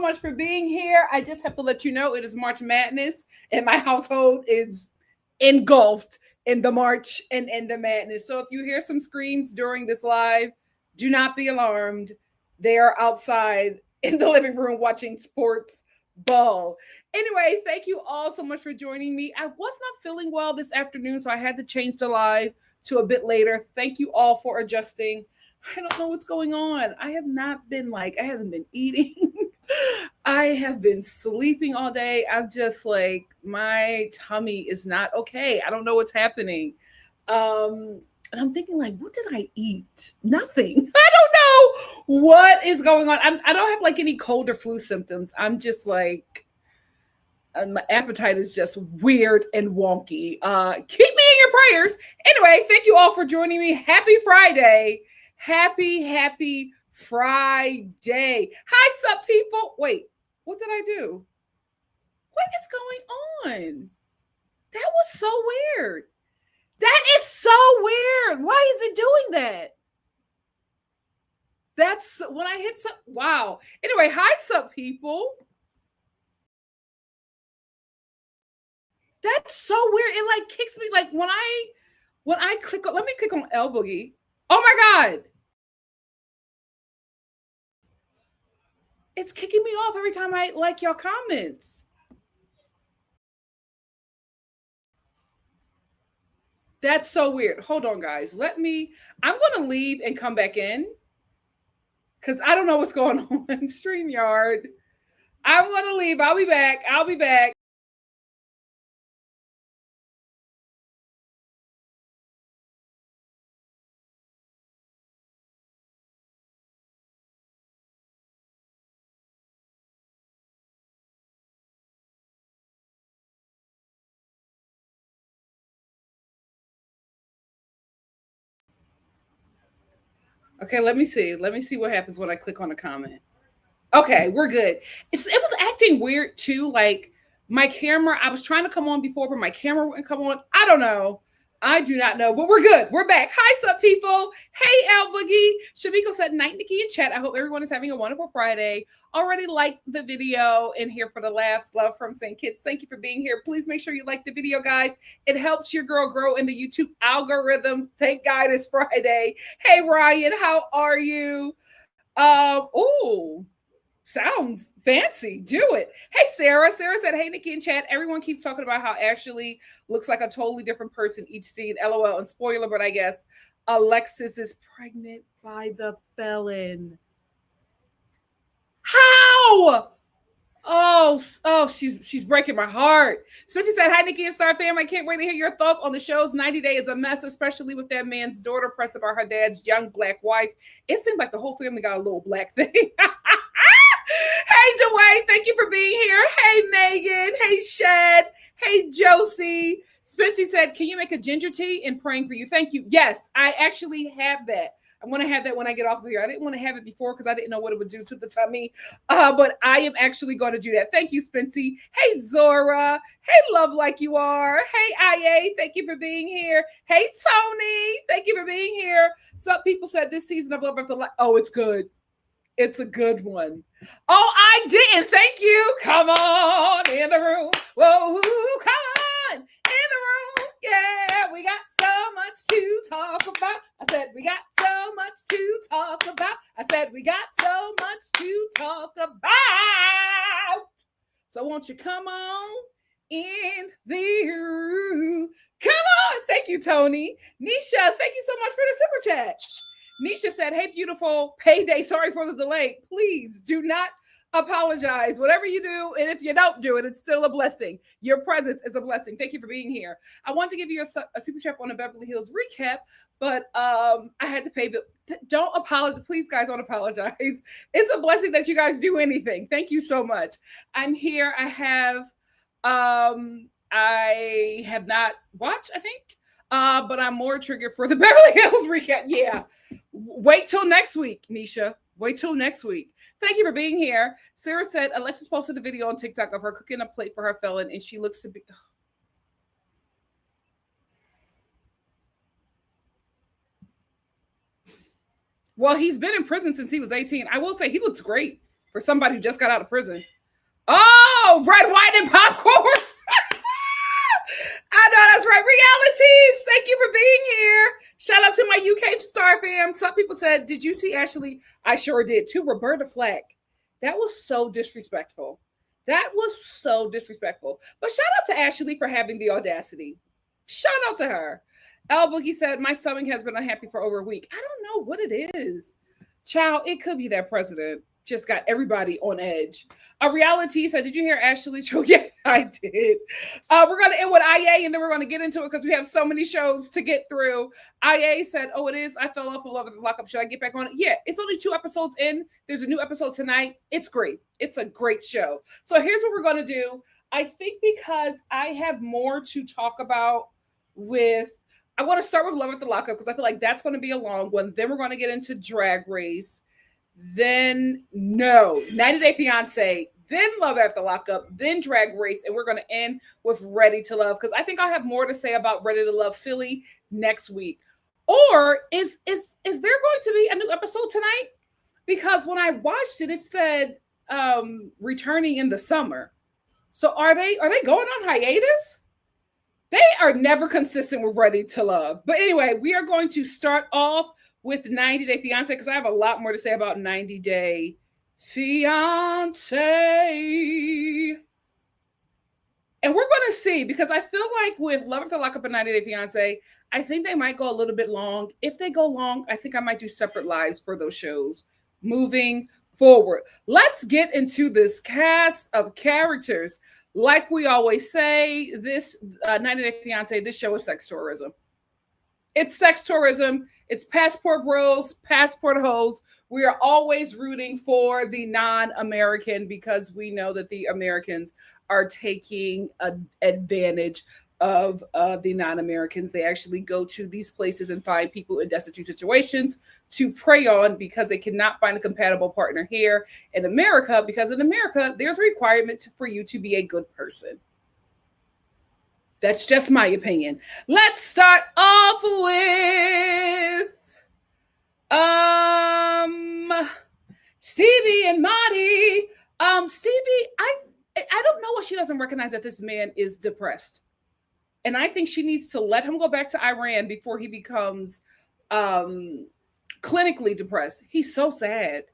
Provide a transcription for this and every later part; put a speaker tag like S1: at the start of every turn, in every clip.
S1: much for being here. I just have to let you know it is March Madness, and my household is engulfed in the March and in the madness. So if you hear some screams during this live, do not be alarmed. They are outside in the living room watching sports ball. Anyway, thank you all so much for joining me. I was not feeling well this afternoon, so I had to change the live to a bit later. Thank you all for adjusting. I don't know what's going on. I have not been I haven't been eating. I have been sleeping all day. I'm just my tummy is not okay. I don't know what's happening. And I'm thinking, what did I eat? Nothing. I don't know what is going on. I don't have any cold or flu symptoms. I'm just my appetite is just weird and wonky. Keep me in your prayers. Anyway, thank you all for joining me. Happy Friday. Happy Friday. Hi, sup, people. Wait, what did I do? What is going on? That was so weird. That is so weird. Why is it doing that? That's when I hit some. Wow. Anyway, hi, sup, people. That's so weird. It kicks me when I click on. Let me click on L Boogie. Oh my God. It's kicking me off every time I like your comments. That's so weird. Hold on, guys. I'm going to leave and come back in because I don't know what's going on in StreamYard. I'm going to leave. I'll be back. Okay, let me see. Let me see what happens when I click on a comment. Okay, we're good. It was acting weird too. My camera, I was trying to come on before, but my camera wouldn't come on. I don't know. I do not know, but we're good. We're back. Hi, sup, people. Hey, Al Boogie. Shamiko said, night, Nikki, in chat. I hope everyone is having a wonderful Friday. Already liked the video and here for the laughs. Love from St. Kitts. Thank you for being here. Please make sure you like the video, guys. It helps your girl grow in the YouTube algorithm. Thank God it's Friday. Hey, Ryan, how are you? Oh, sounds fancy. Do it. Hey, Sarah. Sarah said, hey, Nikki in chat. Everyone keeps talking about how Ashley looks like a totally different person each scene. LOL. And spoiler, but I guess Alexis is pregnant by the felon. How? Oh, she's breaking my heart. Spencer said, hi, Nikki and Star fam. I can't wait to hear your thoughts on the show's 90 Day is a mess, especially with that man's daughter pressed about her dad's young black wife. It seemed like the whole family got a little black thing. Hey, Dwayne, thank you for being here. Hey, Megan. Hey, Shed. Hey, Josie. Spency said, can you make a ginger tea and praying for you? Thank you. Yes, I actually have that. I'm going to have that when I get off of here. I didn't want to have it before because I didn't know what it would do to the tummy. But I am actually going to do that. Thank you, Spency. Hey, Zora. Hey, Love Like You Are. Hey, IA. Thank you for being here. Hey, Tony. Thank you for being here. Some people said this season of Love After Life. Oh, it's good. It's a good one. Oh, I didn't. Thank you. Come on in the room. Whoa, come on in the room. Yeah, we got so much to talk about. I said, we got so much to talk about. I said, we got so much to talk about. So won't you come on in the room? Come on. Thank you, Tony. Nisha, thank you so much for the super chat. Nisha said, hey, beautiful payday. Sorry for the delay. Please do not apologize. Whatever you do, and if you don't do it, it's still a blessing. Your presence is a blessing. Thank you for being here. I wanted to give you a super chat on the Beverly Hills recap, but I had to pay bill. Don't apologize. Please, guys, don't apologize. It's a blessing that you guys do anything. Thank you so much. I'm here. I have not watched, I think. But I'm more triggered for the Beverly Hills recap. Yeah. Wait till next week, Nisha. Wait till next week. Thank you for being here. Sarah said, Alexis posted a video on TikTok of her cooking a plate for her felon, and she looks to be... Well, he's been in prison since he was 18. I will say he looks great. for somebody who just got out of prison. Oh, red wine and popcorn. I know that's right. Realities. Thank you for being here. Shout out to my UK-Star fam. Some people said, did you see Ashley? I sure did. To Roberta Flack. That was so disrespectful. That was so disrespectful. But shout out to Ashley for having the audacity. Shout out to her. L Boogie said, my stomach has been unhappy for over a week. I don't know what it is. Child, it could be that president just got everybody on edge. A reality said, did you hear Ashley's show? Yeah, I did. We're going to end with IA, and then we're going to get into it because we have so many shows to get through. IA said, oh, it is. I fell off of Love of the Lockup. Should I get back on it? Yeah, it's only 2 episodes in. There's a new episode tonight. It's great. It's a great show. So here's what we're going to do. I think because I have more to talk about I want to start with Love at the Lockup because I feel like that's going to be a long one. Then we're going to get into Drag Race. Then 90 Day Fiance, then Love After Lockup, then Drag Race, and we're going to end with Ready to Love because I think I'll have more to say about Ready to Love Philly next week. Or is there going to be a new episode tonight? Because when I watched it, it said returning in the summer. So are they going on hiatus? They are never consistent with Ready to Love. But anyway, we are going to start off with 90 Day Fiance because I have a lot more to say about 90 Day Fiance. And we're going to see because I feel like with Love After Lockup and 90 Day Fiance, I think they might go a little bit long. If they go long, I think I might do separate lives for those shows moving forward. Let's get into this cast of characters. Like we always say, this 90 Day Fiance, this show is sex tourism. It's sex tourism. It's passport bros, passport hoes. We are always rooting for the non-American because we know that the Americans are taking advantage of the non-Americans. They actually go to these places and find people in destitute situations to prey on because they cannot find a compatible partner here in America because in America, there's a requirement for you to be a good person. That's just my opinion. Let's start off with Stevie and Marty. Stevie, I don't know why she doesn't recognize that this man is depressed. And I think she needs to let him go back to Iran before he becomes clinically depressed. He's so sad.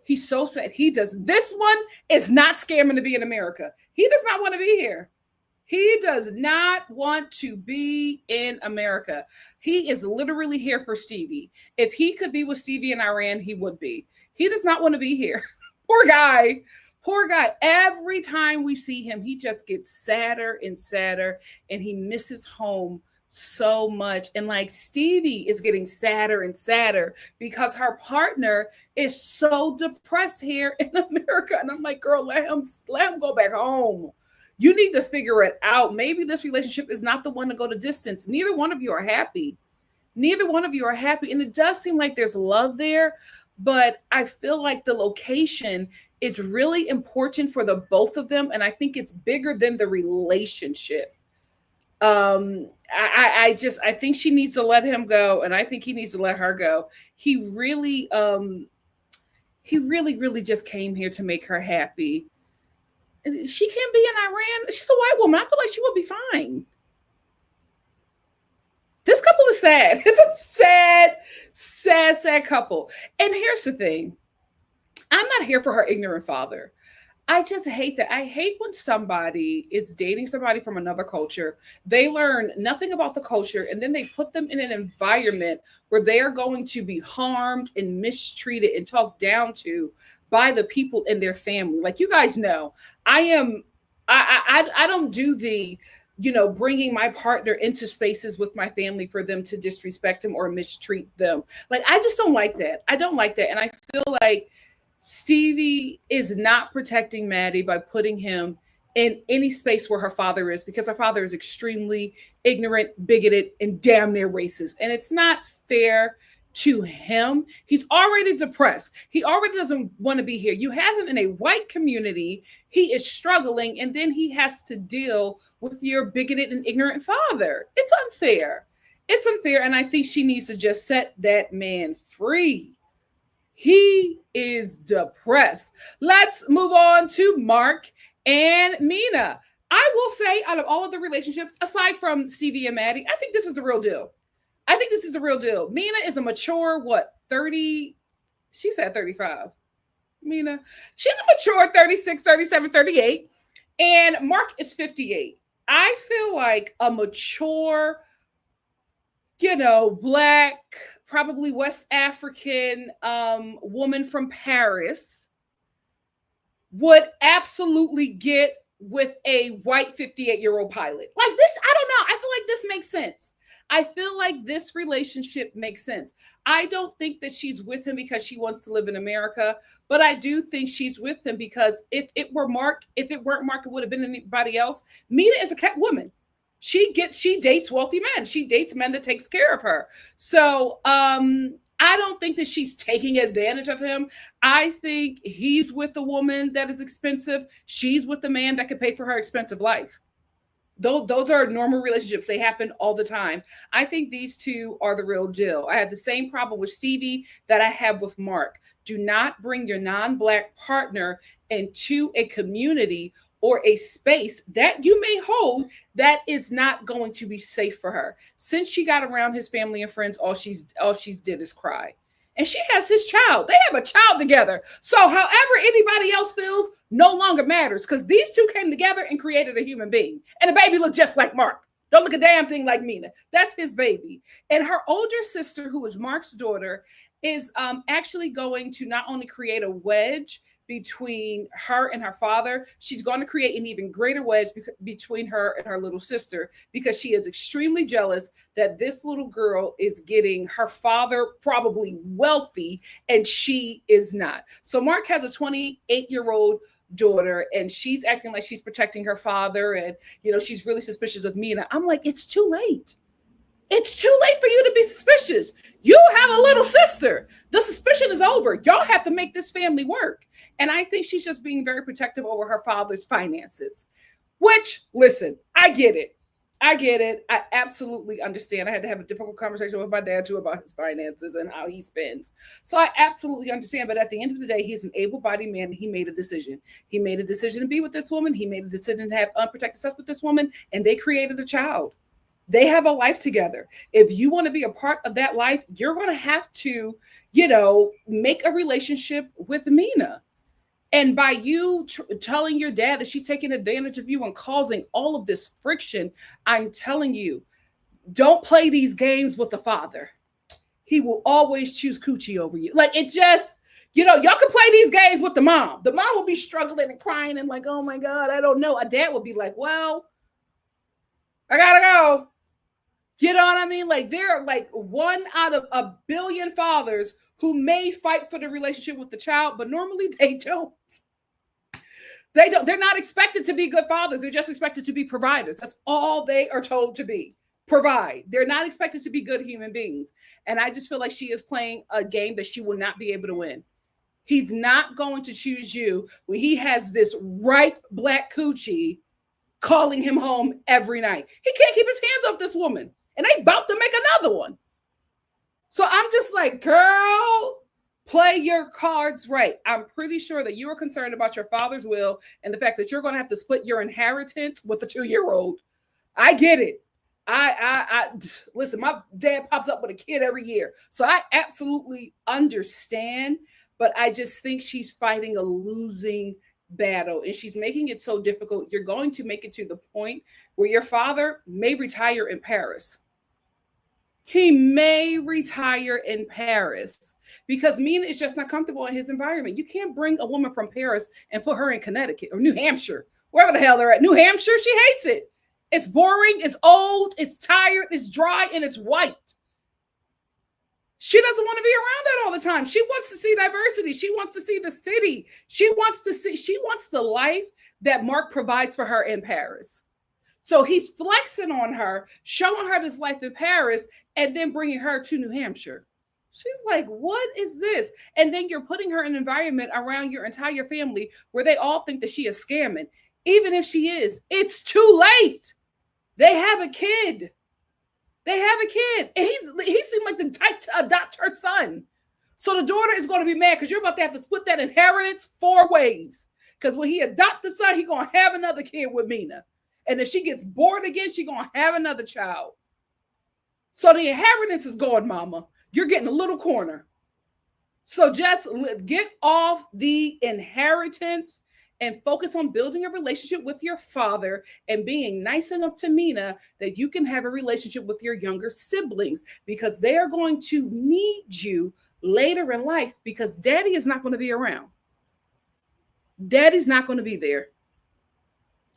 S1: He's so sad. This one is not scamming to be in America. He does not want to be here. He does not want to be in America. He is literally here for Stevie. If he could be with Stevie in Iran, he would be. He does not want to be here. Poor guy. Poor guy. Every time we see him, he just gets sadder and sadder, and he misses home so much. And like Stevie is getting sadder and sadder because her partner is so depressed here in America. And I'm like, girl, let him go back home. You need to figure it out. Maybe this relationship is not the one to go to distance. Neither one of you are happy. Neither one of you are happy. And it does seem like there's love there, but I feel like the location is really important for the both of them. And I think it's bigger than the relationship. I think she needs to let him go. And I think he needs to let her go. He really just came here to make her happy. She can't be in Iran. She's a white woman. I feel like she would be fine. This couple is sad. It's a sad couple. And here's the thing. I'm not here for her ignorant father. I just hate that. I hate when somebody is dating somebody from another culture. They learn nothing about the culture, and then they put them in an environment where they are going to be harmed and mistreated and talked down to by the people in their family. Like you guys know, I don't do the, bringing my partner into spaces with my family for them to disrespect them or mistreat them. Like, I just don't like that. I don't like that. And I feel like Stevie is not protecting Maddie by putting him in any space where her father is, because her father is extremely ignorant, bigoted, and damn near racist. And it's not fair to him. He's already depressed. He already doesn't want to be here. You have him in a white community. He is struggling, and then he has to deal with your bigoted and ignorant father. It's unfair. It's unfair, and I think she needs to just set that man free. He is depressed. Let's move on to Mark and Mina. I will say, out of all of the relationships, aside from Stevie and Maddie, I think this is the real deal. I think this is the real deal. Mina is a mature, what, 30? She said 35. Mina, she's a mature 36, 37, 38. And Mark is 58. I feel like a mature, black, probably West African woman from Paris would absolutely get with a white 58-year-old pilot. Like this, I don't know. I feel like this makes sense. I feel like this relationship makes sense. I don't think that she's with him because she wants to live in America, but I do think she's with him because if it weren't Mark, it would have been anybody else. Mina is a cat woman. She dates wealthy men. She dates men that takes care of her. So I don't think that she's taking advantage of him. I think he's with a woman that is expensive. She's with a man that could pay for her expensive life. Those are normal relationships. They happen all the time. I think these two are the real deal. I had the same problem with Stevie that I have with Mark. Do not bring your non-Black partner into a community or a space that you may hold that is not going to be safe for her. Since she got around his family and friends, all she's did is cry. And she has his child. They have a child together. So however anybody else feels no longer matters, because these two came together and created a human being. And the baby looked just like Mark. Don't look a damn thing like Mina. That's his baby. And her older sister, who is Mark's daughter, is actually going to not only create a wedge between her and her father, she's going to create an even greater wedge between her and her little sister, because she is extremely jealous that this little girl is getting her father probably wealthy and she is not. So Mark has a 28-year-old daughter and she's acting like she's protecting her father, and she's really suspicious of Mina. I'm like, it's too late. It's too late for you to be suspicious. You have a little sister. The suspicion is over. Y'all have to make this family work. And I think she's just being very protective over her father's finances, which, listen, I get it. I absolutely understand. I had to have a difficult conversation with my dad too about his finances and how he spends. So I absolutely understand. But at the end of the day, he's an able-bodied man and he made a decision. He made a decision to be with this woman. He made a decision to have unprotected sex with this woman, and they created a child. They have a life together. If you want to be a part of that life, you're going to have to, make a relationship with Mina. And by you telling your dad that she's taking advantage of you and causing all of this friction, I'm telling you, don't play these games with the father. He will always choose coochie over you. Like, it just, y'all can play these games with the mom. The mom will be struggling and crying and like, oh my God, I don't know. A dad will be like, well, I gotta go. You know what I mean? Like, there are like one out of a billion fathers who may fight for the relationship with the child, but normally they don't. They don't. They're not expected to be good fathers. They're just expected to be providers. That's all they are told to be. Provide. They're not expected to be good human beings. And I just feel like she is playing a game that she will not be able to win. He's not going to choose you when he has this ripe black coochie calling him home every night. He can't keep his hands off this woman. And they about to make another one. So I'm just like, girl, play your cards right. I'm pretty sure that you are concerned about your father's will and the fact that you're going to have to split your inheritance with the 2-year-old. I get it. I listen, my dad pops up with a kid every year. So I absolutely understand, but I just think she's fighting a losing battle and she's making it so difficult. You're going to make it to the point where your father may retire in Paris. He may retire in Paris because Mina is just not comfortable in his environment. You can't bring a woman from Paris and put her in Connecticut or New Hampshire, wherever the hell they're at. New Hampshire, she hates it. It's boring, it's old, it's tired, it's dry, and it's white. She doesn't want to be around that all the time. She wants to see diversity. She wants to see the city. She wants the life that Mark provides for her in Paris. So he's flexing on her, showing her this life in Paris, and then bringing her to New Hampshire. She's like, what is this? And then you're putting her in an environment around your entire family where they all think that she is scamming. Even if she is, it's too late. They have a kid. And he seemed like the type to adopt her son. So the daughter is going to be mad because you're about to have to split that inheritance 4 ways. Because when he adopts the son, he's going to have another kid with Mina. And if she gets bored again, she's going to have another child. So the inheritance is going, mama. You're getting a little corner. So just get off the inheritance and focus on building a relationship with your father and being nice enough to Mina that you can have a relationship with your younger siblings, because they are going to need you later in life, because daddy is not going to be around. Daddy's not going to be there.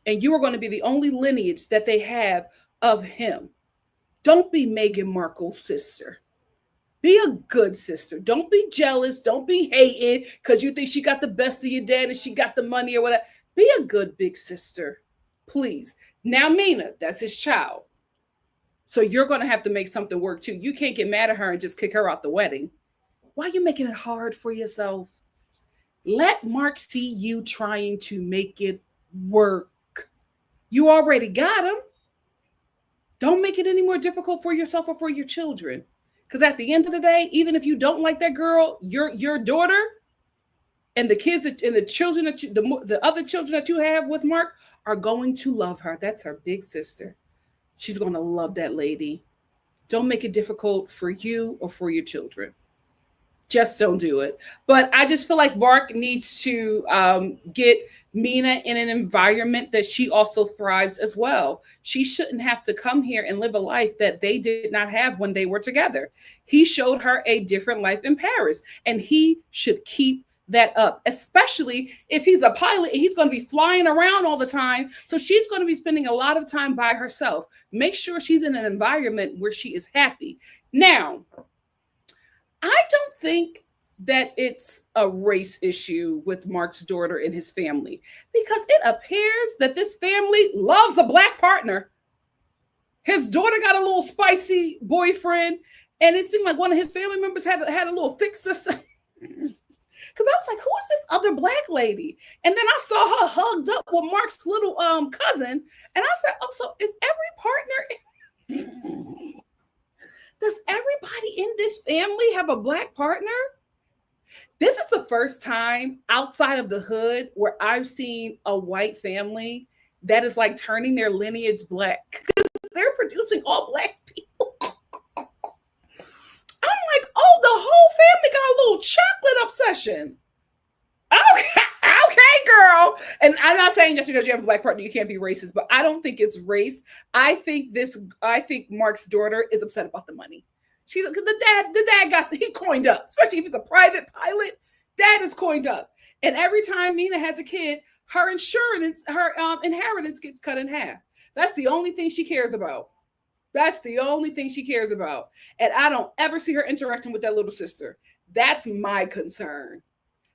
S1: And you are going to be the only lineage that they have of him. Don't be Meghan Markle's sister. Be a good sister. Don't be jealous. Don't be hating because you think she got the best of your dad and she got the money or whatever. Be a good big sister, please. Now, Mina, that's his child. So you're going to have to make something work too. You can't get mad at her and just kick her out the wedding. Why are you making it hard for yourself? Let Mark see you trying to make it work. You already got him. Don't make it any more difficult for yourself or for your children. Because at the end of the day, even if you don't like that girl, your daughter and the kids and the children that the other children that you have with Mark are going to love her. That's her big sister. She's going to love that lady. Don't make it difficult for you or for your children. Just don't do it. But I just feel like Mark needs to get Mina in an environment that she also thrives as well. She shouldn't have to come here and live a life that they did not have when they were together. He showed her a different life in Paris, and he should keep that up, especially if he's a pilot and he's going to be flying around all the time. So she's going to be spending a lot of time by herself. Make sure she's in an environment where she is happy. Now, I don't think that it's a race issue with Mark's daughter and his family, because it appears that this family loves a black partner. His daughter got a little spicy boyfriend, and it seemed like one of his family members had a little thick sister. Because I was like, who is this other black lady? And then I saw her hugged up with Mark's little cousin, and I said, oh, so is every partner... Does everybody in this family have a black partner? This is the first time outside of the hood where I've seen a white family that is like turning their lineage black, because they're producing all black people. I'm like, oh, the whole family got a little chocolate obsession. Okay, girl. And I'm not saying just because you have a black partner, you can't be racist, but I don't think it's race. I think Mark's daughter is upset about the money. Because the dad he coined up, especially if it's a private pilot. Dad is coined up. And every time Mina has a kid, her inheritance gets cut in half. That's the only thing she cares about. That's the only thing she cares about. And I don't ever see her interacting with that little sister. That's my concern.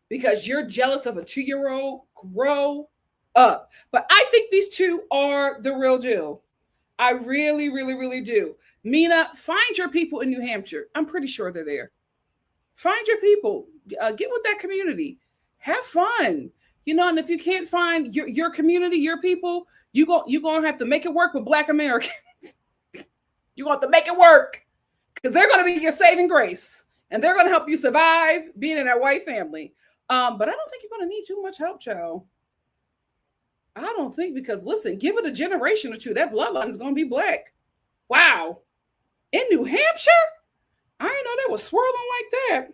S1: Because you're jealous of a 2-year-old, grow up. But I think these two are the real deal. I really, really, really do. Mina, find your people in New Hampshire. I'm pretty sure they're there. Find your people. Get with that community. Have fun. And if you can't find your community, your people, you're going to have to make it work with Black Americans. You're going to have to make it work. Because they're going to be your saving grace. And they're going to help you survive being in that white family. But I don't think you're going to need too much help, child. I don't think, because listen, give it a generation or two, that bloodline is going to be black. Wow. In New Hampshire? I didn't know they were swirling like that.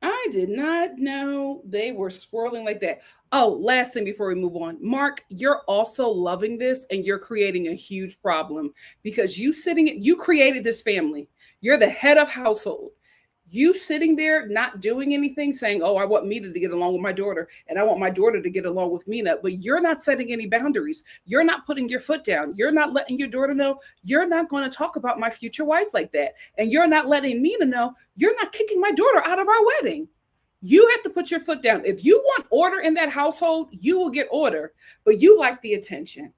S1: I did not know they were swirling like that. Oh, last thing before we move on. Mark, you're also loving this, and you're creating a huge problem, because you created this family. You're the head of household. You sitting there not doing anything, saying, oh, I want Mina to get along with my daughter, and I want my daughter to get along with Mina, but you're not setting any boundaries. You're not putting your foot down. You're not letting your daughter know you're not going to talk about my future wife like that. And you're not letting Mina know you're not kicking my daughter out of our wedding. You have to put your foot down. If you want order in that household, you will get order, but you like the attention.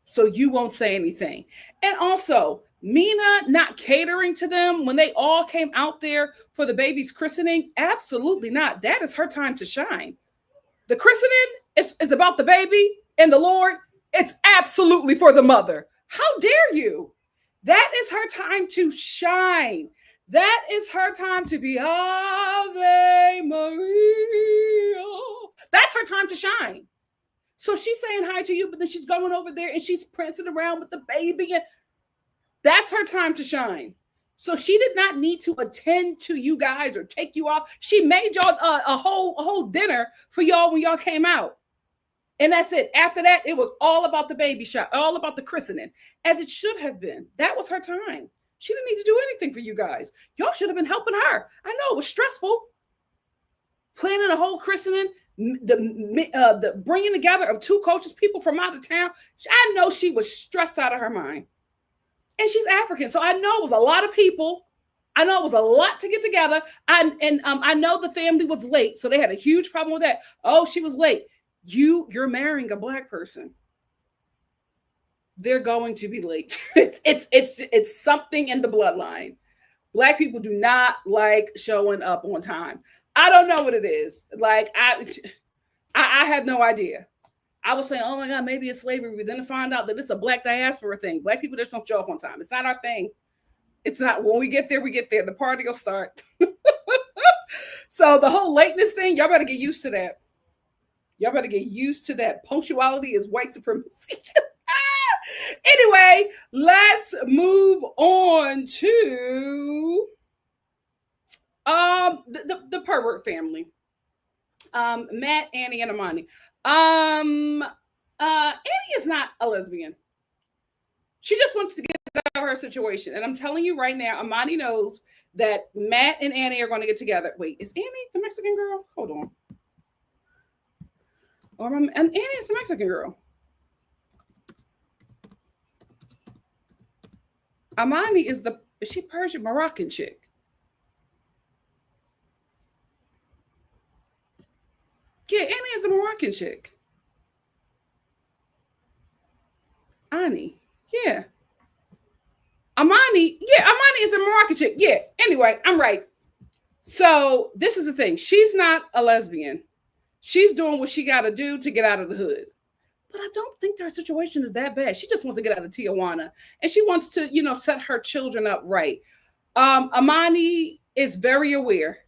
S1: So you won't say anything. And also, Mina not catering to them when they all came out there for the baby's christening? Absolutely not. That is her time to shine. The christening is about the baby and the Lord. It's absolutely for the mother. How dare you? That is her time to shine. That is her time to be Ave Maria. That's her time to shine. So she's saying hi to you, but then she's going over there and she's prancing around with the baby. And that's her time to shine. So she did not need to attend to you guys or take you off. She made y'all a whole dinner for y'all when y'all came out. And that's it. After that, it was all about the baby shower, all about the christening, as it should have been. That was her time. She didn't need to do anything for you guys. Y'all should have been helping her. I know it was stressful. Planning a whole christening, the bringing together of two coaches, people from out of town. I know she was stressed out of her mind. And she's African, so I know it was a lot of people. I know it was a lot to get together. I know the family was late, so they had a huge problem with that. Oh, she was late. You're marrying a Black person. They're going to be late. It's something in the bloodline. Black people do not like showing up on time. I don't know what it is. Like I have no idea. I was saying, oh my God, maybe it's slavery. But then to find out that it's a Black diaspora thing. Black people just don't show up on time. It's not our thing. It's not. When we get there, we get there. The party will start. So the whole lateness thing, y'all better get used to that. Y'all better get used to that. Punctuality is white supremacy. Anyway, let's move on to the pervert family. Matt, Annie, and Amani. Annie is not a lesbian. She just wants to get out of her situation. And I'm telling you right now, Amani knows that Matt and Annie are going to get together. Wait, is Annie the Mexican girl? Hold on. And Annie is the Mexican girl. Amani is she Persian Moroccan chick? Yeah, Annie is a Moroccan chick. Annie, yeah. Amani is a Moroccan chick. Yeah. Anyway, I'm right. So this is the thing. She's not a lesbian. She's doing what she got to do to get out of the hood. But I don't think their situation is that bad. She just wants to get out of Tijuana, and she wants to, set her children up right. Amani is very aware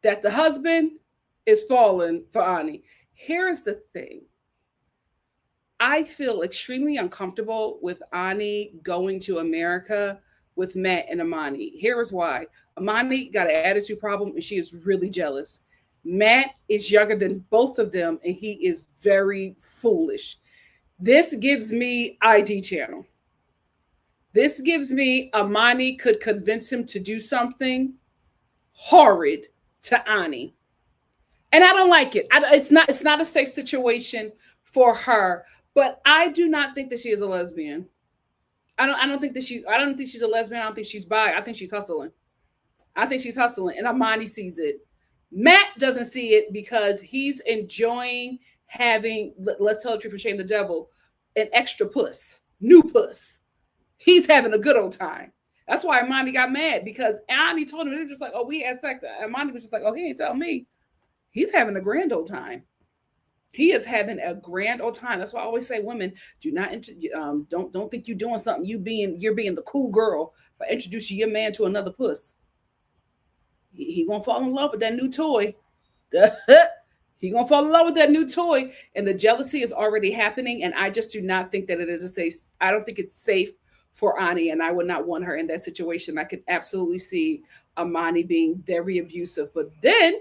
S1: that the husband is falling for Ani. Here's the thing. I feel extremely uncomfortable with Ani going to America with Matt and Amani. Here is why. Amani got an attitude problem and she is really jealous. Matt is younger than both of them and he is very foolish. This gives me ID channel. This gives me Amani could convince him to do something horrid to Ani. And I don't like it. It's not a safe situation for her. But I do not think that she is a lesbian. I don't think she's a lesbian. I don't think she's bi. I think she's hustling. And Amani sees it. Matt doesn't see it because he's enjoying having, let's tell the truth and shame the devil, an extra puss, new puss. He's having a good old time. That's why Amani got mad because Ani told him, they're just like, oh, we had sex. Amani was just like, oh, he ain't tell me. He's having a grand old time. He is having a grand old time. That's why I always say, women, do not don't think you're doing something. You're being the cool girl by introducing your man to another puss. He gonna fall in love with that new toy. He gonna fall in love with that new toy, and the jealousy is already happening. And I just do not think that it is a safe. I don't think it's safe for Ani, and I would not want her in that situation. I could absolutely see Amani being very abusive. But then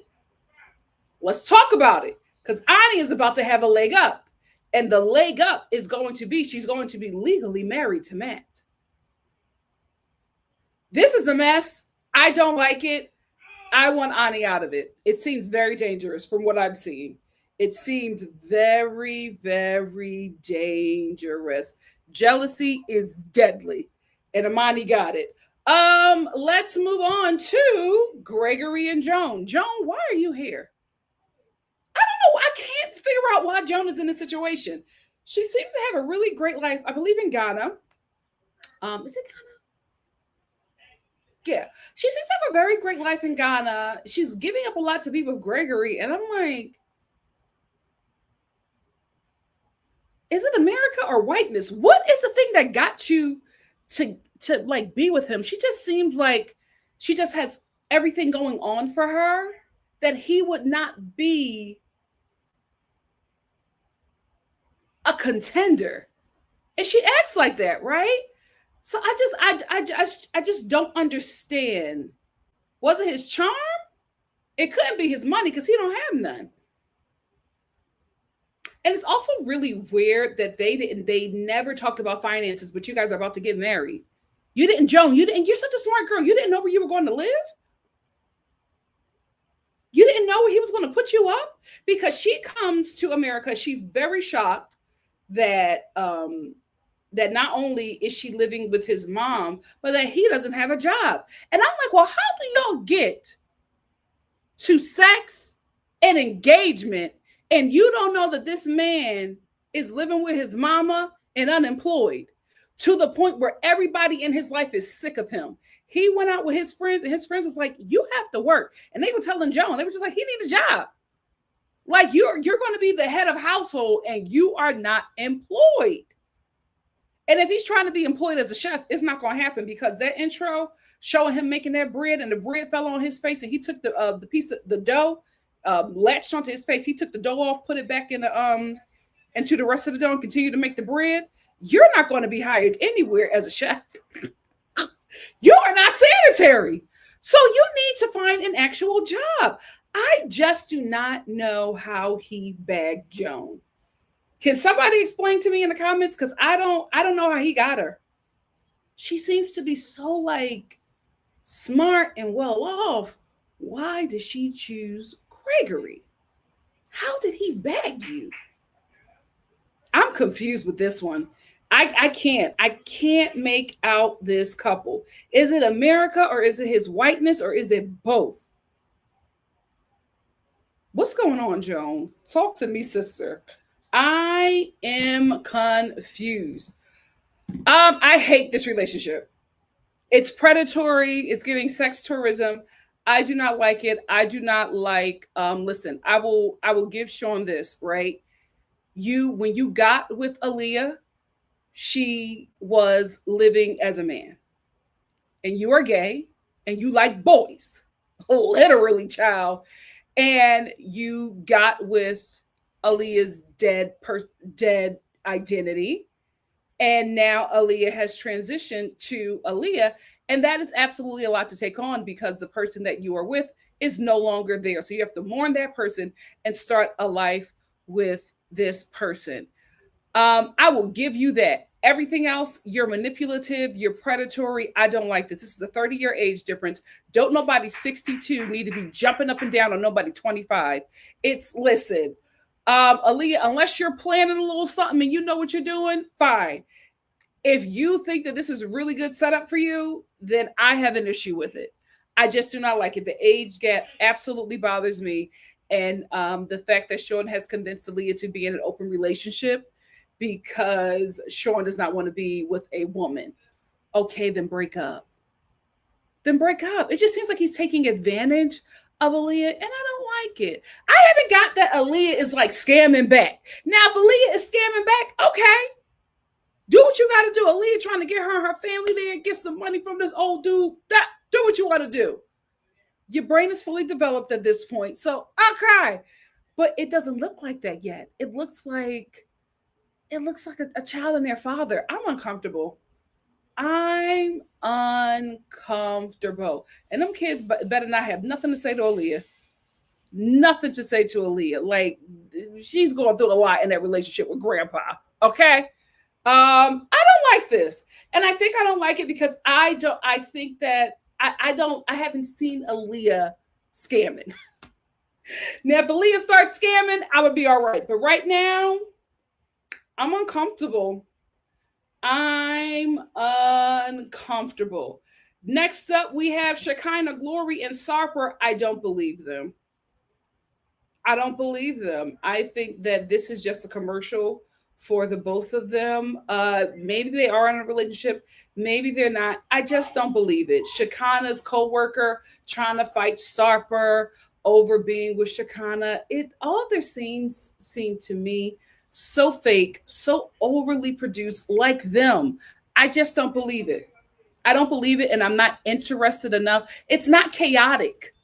S1: let's talk about it. Because Ani is about to have a leg up. And the leg up is she's going to be legally married to Matt. This is a mess. I don't like it. I want Ani out of it. It seems very dangerous from what I'm seeing. It seems very, very dangerous. Jealousy is deadly. And Amani got it. Let's move on to Gregory and Joan. Joan, why are you here? I can't figure out why Joan is in this situation. She seems to have a really great life. I believe in Ghana. Is it Ghana? Yeah. She seems to have a very great life in Ghana. She's giving up a lot to be with Gregory. And I'm like, is it America or whiteness? What is the thing that got you to like be with him? She just seems like She just has everything going on for her that he would not be a contender. And she acts like that, right? So I just don't understand. Was it his charm? It couldn't be his money because he don't have none. And it's also really weird that they never talked about finances, but you guys are about to get married. You didn't, Joan, you're such a smart girl. You didn't know where you were going to live. You didn't know where he was going to put you up, because she comes to America. She's very shocked that that not only is she living with his mom, but that he doesn't have a job. And I'm like, well, how do y'all get to sex and engagement and you don't know that this man is living with his mama and unemployed, to the point where everybody in his life is sick of him? He went out with his friends and his friends was like, you have to work. And they were telling Joan, they were just like, he needs a job. Like, you're going to be the head of household and you are not employed. And if he's trying to be employed as a chef, it's not going to happen, because that intro showing him making that bread and the bread fell on his face and he took the piece of the dough, latched onto his face. He took the dough off, put it back in the into the rest of the dough and continued to make the bread. You're not going to be hired anywhere as a chef. You are not sanitary. So you need to find an actual job. I just do not know how he bagged Joan. Can somebody explain to me in the comments? Because I don't know how he got her. She seems to be so like smart and well off. Why did she choose Gregory? How did he bag you? I'm confused with this one. I can't make out this couple. Is it America, or is it his whiteness, or is it both? What's going on, Joan? Talk to me, sister. I am confused. I hate this relationship. It's predatory. It's giving sex tourism. I do not like it. I do not like. Listen, I will give Sean this, right. When you got with Aaliyah, she was living as a man, and you are gay, and you like boys, literally, child, and you got with Aaliyah's dead identity. And now Aaliyah has transitioned to Aaliyah. And that is absolutely a lot to take on, because the person that you are with is no longer there. So you have to mourn that person and start a life with this person. I will give you that. Everything else, you're manipulative, you're predatory. I don't like this. This is a 30-year age difference. Don't nobody 62 need to be jumping up and down on nobody 25. Listen, Aaliyah, unless you're planning a little something and you know what you're doing, fine. If you think that this is a really good setup for you, then I have an issue with it. I just do not like it. The age gap absolutely bothers me. And the fact that Sean has convinced Aaliyah to be in an open relationship because Sean does not want to be with a woman. Okay, then break up. Then break up. It just seems like he's taking advantage of Aaliyah, and I don't like it. I haven't got that Aaliyah is like scamming back. Now, if Aaliyah is scamming back, okay, do what you got to do. Aaliyah trying to get her and her family there and get some money from this old dude. Do what you want to do. Your brain is fully developed at this point. So, okay. But it doesn't look like that yet. It looks like a child and their father. I'm uncomfortable. I'm uncomfortable. And them kids better not have nothing to say to Aaliyah. Nothing to say to Aaliyah. Like, she's going through a lot in that relationship with grandpa. Okay. I don't like this. And I think I don't like it because I think that I haven't seen Aaliyah scamming. Now, if Aaliyah starts scamming, I would be all right. But right now, I'm uncomfortable. I'm uncomfortable. Next up, we have Shekinah Glory and Sarper. I don't believe them. I don't believe them. I think that this is just a commercial for the both of them. Maybe they are in a relationship. Maybe they're not. I just don't believe it. Shekinah's co-worker trying to fight Sarper over being with Shekinah. All of their scenes seem to me so fake, so overly produced, like them. I just don't believe it. I don't believe it, and I'm not interested enough. It's not chaotic.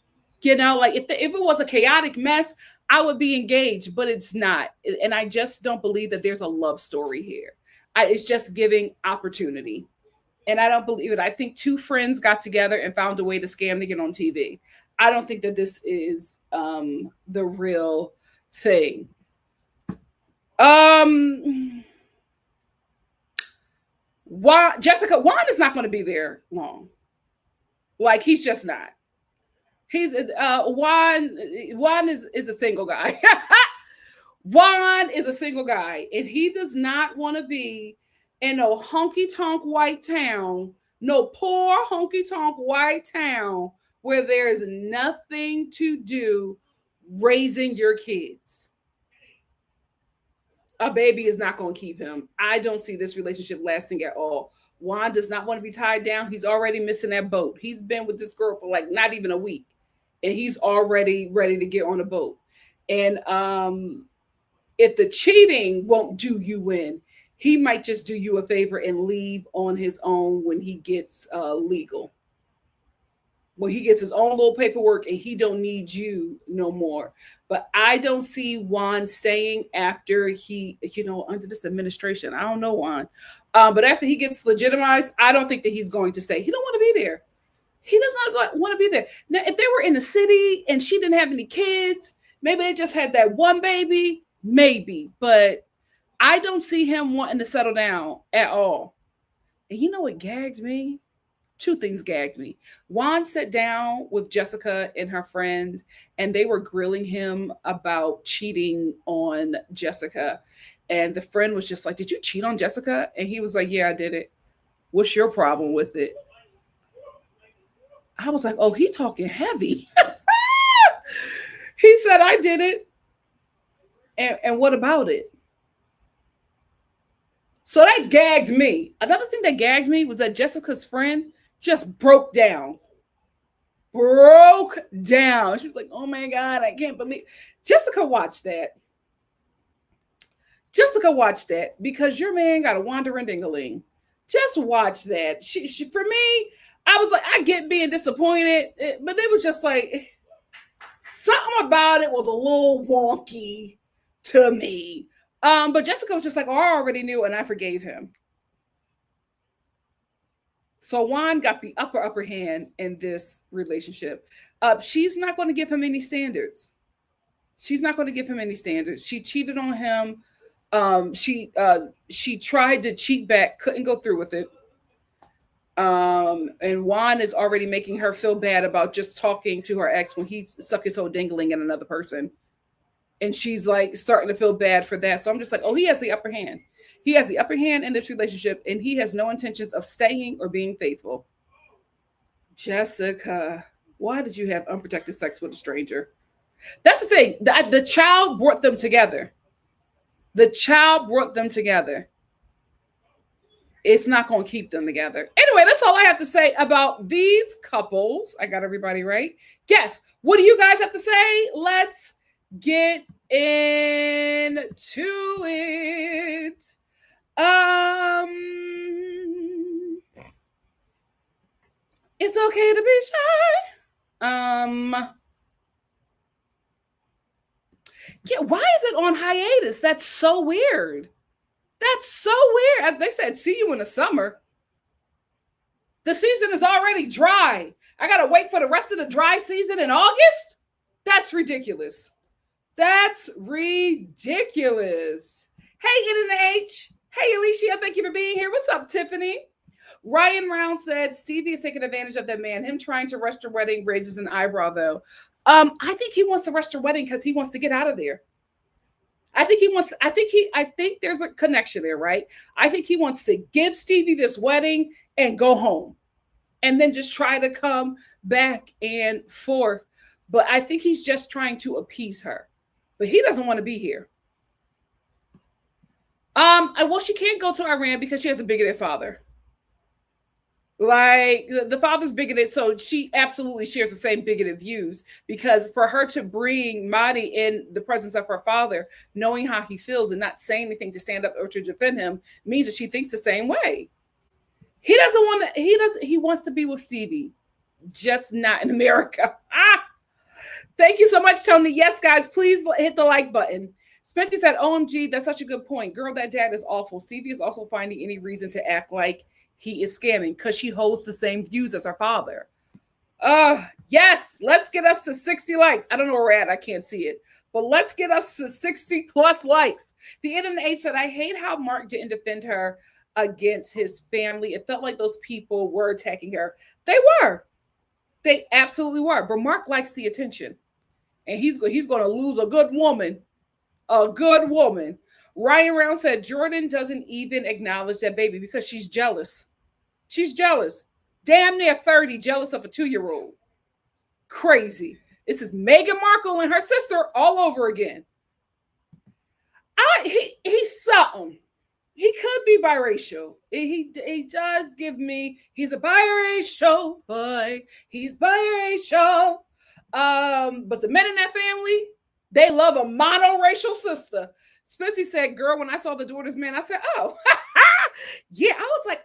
S1: Like if it was a chaotic mess, I would be engaged, but it's not. And I just don't believe that there's a love story here. It's just giving opportunity. And I don't believe it. I think two friends got together and found a way to scam to get on TV. I don't think that this is the real thing. Juan is not going to be there long. Like, he's just not. He's Juan is a single guy. Juan is a single guy, and he does not want to be in no honky tonk white town, no poor honky tonk white town where there's nothing to do raising your kids. A baby is not going to keep him. I don't see this relationship lasting at all. Juan does not want to be tied down. He's already missing that boat. He's been with this girl for like not even a week, and he's already ready to get on a boat. And if the cheating won't do you in, he might just do you a favor and leave on his own when he gets legal. When he gets his own little paperwork and he don't need you no more. But I don't see Juan staying after he, under this administration. I don't know Juan. But after he gets legitimized, I don't think that he's going to stay. He don't want to be there. He does not want to be there. Now, if they were in the city and she didn't have any kids, maybe they just had that one baby, maybe. But I don't see him wanting to settle down at all. And you know what gagged me? Two things gagged me. Juan sat down with Jessica and her friends, and they were grilling him about cheating on Jessica. And the friend was just like, "Did you cheat on Jessica?" And he was like, "Yeah, I did it. What's your problem with it?" I was like, "Oh, he talking heavy." He said, "I did it. And what about it?" So that gagged me. Another thing that gagged me was that Jessica's friend just broke down. She was like, "Oh my God, I can't believe." Jessica watched that. Because your man got a wandering dingaling. Just watch that. She for me, I was like, I get being disappointed, but it was just like something about it was a little wonky to me. But Jessica was just like, "Oh, I already knew and I forgave him." So Juan got the upper hand in this relationship. She's not going to give him any standards. She cheated on him. She tried to cheat back, couldn't go through with it. And Juan is already making her feel bad about just talking to her ex when he stuck his whole dingling in another person. And she's like starting to feel bad for that. So I'm just like, oh, he has the upper hand. He has the upper hand in this relationship, and he has no intentions of staying or being faithful. Jessica, why did you have unprotected sex with a stranger? That's the thing. The child brought them together. It's not going to keep them together. Anyway, that's all I have to say about these couples. I got everybody right. Yes. What do you guys have to say? Let's get into it. It's okay to be shy. Yeah, why is it on hiatus? That's so weird. They said, see you in the summer. The season is already dry. I gotta wait for the rest of the dry season in August? That's ridiculous. Hey, NNH. Hey, Alicia, thank you for being here. What's up, Tiffany? Ryan Round said, Stevie is taking advantage of that man. Him trying to rush the wedding raises an eyebrow, though. I think he wants to rush the wedding because he wants to get out of there. I think there's a connection there, right? I think he wants to give Stevie this wedding and go home and then just try to come back and forth. But I think he's just trying to appease her. But he doesn't want to be here. Well, she can't go to Iran because she has a bigoted father. Like, the father's bigoted, so she absolutely shares the same bigoted views, because for her to bring Mahdi in the presence of her father, knowing how he feels and not saying anything to stand up or to defend him, means that she thinks the same way. He doesn't want to, he wants to be with Stevie, just not in America. Thank you so much, Tony. Yes, guys, please hit the like button. Spencer said, OMG, that's such a good point. Girl, that dad is awful. Stevie is also finding any reason to act like he is scamming because she holds the same views as her father. Yes, let's get us to 60 likes. I don't know where we're at. I can't see it. But let's get us to 60 plus likes. The NNH said, I hate how Mark didn't defend her against his family. It felt like those people were attacking her. They were. They absolutely were. But Mark likes the attention. And he's going to lose a good woman. A good woman. Ryan Round said, Jordan doesn't even acknowledge that baby because she's jealous. She's jealous. Damn near 30, jealous of a 2-year-old. Crazy. This is Meghan Markle and her sister all over again. He's something. He could be biracial. He does give me, he's a biracial boy. He's biracial. But the men in that family, they love a monoracial sister. Spency said, girl, when I saw the daughter's man, I said, oh, yeah. I was like,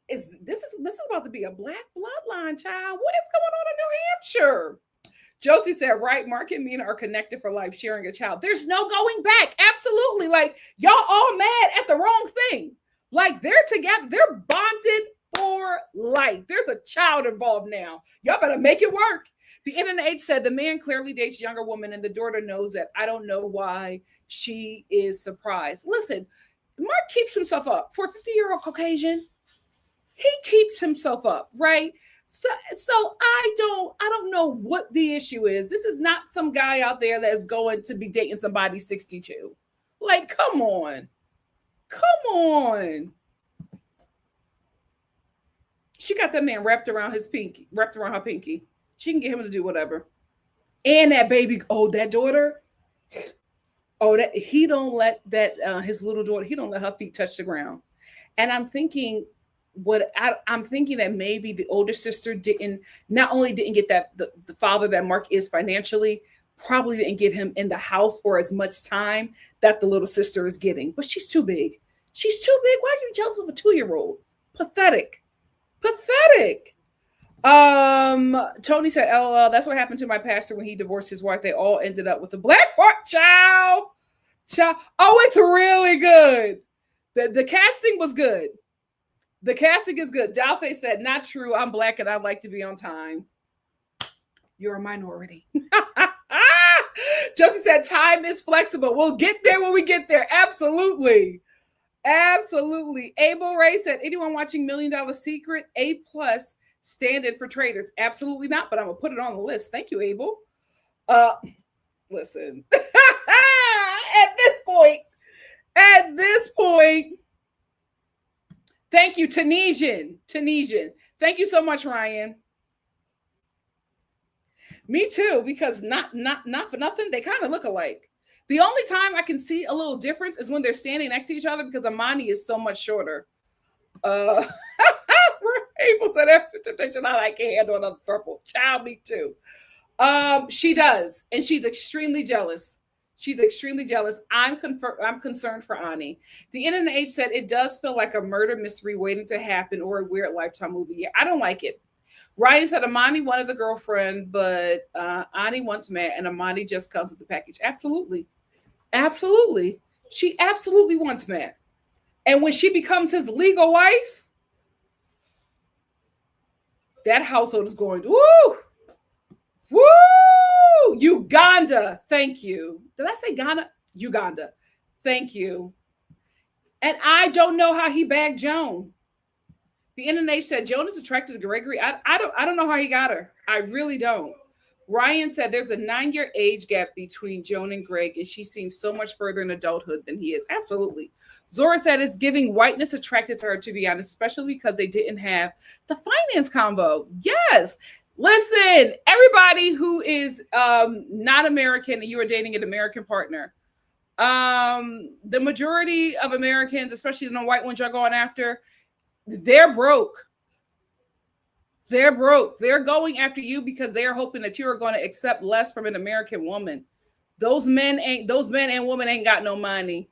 S1: this is about to be a black bloodline, child. What is going on in New Hampshire? Josie said, right, Mark and Mina are connected for life, sharing a child. There's no going back. Absolutely. Like, y'all all mad at the wrong thing. Like, they're together. They're bonded for life. There's a child involved now. Y'all better make it work. The NNH said, the man clearly dates younger woman and the daughter knows that. I don't know why she is surprised. Listen, Mark keeps himself up. For a 50-year-old Caucasian, he keeps himself up, right? So I don't know what the issue is. This is not some guy out there that's going to be dating somebody 62. Like, come on. Come on. She got that man wrapped around her pinky. She can get him to do whatever. And that baby, that daughter, that he don't let that his little daughter, he don't let her feet touch the ground. And I'm thinking, I'm thinking that maybe the older sister not only didn't get that the father that Mark is financially, probably didn't get him in the house or as much time that the little sister is getting. But she's too big. She's too big. Why are you jealous of a 2-year-old? Pathetic. Tony said, LOL, that's what happened to my pastor when he divorced his wife. They all ended up with a black part. Child. Oh, it's really good. The casting was good. The casting is good. Dalface said, not true. I'm black and I like to be on time. You're a minority. Josie said, time is flexible. We'll get there when we get there. Absolutely. Abel Ray said, anyone watching $1 Million Secret? A+ stand-in for traders. Absolutely not, but I'm going to put it on the list. Thank you, Abel. Listen. At this point, thank you, Tunisian. Thank you so much, Ryan. Me too, because not for nothing, they kind of look alike. The only time I can see a little difference is when they're standing next to each other because Amani is so much shorter. Abel said, after temptation, I can't handle another purple. Child, me too. She does, and she's extremely jealous. I'm concerned for Ani. The NNH said it does feel like a murder mystery waiting to happen or a weird Lifetime movie. Yeah, I don't like it. Ryan said Amani wanted the girlfriend, but Ani wants Matt, and Amani just comes with the package. Absolutely. She absolutely wants Matt. And when she becomes his legal wife, that household is going, woo! Uganda. Thank you. Did I say Ghana? Uganda. Thank you. And I don't know how he bagged Joan. The NNH said Joan is attracted to Gregory. I don't know how he got her. I really don't. Ryan said there's a 9-year age gap between Joan and Greg, and she seems so much further in adulthood than he is. Absolutely. Zora said it's giving whiteness attracted to her, to be honest, especially because they didn't have the finance combo. Yes. Listen, everybody who is not American and you are dating an American partner, the majority of Americans, especially the white ones you're going after, they're broke. They're going after you because they are hoping that you are going to accept less from an American woman. Those men and women ain't got no money.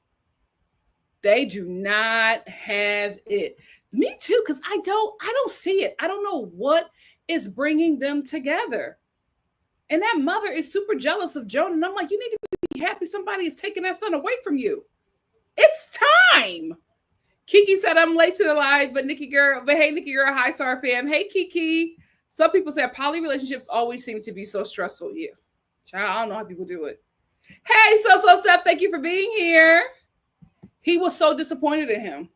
S1: They do not have it. Me too, because I don't see it. I don't know what is bringing them together. And that mother is super jealous of Jonah. And I'm like, you need to be happy somebody is taking that son away from you. It's time. Kiki said, I'm late to the live, but hey, Nikki girl, hi, Star fan. Hey, Kiki. Some people say poly relationships always seem to be so stressful. Yeah. Child, I don't know how people do it. Hey, so Seth, thank you for being here. He was so disappointed in him.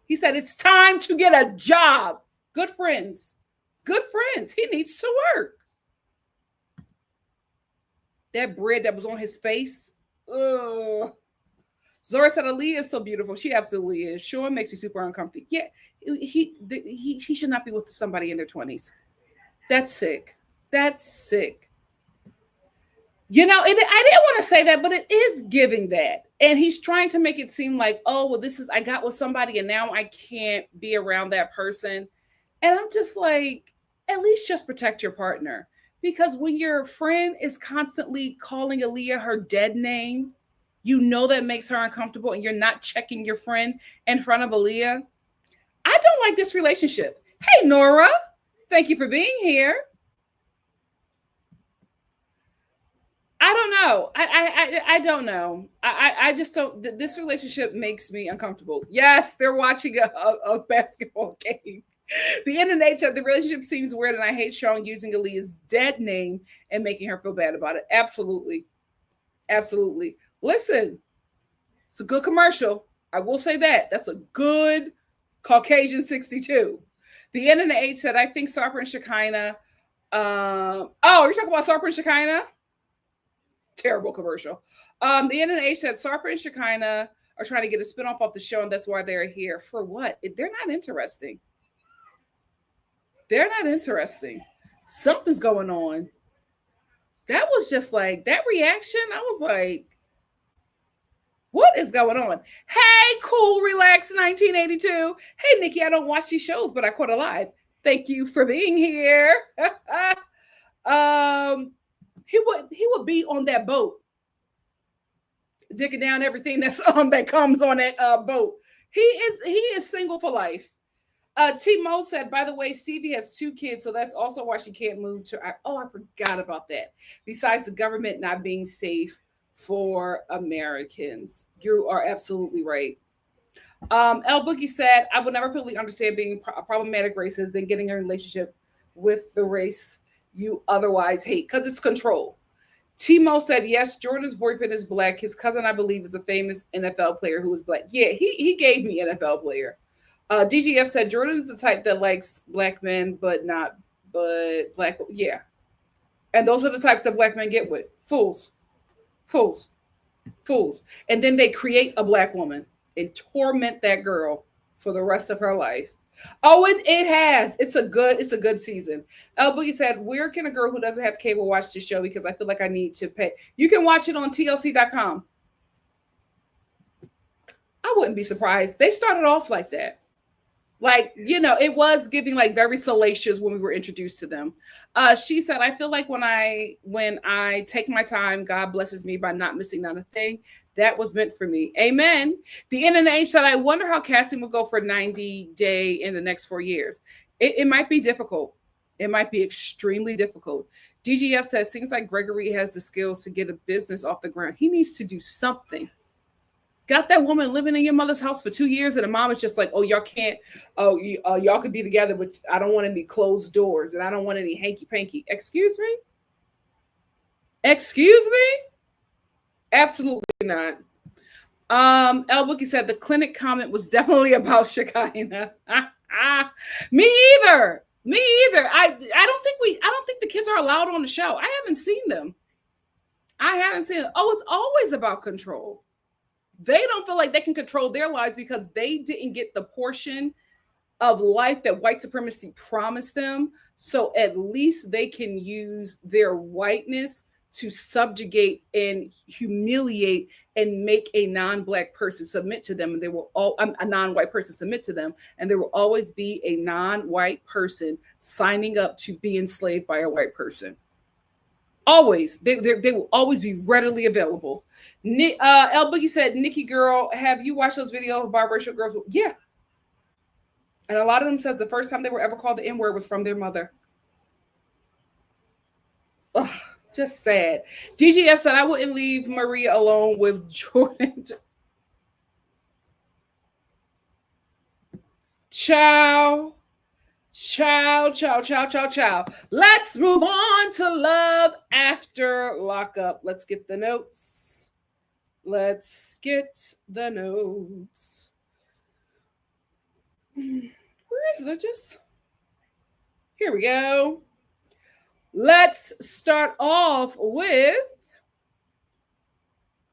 S1: He said, it's time to get a job. Good friends. Good friends. He needs to work. That bread that was on his face. Ugh. Zora said, Aaliyah is so beautiful. She absolutely is. Sean makes me super uncomfortable. Yeah, he should not be with somebody in their 20s. That's sick. That's sick. You know, I didn't want to say that, but it is giving that. And he's trying to make it seem like, oh, well, I got with somebody and now I can't be around that person. And I'm just like, at least just protect your partner. Because when your friend is constantly calling Aaliyah her dead name, you know that makes her uncomfortable and you're not checking your friend in front of Aaliyah. I don't like this relationship. Hey, Nora, thank you for being here. I don't know. I don't know. I just don't. This relationship makes me uncomfortable. Yes, they're watching a basketball game. The internet said the relationship seems weird, and I hate Sean using Aaliyah's dead name and making her feel bad about it. Absolutely. Absolutely. Listen, it's a good commercial. I will say that. That's a good Caucasian 62. The internet age said, I think Sarper and Shekinah. Oh, you're talking about Sarper and Shekinah? Terrible commercial. The internet age said Sarper and Shekinah are trying to get a spinoff off the show, and that's why they're here. For what? They're not interesting. They're not interesting. Something's going on. That was just like that reaction. I was like, what is going on? Hey, cool, relax, 1982. Hey, Nikki, I don't watch these shows, but I caught a live. Thank you for being here. He would be on that boat, digging down everything that comes on that boat. He is single for life. T Mo said, by the way, Stevie has 2 kids, so that's also why she can't move to. I forgot about that. Besides the government not being safe for Americans, you are absolutely right. El Boogie said, I would never fully understand being a problematic racist than getting a relationship with the race you otherwise hate because it's control. Timo said, yes, Jordan's boyfriend is black. His cousin, I believe, is a famous NFL player who is black. Yeah, he gave me NFL player. DGF said Jordan is the type that likes black men, but black. Yeah. And those are the types that black men get with. Fools. And then they create a black woman and torment that girl for the rest of her life. Oh, it has. It's a good season. El Boogie said, where can a girl who doesn't have cable watch this show? Because I feel like I need to pay. You can watch it on TLC.com. I wouldn't be surprised. They started off like that. Like, it was giving like very salacious when we were introduced to them. She said, I feel like when I take my time, God blesses me by not missing out a thing that was meant for me. Amen. The internet said, I wonder how casting will go for 90 Day in the next 4 years. It might be difficult. It might be extremely difficult. DGF says, seems like Gregory has the skills to get a business off the ground. He needs to do something. Got that woman living in your mother's house for 2 years, and the mom is just like, oh, y'all can't, y'all could be together, but I don't want any closed doors, and I don't want any hanky-panky. Excuse me? Absolutely not. El Bookie said the clinic comment was definitely about Shekinah. Me either. I don't think the kids are allowed on the show. I haven't seen them. Oh, it's always about control. They don't feel like they can control their lives because they didn't get the portion of life that white supremacy promised them. So at least they can use their whiteness to subjugate and humiliate and make a non-black person submit to them. And they will a non-white person submit to them. And there will always be a non-white person signing up to be enslaved by a white person. Always. They will always be readily available. El Boogie said, Nikki girl, have you watched those videos of biracial girls? Yeah. And a lot of them says the first time they were ever called the N-word was from their mother. Ugh, just sad. DGF said, I wouldn't leave Maria alone with Jordan. Ciao. Ciao, ciao, ciao, ciao, ciao. Let's move on to love after lockup. Let's get the notes. Let's get the notes. Where is it? Here we go. Let's start off with,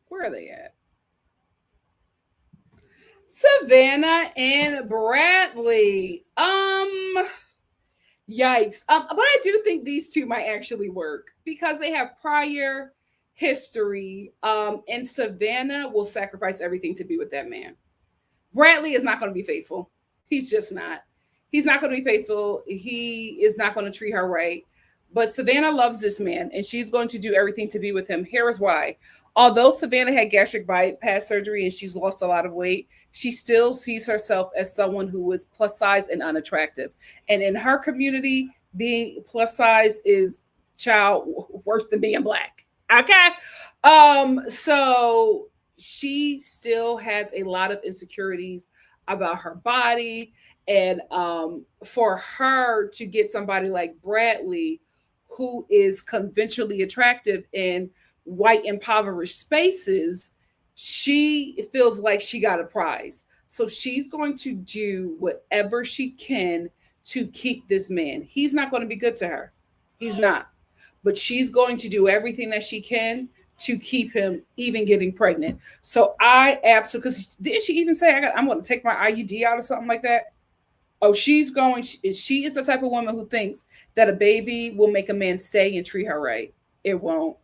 S1: where are they at? Savannah and Bradley. Yikes. But I do think these two might actually work because they have prior history. And Savannah will sacrifice everything to be with that man. Bradley is not going to be faithful. He's just not. He's not going to be faithful. He is not going to treat her right. But Savannah loves this man, and she's going to do everything to be with him. Here is why. Although Savannah had gastric bypass surgery and she's lost a lot of weight, she still sees herself as someone who is plus size and unattractive. And in her community, being plus size is worse than being black. Okay. So she still has a lot of insecurities about her body. And for her to get somebody like Bradley, who is conventionally attractive in white impoverished spaces, she feels like she got a prize. So she's going to do whatever she can to keep this man. He's not going to be good to her. He's not. But she's going to do everything that she can to keep him, even getting pregnant. So I absolutely, because didn't she even say, I'm going to take my IUD out or something like that? Oh, she is the type of woman who thinks that a baby will make a man stay and treat her right. It won't.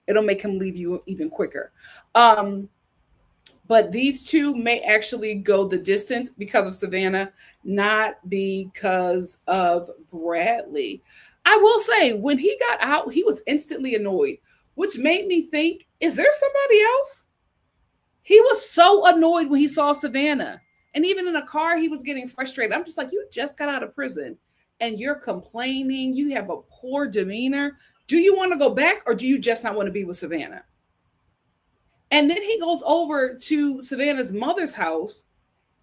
S1: It'll make him leave you even quicker. But these two may actually go the distance because of Savannah, not because of Bradley. I will say, when he got out, he was instantly annoyed, which made me think, is there somebody else? He was so annoyed when he saw Savannah. And even in a car, he was getting frustrated. I'm just like, you just got out of prison and you're complaining. You have a poor demeanor. Do you want to go back or do you just not want to be with Savannah? And then he goes over to Savannah's mother's house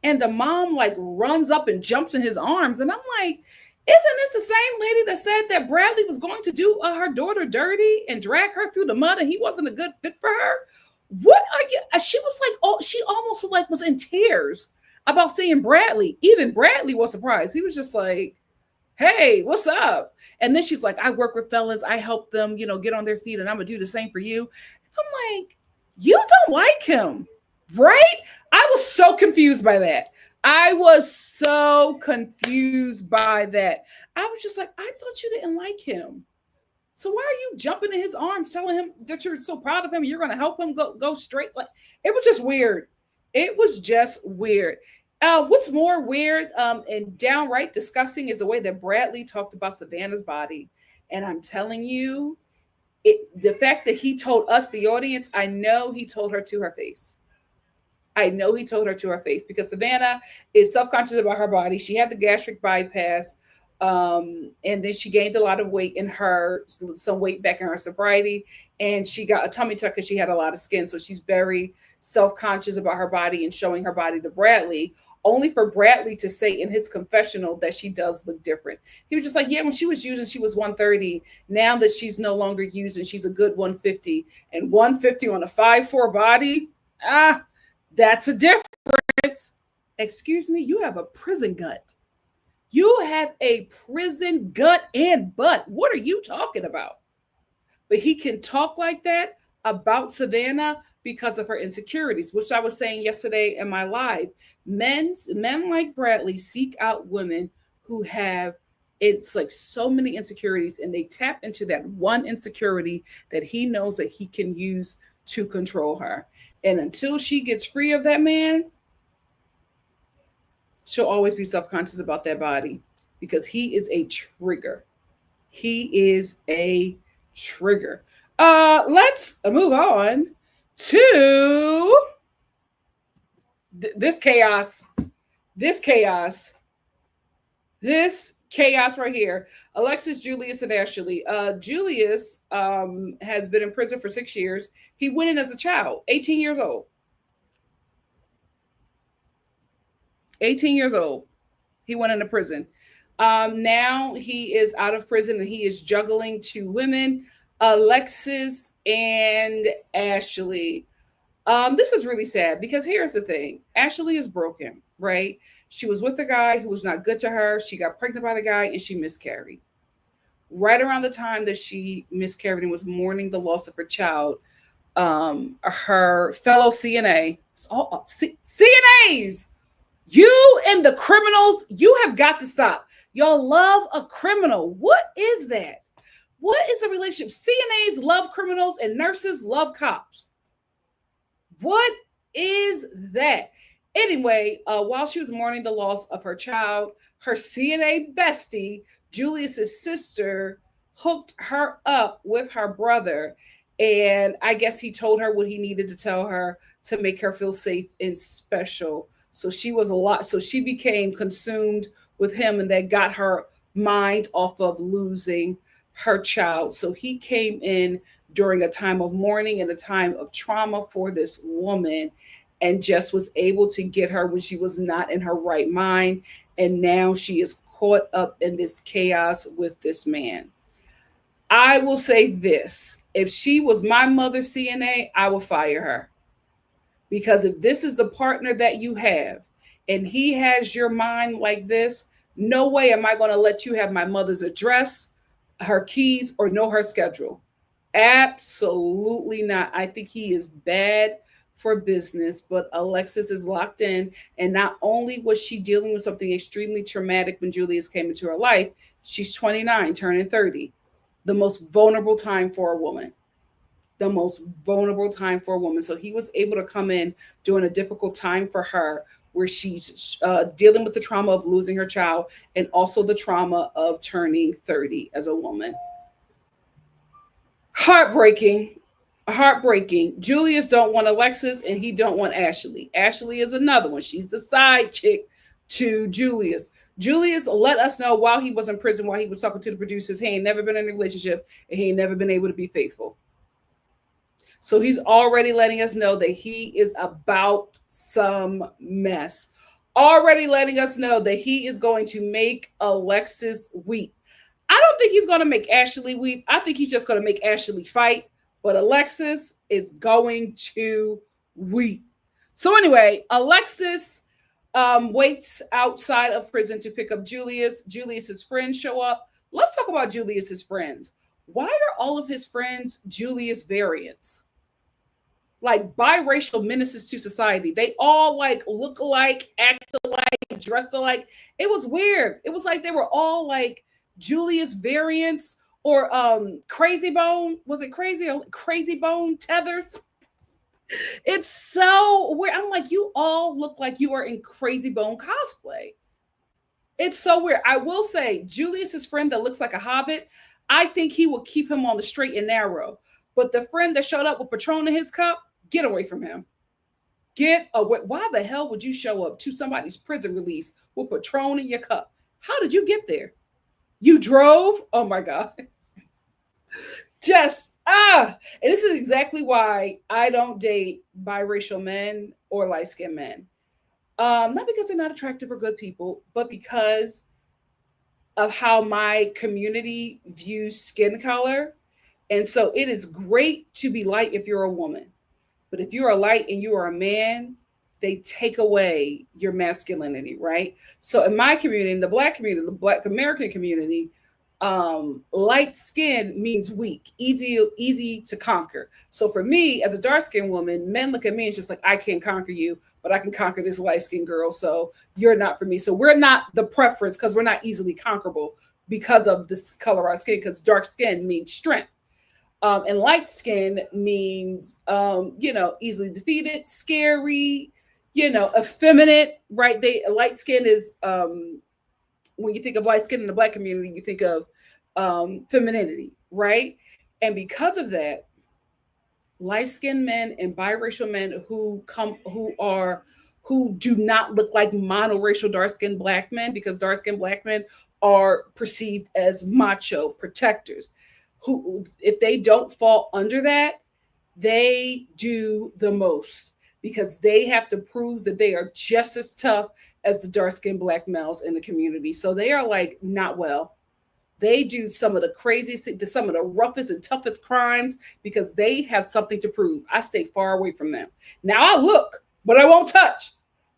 S1: and the mom like runs up and jumps in his arms. And I'm like, isn't this the same lady that said that Bradley was going to do her daughter dirty and drag her through the mud and he wasn't a good fit for her? What are you? She was like, oh, she almost like was in tears about seeing Bradley. Even Bradley was surprised. He was just like, hey, what's up? And then she's like, I work with fellas. I help them, get on their feet and I'm going to do the same for you. I'm like, you don't like him, right? I was so confused by that. I was just like, I thought you didn't like him. So why are you jumping in his arms, telling him that you're so proud of him? You're going to help him go straight. Like, it was just weird. It was just weird. What's more weird and downright disgusting is the way that Bradley talked about Savannah's body. And I'm telling you, the fact that he told us, the audience, I know he told her to her face. I know he told her to her face because Savannah is self-conscious about her body. She had the gastric bypass. And then she gained a lot of weight some weight back in her sobriety. And she got a tummy tuck because she had a lot of skin. So she's very self-conscious about her body and showing her body to Bradley, only for Bradley to say in his confessional that she does look different. He was just like, yeah, when she was using, she was 130. Now that she's no longer using, she's a good 150. And 150 on a 5'4" body, that's a difference. Excuse me, you have a prison gut. You have a prison gut and butt. What are you talking about? But he can talk like that about Savannah because of her insecurities, which I was saying yesterday in my live. Men like Bradley seek out women who have, it's like so many insecurities, and they tap into that one insecurity that he knows that he can use to control her. And until she gets free of that man, she'll always be self-conscious about that body because he is a trigger. He is a trigger. Let's move on to this chaos. This chaos. This chaos right here. Alexis, Julius, and Ashley. Julius has been in prison for 6 years. He went in as a child, 18 years old. 18 years old. He went into prison. Now he is out of prison and he is juggling two women, Alexis and Ashley. This was really sad because here's the thing. Ashley is broken, right? She was with a guy who was not good to her. She got pregnant by the guy and she miscarried. Right around the time that she miscarried and was mourning the loss of her child, her fellow CNA, CNAs, you and the criminals, you have got to stop. Y'all love a criminal. What is that? What is the relationship? CNAs love criminals and nurses love cops. What is that? Anyway, while she was mourning the loss of her child, her CNA bestie, Julius's sister, hooked her up with her brother. And I guess he told her what he needed to tell her to make her feel safe and special. So she became consumed with him, and that got her mind off of losing her child. So he came in during a time of mourning and a time of trauma for this woman, and just was able to get her when she was not in her right mind. And now she is caught up in this chaos with this man. I will say this: if she was my mother CNA, I would fire her. Because if this is the partner that you have and he has your mind like this, no way am I going to let you have my mother's address, her keys, or know her schedule. Absolutely not. I think he is bad for business, but Alexis is locked in. And not only was she dealing with something extremely traumatic when Julius came into her life, she's 29, turning 30. The most vulnerable time for a woman. The most vulnerable time for a woman. So he was able to come in during a difficult time for her, where she's dealing with the trauma of losing her child and also the trauma of turning 30 as a woman. Heartbreaking. Heartbreaking. Julius don't want Alexis and he don't want Ashley. Ashley is another one. She's the side chick to Julius. Julius let us know while he was in prison, while he was talking to the producers, he ain't never been in a relationship and he ain't never been able to be faithful. So he's already letting us know that he is about some mess. Already letting us know that he is going to make Alexis weep. I don't think he's going to make Ashley weep. I think he's just going to make Ashley fight. But Alexis is going to weep. So anyway, Alexis waits outside of prison to pick up Julius. Julius's friends show up. Let's talk about Julius's friends. Why are all of his friends Julius variants? Like biracial menaces to society. They all like look alike, act alike, dressed alike. It was weird. It was like they were all like Julius variants or Crazy Bone. Was it Crazy Bone Tethers? It's so weird. I'm like, you all look like you are in Crazy Bone cosplay. It's so weird. I will say, Julius's friend that looks like a hobbit, I think he will keep him on the straight and narrow. But the friend that showed up with Patron in his cup, get away from him. Get away. Why the hell would you show up to somebody's prison release with Patron in your cup? How did you get there? You drove? Oh my God. And this is exactly why I don't date biracial men or light-skinned men. Not because they're not attractive or good people, but because of how my community views skin color. And so it is great to be light if you're a woman. But if you're a light and you are a man, they take away your masculinity, right? So in my community, in the Black community, the Black American community, light skin means weak, easy to conquer. So for me, as a dark skinned woman, men look at me and it's just like, I can't conquer you, but I can conquer this light skinned girl. So you're not for me. So we're not the preference because we're not easily conquerable because of this color of our skin, because dark skin means strength. And light skin means, easily defeated, scary, effeminate, right? Light skin is, when you think of light skin in the Black community, you think of femininity, right? And because of that, light-skinned men and biracial men who do not look like monoracial dark-skinned black men, because dark-skinned black men are perceived as macho protectors. Who, if they don't fall under that, they do the most, because they have to prove that they are just as tough as the dark-skinned black males in the community. So they are like not well. They do some of the craziest, some of the roughest and toughest crimes, because they have something to prove. I stay far away from them. Now I look, but I won't touch.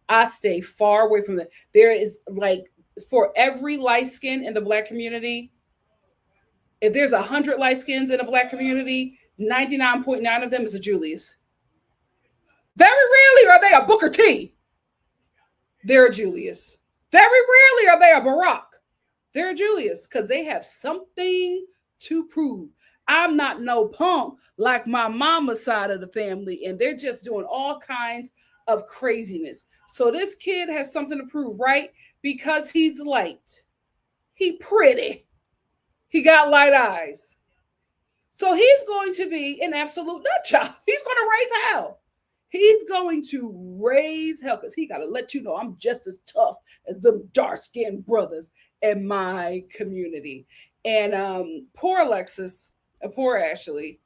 S1: I stay far away from them. There is like, for every light skin in the black community, if there's 100 light skins in a black community, 99.9 of them is a Julius. Very rarely are they a Booker T. They're a Julius. Very rarely are they a Barack. They're a Julius, because they have something to prove. I'm not no punk like my mama's side of the family, and they're just doing all kinds of craziness. So this kid has something to prove, right? Because he's light. He pretty. He got light eyes. So he's going to be an absolute nut job. He's going to raise hell. He's going to raise hell, because he got to let you know I'm just as tough as the dark-skinned brothers in my community. And poor Alexis, poor Ashley,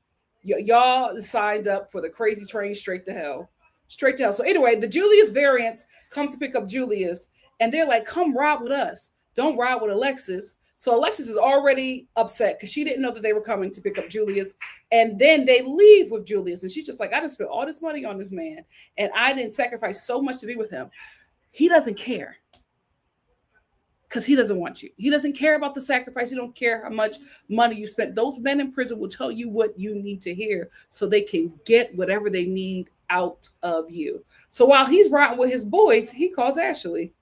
S1: y'all signed up for the crazy train straight to hell. Straight to hell. So anyway, the Julius variants comes to pick up Julius, and they're like, come ride with us. Don't ride with Alexis. So Alexis is already upset because she didn't know that they were coming to pick up Julius. And then they leave with Julius. And she's just like, I didn't spend all this money on this man, and I didn't sacrifice so much to be with him. He doesn't care, because he doesn't want you. He doesn't care about the sacrifice. He don't care how much money you spent. Those men in prison will tell you what you need to hear so they can get whatever they need out of you. So while he's riding with his boys, he calls Ashley.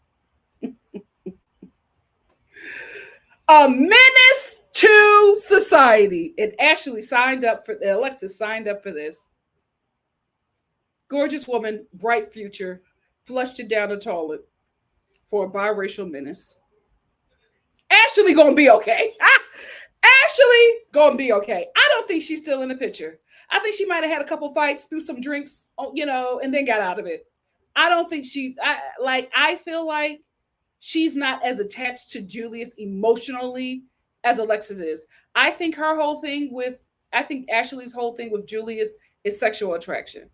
S1: A menace to society. And Ashley Alexis signed up for this. Gorgeous woman, bright future, flushed it down the toilet for a biracial menace. Ashley gonna be okay. Ashley gonna be okay. I don't think she's still in the picture. I think she might have had a couple fights, threw some drinks, and then got out of it. I don't think I feel like she's not as attached to Julius emotionally as Alexis is. I think Ashley's whole thing with Julius is sexual attraction.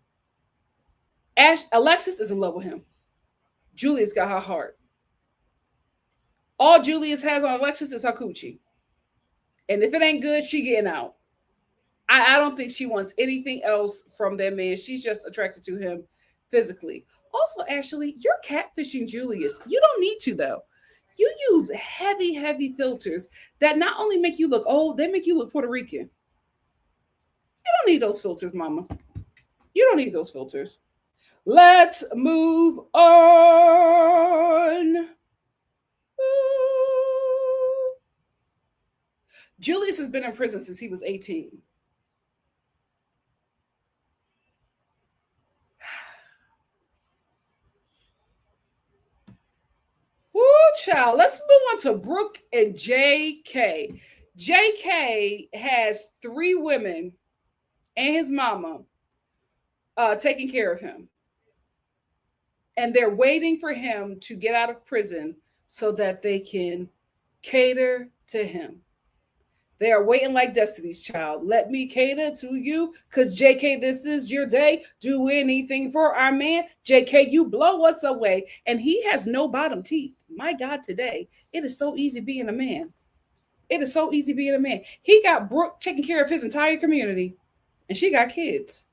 S1: Alexis is in love with him. Julius got her heart. All Julius has on Alexis is her coochie. And if it ain't good, she getting out. I don't think she wants anything else from that man. She's just attracted to him physically. Also, Ashley, you're catfishing Julius. You don't need to, though. You use heavy, heavy filters that not only make you look old, they make you look Puerto Rican. You don't need those filters, mama. You don't need those filters. Let's move on. Ooh. Julius has been in prison since he was 18. Woo, child. Let's move on to Brooke and JK. JK has 3 women and his mama taking care of him. And they're waiting for him to get out of prison so that they can cater to him. They are waiting like Destiny's Child. Let me cater to you, because JK, this is your day. Do anything for our man. JK, you blow us away. And he has no bottom teeth. My God, today, it is so easy being a man. It is so easy being a man. He got Brooke taking care of his entire community, and she got kids.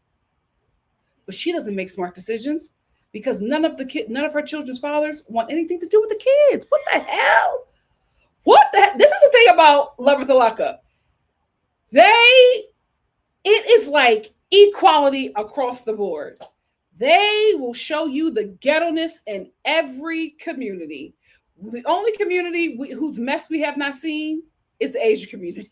S1: But she doesn't make smart decisions, because none of her children's fathers want anything to do with the kids. What the hell? What the heck? This is the thing about Love with the Lockup. It is like equality across the board. They will show you the ghetto-ness in every community. The only community whose mess we have not seen is the Asian community.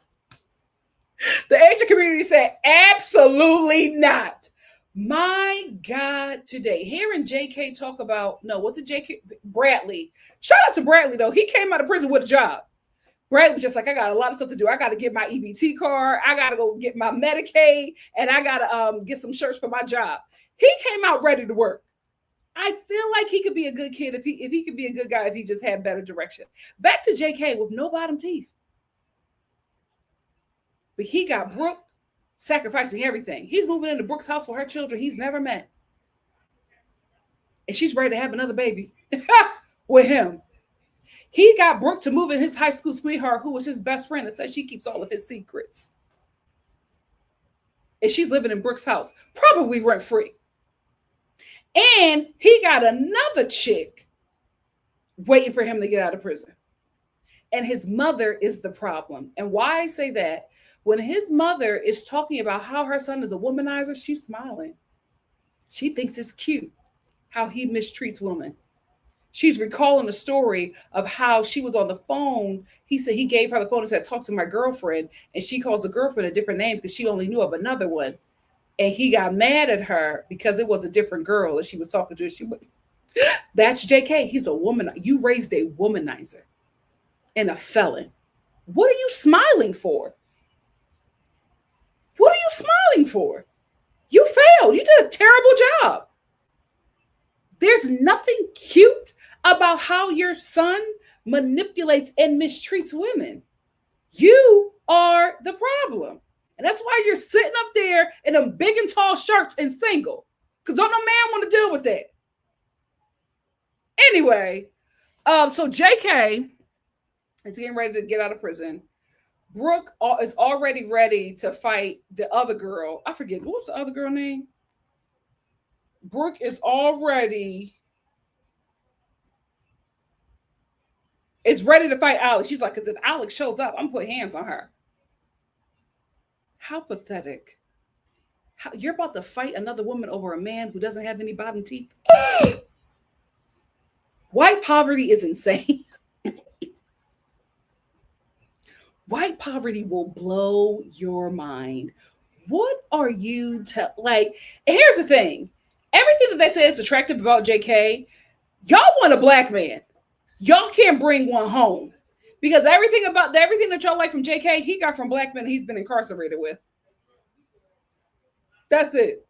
S1: The Asian community said, absolutely not. My God, today, hearing JK talk about, no, what's it, JK? Bradley. Shout out to Bradley, though. He came out of prison with a job. Brad was just like, I got a lot of stuff to do. I got to get my EBT card. I got to go get my Medicaid, and I got to get some shirts for my job. He came out ready to work. I feel like he could be a good kid if he could be a good guy if he just had better direction. Back to JK with no bottom teeth. But he got Brooke sacrificing everything. He's moving into Brooke's house with her children he's never met. And she's ready to have another baby with him. He got Brooke to move in his high school sweetheart, who was his best friend, and said she keeps all of his secrets. And she's living in Brooke's house, probably rent free. And he got another chick waiting for him to get out of prison. And his mother is the problem. And why I say that, when his mother is talking about how her son is a womanizer, she's smiling. She thinks it's cute how he mistreats women. She's recalling a story of how she was on the phone. He said he gave her the phone and said, talk to my girlfriend. And she calls the girlfriend a different name because she only knew of another one. And he got mad at her because it was a different girl and she was talking to her. That's JK. He's a woman. You raised a womanizer and a felon. What are you smiling for? What are you smiling for? You failed. You did a terrible job. There's nothing cute about how your son manipulates and mistreats women. You are the problem. And that's why you're sitting up there in them big and tall shirts and single. Because don't no man want to deal with that. Anyway, so JK is getting ready to get out of prison. Brooke is already ready to fight the other girl. I forget, what's the other girl name? Brooke is ready to fight Alex. She's like, because if Alex shows up, I'm putting hands on her. How pathetic. You're about to fight another woman over a man who doesn't have any bottom teeth. White poverty is insane. White poverty will blow your mind. What are you like? And here's the thing. Everything that they say is attractive about JK, y'all want a black man. Y'all can't bring one home. Because everything that y'all like from JK, he got from black men he's been incarcerated with. That's it.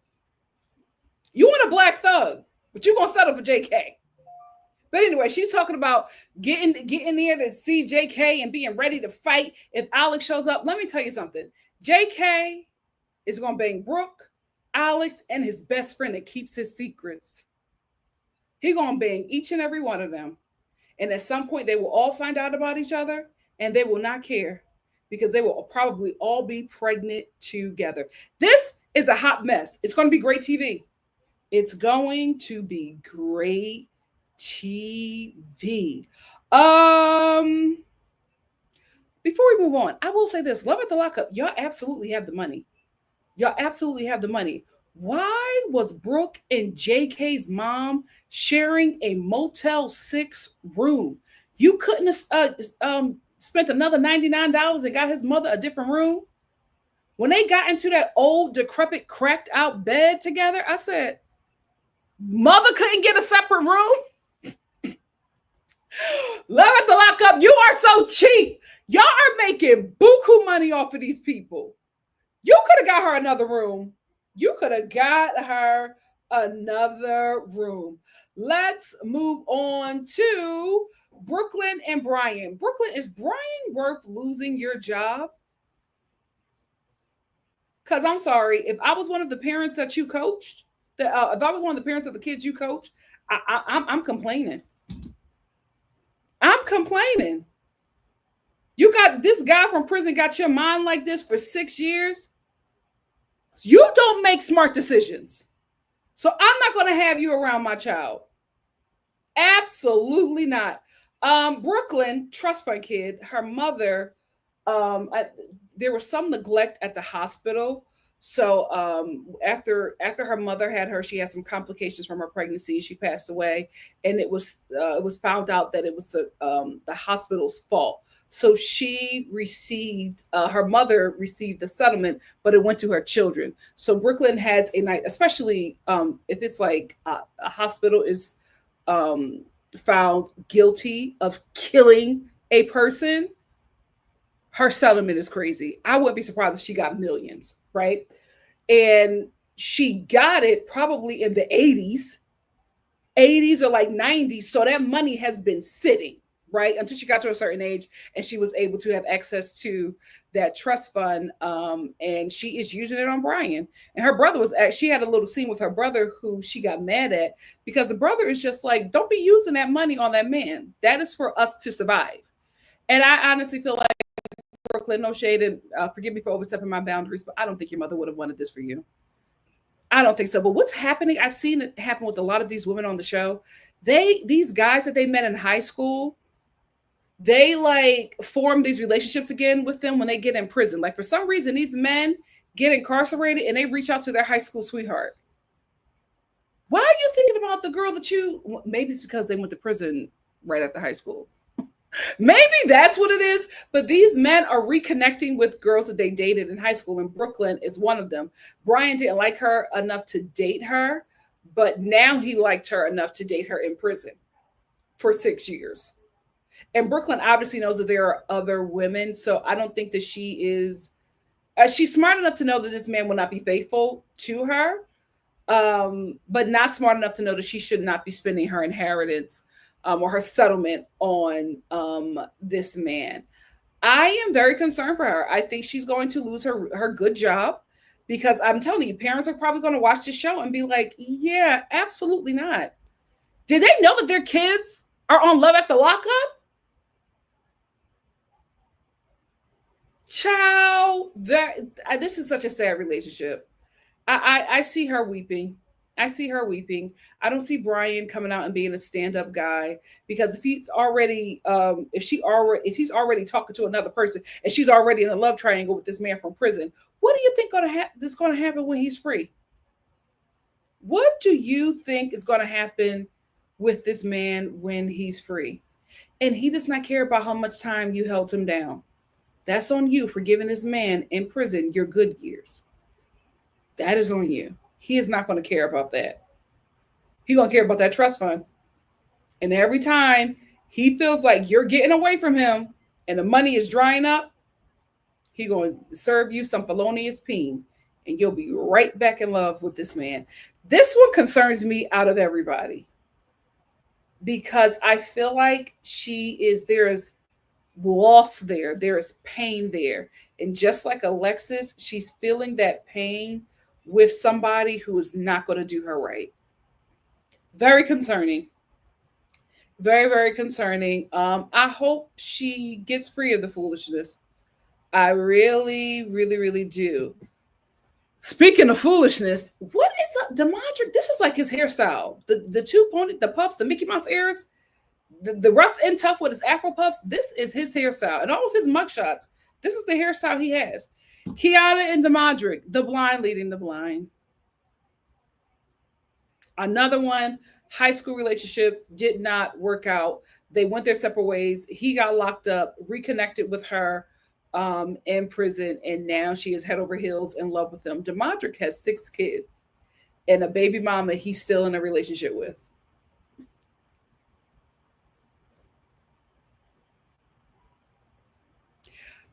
S1: You want a black thug, but you're going to settle for JK. But anyway, she's talking about getting there to see JK and being ready to fight if Alex shows up. Let me tell you something. JK is going to bang Brooke, Alex, and his best friend that keeps his secrets. He's going to bang each and every one of them. And at some point, they will all find out about each other and they will not care because they will probably all be pregnant together. This is a hot mess. It's going to be great TV. It's going to be great TV. Before we move on, I will say this. Love at the Lockup. Y'all absolutely have the money. Y'all absolutely have the money. Why was Brooke and JK's mom sharing a Motel 6 room? You couldn't have spent another $99 and got his mother a different room? When they got into that old, decrepit, cracked out bed together, I said, mother couldn't get a separate room? Love at the Lockup. You are so cheap. Y'all are making buku money off of these people. You could have got her another room. You could have got her another room. Let's move on to Brooklyn and Brian. Brooklyn, is Brian worth losing your job? Because I'm sorry, if I was one of the parents that you coached, if I was one of the parents of the kids you coached, I'm complaining. I'm complaining. You got this guy from prison got your mind like this for 6 years. You don't make smart decisions. So I'm not going to have you around my child. Absolutely not. Brooklyn, trust fund kid, her mother, there was some neglect at the hospital. So after her mother had her, she had some complications from her pregnancy. She passed away, and it was found out that it was the hospital's fault. So she received, her mother received the settlement, but it went to her children. So Brooklyn has a night, especially if it's like a hospital is found guilty of killing a person. Her settlement is crazy. I wouldn't be surprised if she got millions, right? And she got it probably in the 80s or like 90s. So that money has been sitting, right? Until she got to a certain age and she was able to have access to that trust fund. And she is using it on Brian. And her brother she had a little scene with her brother who she got mad at because the brother is just like, don't be using that money on that man. That is for us to survive. And I honestly feel like, Brooklyn, no shade, and forgive me for overstepping my boundaries, but I don't think your mother would have wanted this for you. I don't think so. But what's happening? I've seen it happen with a lot of these women on the show. These guys that they met in high school, they like form these relationships again with them when they get in prison. Like for some reason, these men get incarcerated and they reach out to their high school sweetheart. Why are you thinking about the girl that you? Maybe it's because they went to prison right after high school. Maybe that's what it is. But these men are reconnecting with girls that they dated in high school, and Brooklyn is one of them. Brian didn't like her enough to date her, but now he liked her enough to date her in prison for 6 years. And Brooklyn obviously knows that there are other women. So I don't think that she's smart enough to know that this man will not be faithful to her, but not smart enough to know that she should not be spending her inheritance or her settlement on this man. I am very concerned for her. I think she's going to lose her good job because I'm telling you, parents are probably going to watch this show and be like, yeah, absolutely not. Did they know that their kids are on Love After Lockup? Child, this is such a sad relationship. I see her weeping. I see her weeping. I don't see Brian coming out and being a stand-up guy because if he's already talking to another person and she's already in a love triangle with this man from prison, what do you think is going to happen when he's free? What do you think is going to happen with this man when he's free? And he does not care about how much time you held him down. That's on you for giving this man in prison your good years. That is on you. He is not going to care about that. He's going to care about that trust fund. And every time he feels like you're getting away from him and the money is drying up, he's going to serve you some felonious peen and you'll be right back in love with this man. This one concerns me out of everybody because I feel like there is loss there. There is pain there. And just like Alexis, she's feeling that pain with somebody who is not going to do her right. Very concerning. Very, very concerning. I hope she gets free of the foolishness. I really, really, really do. Speaking of foolishness, what is up, Demadric? This is like his hairstyle. The two pointed, the puffs, the Mickey Mouse ears, the rough and tough with his Afro puffs. This is his hairstyle. And all of his mugshots, this is the hairstyle he has. Kiana and Demadric, the blind leading the blind. Another one, high school relationship did not work out. They went their separate ways. He got locked up, reconnected with her in prison, and now she is head over heels in love with him. Demadric has 6 kids and a baby mama he's still in a relationship with.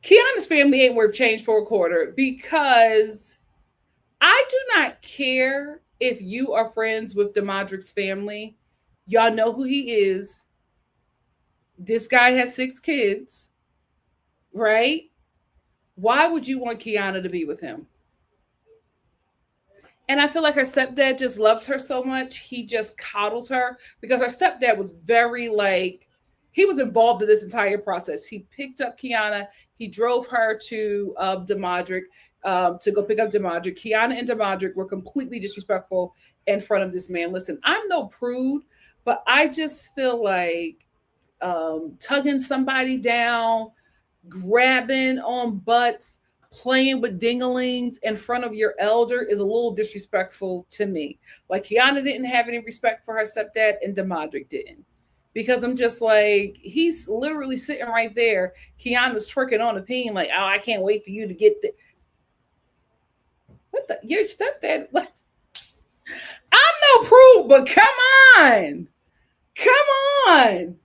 S1: Kiana's family ain't worth change for a quarter because I do not care if you are friends with Demadric's family. Y'all know who he is. This guy has 6 kids, right? Why would you want Kiana to be with him? And I feel like her stepdad just loves her so much. He just coddles her because her stepdad was very like, he was involved in this entire process. He picked up Kiana. He drove her to Demadric to go pick up Demadric. Kiana and Demadric were completely disrespectful in front of this man. Listen, I'm no prude, but I just feel like tugging somebody down, grabbing on butts, playing with dinglings in front of your elder is a little disrespectful to me. Like Kiana didn't have any respect for her stepdad and Demadric didn't. Because I'm just like, he's literally sitting right there. Kiana's twerking on a peen like, oh, I can't wait for you to get the... What the? Your stepdad? Like, I'm no prude, but come on. Come on.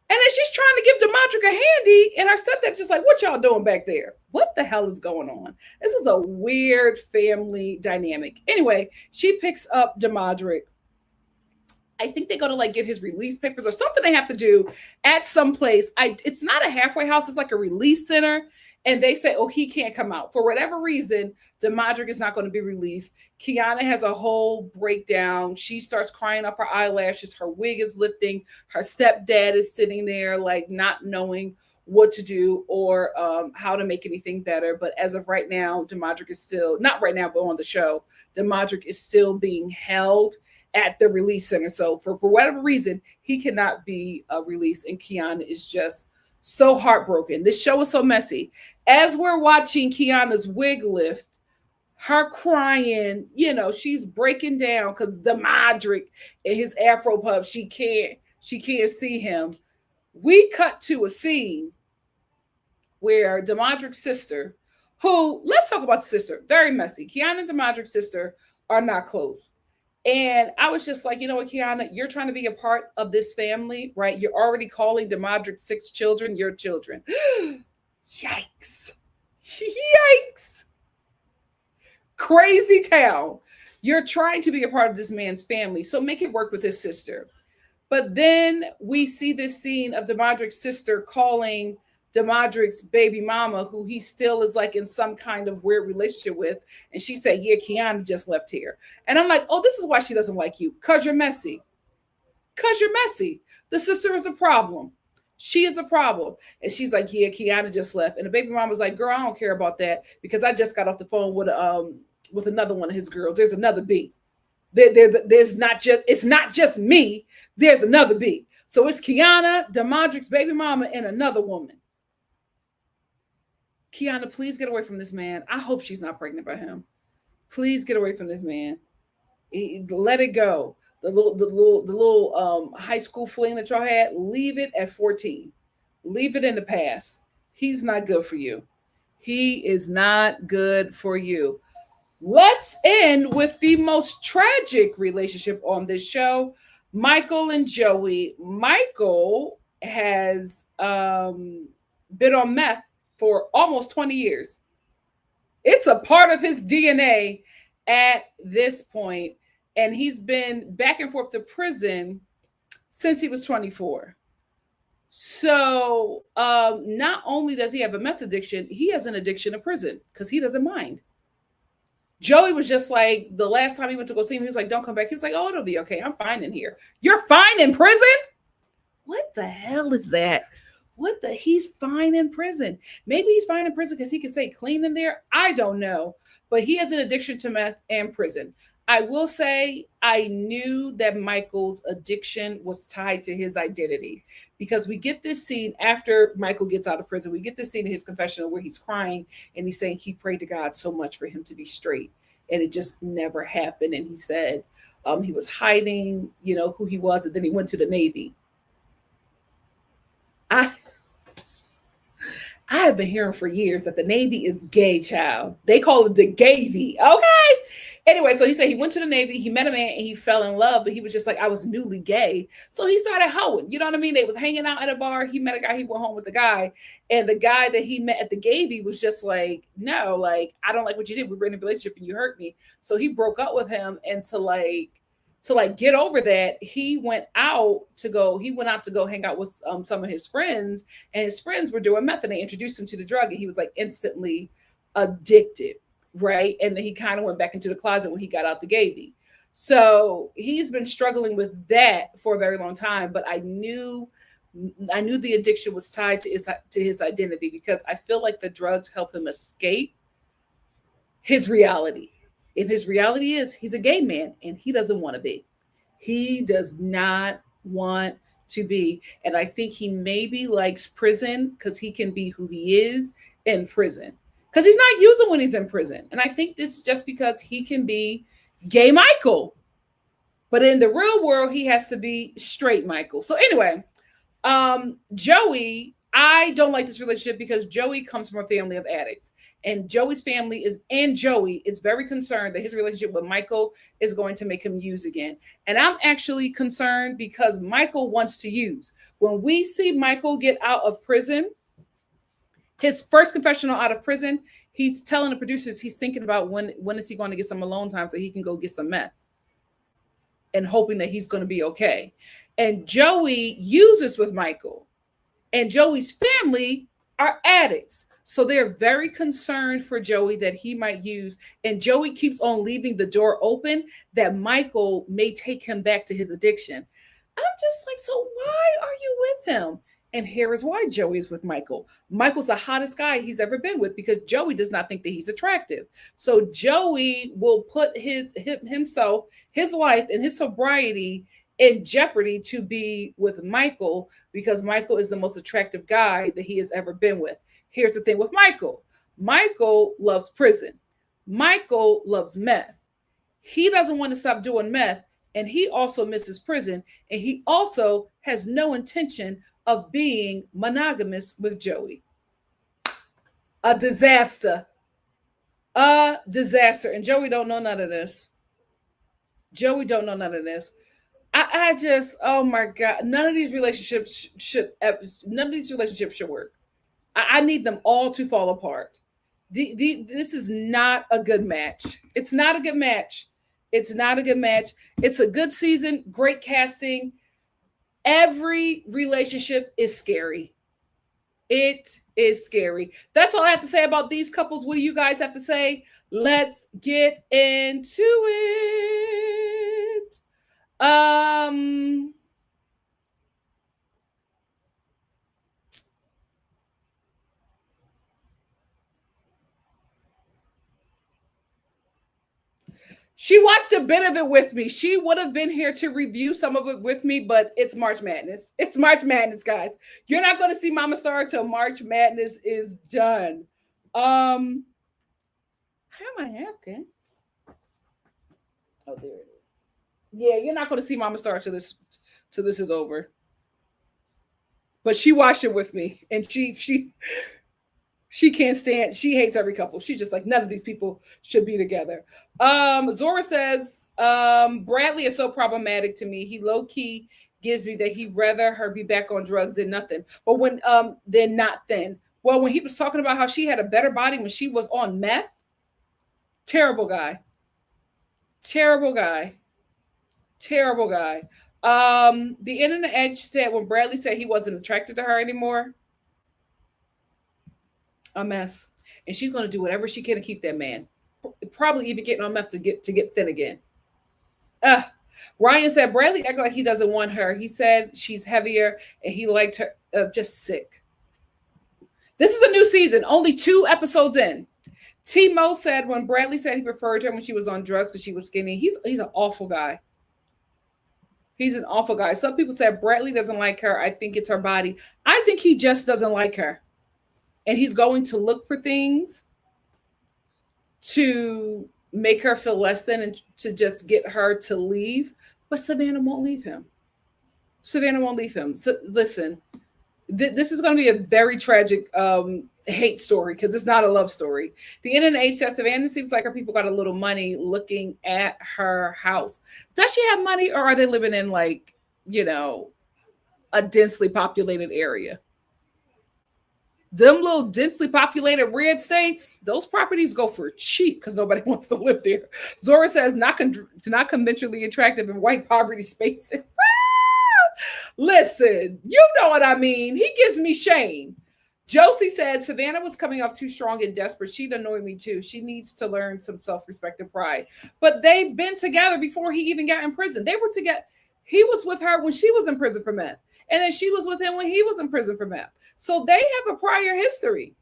S1: And then she's trying to give Demontric a handy, and her stepdad's just like, what y'all doing back there? What the hell is going on? This is a weird family dynamic. Anyway, she picks up Demontric. I think they're gonna like get his release papers or something they have to do at some place. It's not a halfway house, it's like a release center. And they say, oh, he can't come out. For whatever reason, Demontric is not going to be released. Kiana has a whole breakdown. She starts crying up her eyelashes. Her wig is lifting. Her stepdad is sitting there, like not knowing what to do or how to make anything better. But as of right now, Demontric is still, not right now, but on the show, Demontric is still being held at the release center. So for whatever reason, he cannot be released. And Kiana is just so heartbroken. This show is so messy. As we're watching Kiana's wig lift, her crying, she's breaking down because Demontric and his Afro puff, she can't see him. We cut to a scene where Demontric's sister, who, let's talk about the sister, very messy. Kiana and Demontric's sister are not close. And I was just like, you know what, Kiana, you're trying to be a part of this family, right? You're already calling Demontric's 6 children your children. Yikes. Yikes. Crazy town. You're trying to be a part of this man's family, so make it work with his sister. But then we see this scene of Demontric's sister calling Demontric's baby mama, who he still is like in some kind of weird relationship with. And she said, yeah, Kiana just left here. And I'm like, oh, this is why she doesn't like you. Because you're messy. Because you're messy. The sister is a problem. She is a problem. And she's like, yeah, Kiana just left. And the baby mama's like, girl, I don't care about that because I just got off the phone with another one of his girls. There's another B. There's not just, it's not just me. There's another B. So it's Kiana, Demontric's baby mama, and another woman. Kiana, please get away from this man. I hope she's not pregnant by him. Please get away from this man. Let it go. The little high school fling that y'all had, leave it at 14. Leave it in the past. He's not good for you. He is not good for you. Let's end with the most tragic relationship on this show, Michael and Joey. Michael has been on meth for almost 20 years. It's a part of his DNA at this point, and he's been back and forth to prison since he was 24. So not only does he have a meth addiction, he has an addiction to prison because he doesn't mind. Joey was just like, the last time he went to go see him, he was like, don't come back. He was like, oh, it'll be okay. I'm fine in here. You're fine in prison? What the hell is that? He's fine in prison. Maybe he's fine in prison because he can stay clean in there. I don't know. But he has an addiction to meth and prison. I will say I knew that Michael's addiction was tied to his identity because we get this scene after Michael gets out of prison. We get this scene in his confessional where he's crying and he's saying he prayed to God so much for him to be straight. And it just never happened. And he said he was hiding, who he was. And then he went to the Navy. I have been hearing for years that the Navy is gay, child. They call it the Gavy. Okay. Anyway, so he said he went to the Navy, he met a man and he fell in love, but he was just like, I was newly gay. So he started hoeing. You know what I mean? They was hanging out at a bar. He met a guy, he went home with the guy. And the guy that he met at the Gavy was just like, no, like, I don't like what you did. We were in a relationship and you hurt me. So he broke up with him. And to get over that, he went out to go hang out with some of his friends, and his friends were doing meth and they introduced him to the drug and he was like instantly addicted, right? And then he kind of went back into the closet when he got out the Gavy. So he's been struggling with that for a very long time, but I knew the addiction was tied to his identity because I feel like the drugs help him escape his reality. And his reality is he's a gay man and he doesn't want to be. He does not want to be. And I think he maybe likes prison because he can be who he is in prison. Because he's not using when he's in prison. And I think this is just because he can be gay Michael. But in the real world, he has to be straight Michael. So anyway, Joey, I don't like this relationship because Joey comes from a family of addicts. And Joey's family is, and Joey is very concerned that his relationship with Michael is going to make him use again. And I'm actually concerned because Michael wants to use. When we see Michael get out of prison, his first confessional out of prison, he's telling the producers he's thinking about when is he going to get some alone time so he can go get some meth and hoping that he's going to be okay. And Joey uses with Michael, and Joey's family are addicts. So they're very concerned for Joey that he might use. And Joey keeps on leaving the door open that Michael may take him back to his addiction. I'm just like, so why are you with him? And here is why Joey is with Michael. Michael's the hottest guy he's ever been with because Joey does not think that he's attractive. So Joey will put himself, his life, and his sobriety in jeopardy to be with Michael because Michael is the most attractive guy that he has ever been with. Here's the thing with Michael. Michael loves prison. Michael loves meth. He doesn't want to stop doing meth, and he also misses prison, and he also has no intention of being monogamous with Joey. A disaster. A disaster. And Joey don't know none of this. Joey don't know none of this. I just, oh my God, none of these relationships should work. I need them all to fall apart. This is not a good match. It's not a good match. It's not a good match. It's a good season, great casting. Every relationship is scary. It is scary. That's all I have to say about these couples. What do you guys have to say? Let's get into it. She watched a bit of it with me. She would have been here to review some of it with me, but it's March Madness. It's March Madness, guys. You're not going to see Mama Star until March Madness is done. How am I happen? Oh, there it is. Yeah, you're not going to see Mama Star till this is over. But she watched it with me, and she can't stand. She hates every couple. She's just like, none of these people should be together. Zora says Bradley is so problematic to me. He low key gives me that he'd rather her be back on drugs than nothing. But when than not then. Well, when he was talking about how she had a better body when she was on meth, terrible guy. Terrible guy. Terrible guy. The internet edge said when Bradley said he wasn't attracted to her anymore, a mess. And she's going to do whatever she can to keep that man. Probably even getting on meth to get thin again. Ryan said Bradley acted like he doesn't want her. He said she's heavier and he liked her. Just sick. This is a new season, only 2 episodes in. T-Mo said when Bradley said he preferred her when she was on drugs because she was skinny. He's an awful guy. He's an awful guy. Some people said Bradley doesn't like her. I think it's her body. I think he just doesn't like her. And he's going to look for things to make her feel less than and to just get her to leave. But Savannah won't leave him. Savannah won't leave him. So listen, this is going to be a very tragic hate story because it's not a love story. The internet says Savannah seems like her people got a little money looking at her house. Does she have money or are they living in like, a densely populated area? Them little densely populated red states, those properties go for cheap because nobody wants to live there. Zora says not conventionally attractive in white poverty spaces. Listen, you know what I mean. He gives me shame. Josie said Savannah was coming off too strong and desperate. She'd annoy me too. She needs to learn some self-respect and pride. But they've been together before he even got in prison. They were together. He was with her when she was in prison for meth. And then she was with him when he was in prison for meth. So they have a prior history.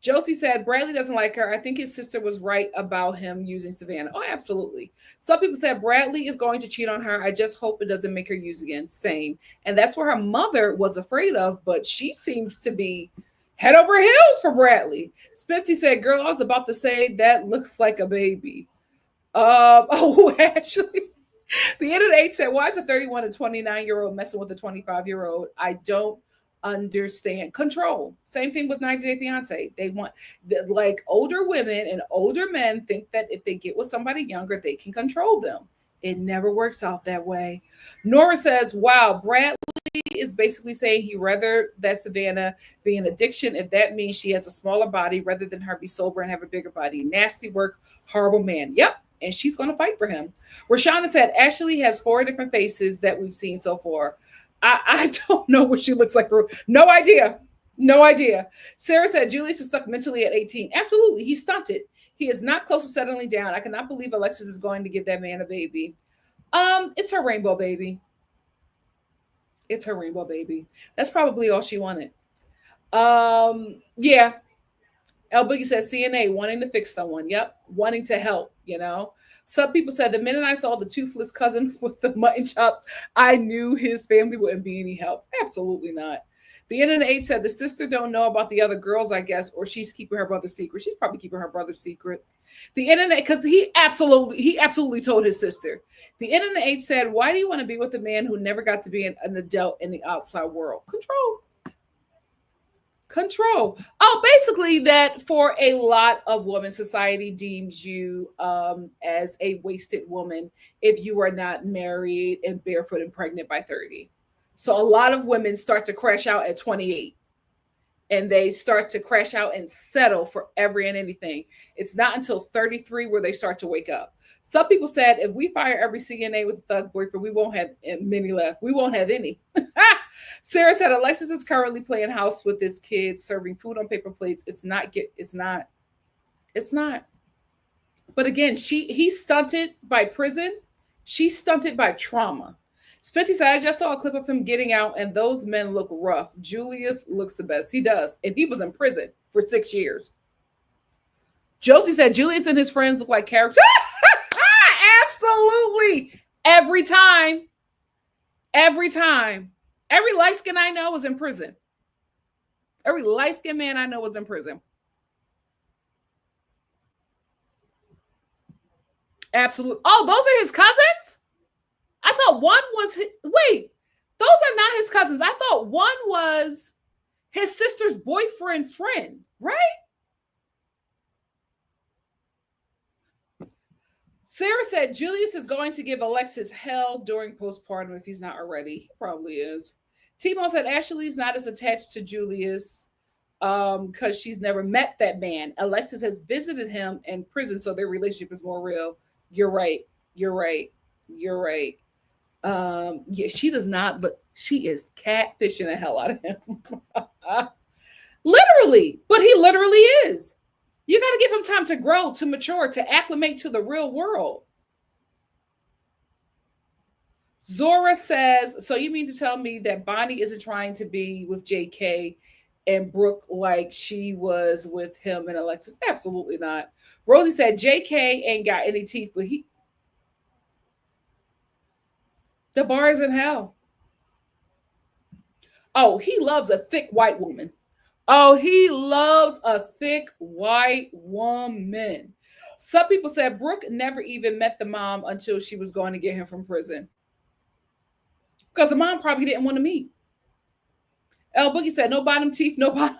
S1: Josie said Bradley doesn't like her. I think his sister was right about him using Savannah. Oh, absolutely. Some people said Bradley is going to cheat on her. I just hope it doesn't make her use again. Same. And that's where her mother was afraid of, but she seems to be head over heels for Bradley. Spency said, girl, I was about to say that looks like a baby. Actually. The internet said, why is a 31 and 29-year-old messing with a 25-year-old? I don't understand control. Same thing with 90 Day Fiance. They want, like, older women and older men think that if they get with somebody younger, they can control them. It never works out that way. Nora says, wow, Bradley is basically saying he rather that Savannah be an addiction if that means she has a smaller body rather than her be sober and have a bigger body. Nasty work, horrible man. Yep. And she's going to fight for him. Rashana said, Ashley has 4 different faces that we've seen so far. I don't know what she looks like. No idea. No idea. Sarah said, Julius is stuck mentally at 18. Absolutely. He's stunted. He is not close to settling down. I cannot believe Alexis is going to give that man a baby. It's her rainbow baby. It's her rainbow baby. That's probably all she wanted. Yeah. El Boogie says CNA, wanting to fix someone. Yep. Wanting to help, you know. Some people said the minute I saw the toothless cousin with the mutton chops, I knew his family wouldn't be any help. Absolutely not. The NNH said the sister don't know about the other girls, I guess, or she's keeping her brother's secret. She's probably keeping her brother's secret. The internet, because he absolutely told his sister. The NNH said, why do you want to be with a man who never got to be an adult in the outside world? Control. Oh, basically that for a lot of women, society deems you as a wasted woman if you are not married and barefoot and pregnant by 30. So a lot of women start to crash out at 28 and they start to crash out and settle for every and anything. It's not until 33 where they start to wake up. Some people said if we fire every CNA with a thug boyfriend, we won't have many left. We won't have any. Sarah said Alexis is currently playing house with his kids, serving food on paper plates. It's not. But again, he's stunted by prison. She's stunted by trauma. Spenty said, I just saw a clip of him getting out, and those men look rough. Julius looks the best. He does. And he was in prison for 6 years. Josie said, Julius and his friends look like characters. Absolutely. Every time. Every light-skinned I know was in prison. Every light-skinned man I know was in prison. Absolutely. Oh, those are his cousins? I thought one was wait, those are not his cousins. I thought one was his sister's boyfriend friend, right? Sarah said Julius is going to give Alexis hell during postpartum if he's not already. He probably is. Timo said Ashley's not as attached to Julius because she's never met that man. Alexis has visited him in prison, so their relationship is more real. You're right. Yeah, she does not, but she is catfishing the hell out of him. Literally, but he literally is. You got to give him time to grow, to mature, to acclimate to the real world. Zora says, so you mean to tell me that Bonnie isn't trying to be with JK and Brooke like she was with him and Alexis? Absolutely not. Rosie said, JK ain't got any teeth, but the bar is in hell. Oh, he loves a thick white woman. Oh, he loves a thick white woman. Some people said Brooke never even met the mom until she was going to get him from prison. Because the mom probably didn't want to meet. El Boogie said, no bottom teeth, no bottom.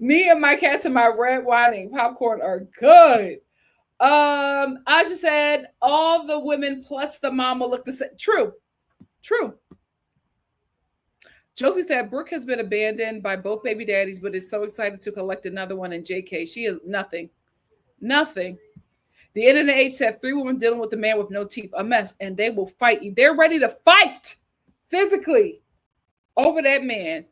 S1: Me and my cats and my red wine and popcorn are good. Aja said, all the women plus the mama look the same. True. Josie said, Brooke has been abandoned by both baby daddies, but is so excited to collect another one in JK. She is nothing. The NNH said 3 women dealing with a man with no teeth, a mess, and they will fight you. They're ready to fight physically over that man.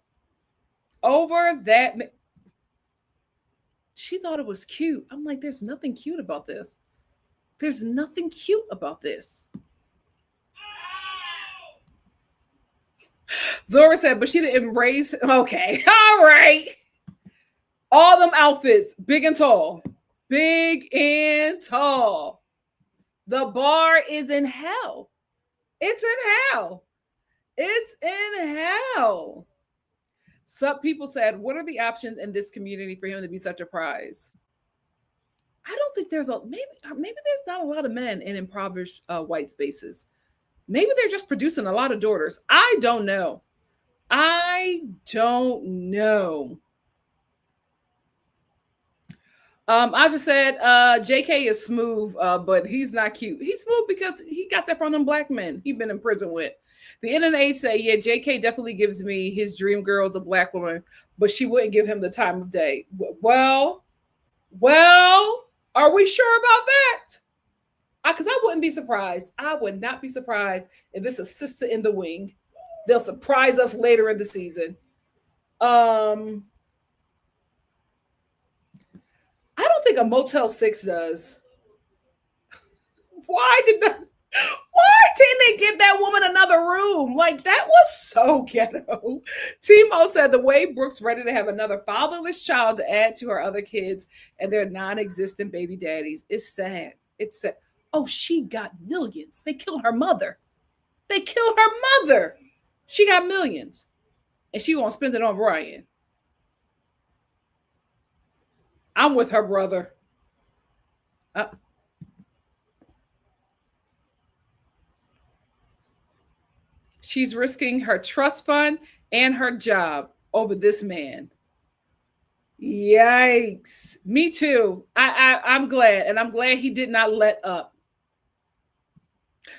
S1: She thought it was cute. I'm like, there's nothing cute about this. Zora said, but she didn't raise. Okay. All right. All them outfits, big and tall. The bar is in hell. It's in hell. Some people said, what are the options in this community for him to be such a prize? I don't think there's maybe there's not a lot of men in impoverished white spaces. Maybe they're just producing a lot of daughters. I don't know. I don't know. I just said JK is smooth, but he's not cute. He's smooth because he got that from them black men he been in prison with. The NNA say, yeah, JK definitely gives me his dream girl as a black woman, but she wouldn't give him the time of day. Well, are we sure about that? Because I wouldn't be surprised. I would not be surprised if it's a sister in the wing. They'll surprise us later in the season. I don't think a Motel 6 does. Why did that? Why didn't they give that woman another room? Like, that was so ghetto. Timo said the way Brooke's ready to have another fatherless child to add to her other kids and their non-existent baby daddies is sad. It's sad. Oh, she got millions. They killed her mother. They killed her mother. She got millions. And she won't spend it on Brian. I'm with her brother. She's risking her trust fund and her job over this man. Yikes. Me too. I'm glad. And I'm glad he did not let up.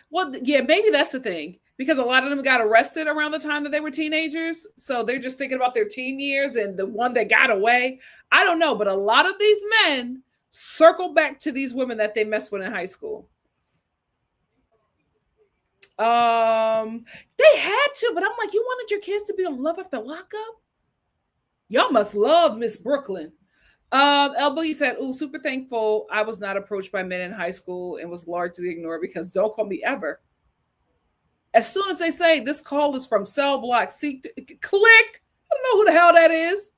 S1: Well, yeah, maybe that's the thing. Because a lot of them got arrested around the time that they were teenagers. So they're just thinking about their teen years and the one that got away. I don't know. But a lot of these men circle back to these women that they messed with in high school. They had to, but I'm like, you wanted your kids to be on Love After Lockup? Y'all must love Miss Brooklyn. El Boogie said, "Ooh, super thankful I was not approached by men in high school and was largely ignored because don't call me ever. As soon as they say this call is from cell block, seek to click. I don't know who the hell that is."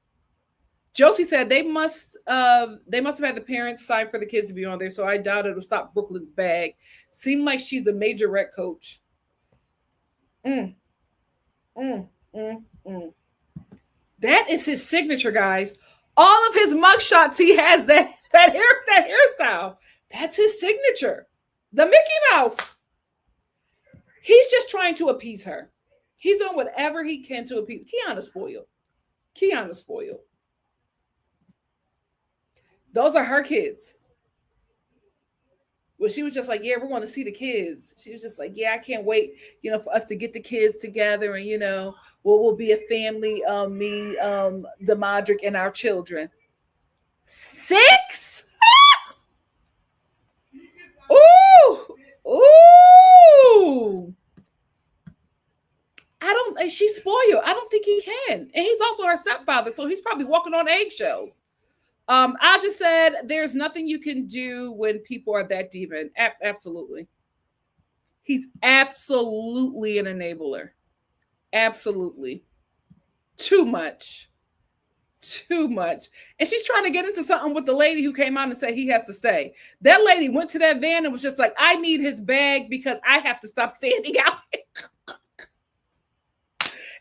S1: Josie said they must have had the parents sign for the kids to be on there, so I doubt it'll stop Brooklyn's bag. Seemed like she's a majorette coach. Mm, mm, mm, mm. That is his signature, guys. All of his mugshots, he has that hairstyle. That's his signature. The Mickey Mouse. He's just trying to appease her. He's doing whatever he can to appease. Kiana's spoiled. Kiana's spoiled. Those are her kids. Well, she was just like, yeah, we're going to see the kids. She was just like, yeah, I can't wait, for us to get the kids together and, we'll be a family, me, Demadric, and our children. 6? Ooh! Ooh! She's spoiled. I don't think he can. And he's also her stepfather, so he's probably walking on eggshells. I just said there's nothing you can do when people are that demon. Absolutely. He's absolutely an enabler. Absolutely. Too much. Too much. And she's trying to get into something with the lady who came out and said he has to stay. That lady went to that van and was just like, I need his bag because I have to stop standing out.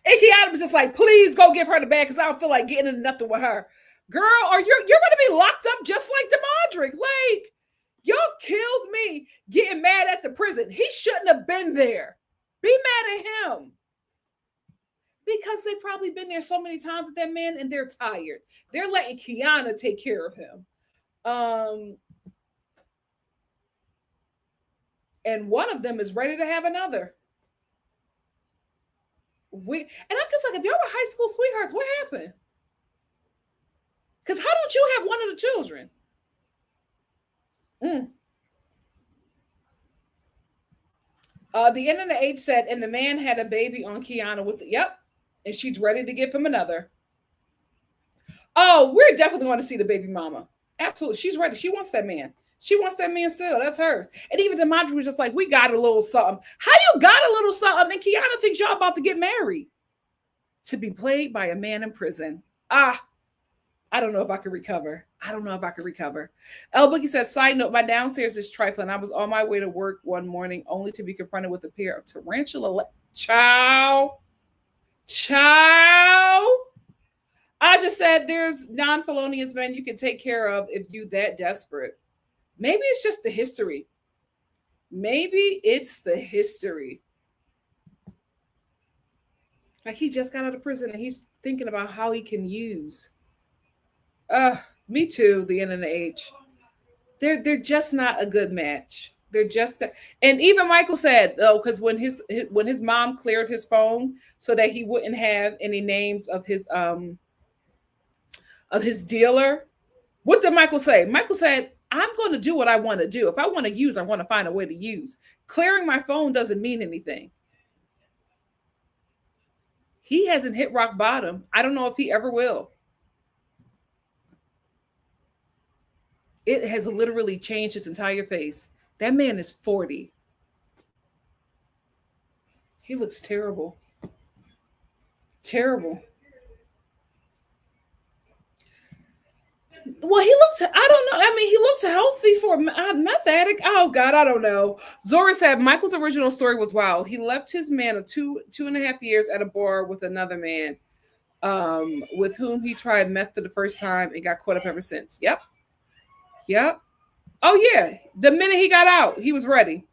S1: And Kiana was just like, please go give her the bag because I don't feel like getting into nothing with her. Girl, or you're going to be locked up just like Demadric. Like, y'all kills me getting mad at the prison. He shouldn't have been there. Be mad at him. Because they've probably been there so many times with that man and they're tired. They're letting Kiana take care of him. And one of them is ready to have another. And I'm just like, if y'all were high school sweethearts, what happened? Because how don't you have one of the children? The end of the age said, and the man had a baby on Kiana with yep. And she's ready to give him another. Oh, we're definitely going to see the baby mama. Absolutely. She's ready. She wants that man. She wants that man still. That's hers. And even Demadric was just like, we got a little something. How you got a little something? And Kiana thinks y'all about to get married. To be played by a man in prison. I don't know if I can recover. El Boogie says, side note, my downstairs is trifling. I was on my way to work one morning only to be confronted with a pair of tarantula. Ciao. I just said there's non-felonious men you can take care of if you that desperate. Maybe it's just the history. Like he just got out of prison and he's thinking about how he can use. Me too. The end of the age. They're just not a good match. They're just and even Michael said though, because when his mom cleared his phone so that he wouldn't have any names of his dealer. What did Michael say? Michael said, I'm going to do what I want to do. If I want to use, I want to find a way to use. Clearing my phone doesn't mean anything. He hasn't hit rock bottom. I don't know if he ever will. It has literally changed his entire face. That man is 40. He looks terrible. Terrible. Well, he looks, I don't know. I mean, he looks healthy for a meth addict. Oh, God, I don't know. Zora said Michael's original story was wild. He left his man of 2.5 years at a bar with another man, with whom he tried meth for the first time and got caught up ever since. Yep. Yep. Oh, yeah. The minute he got out, he was ready.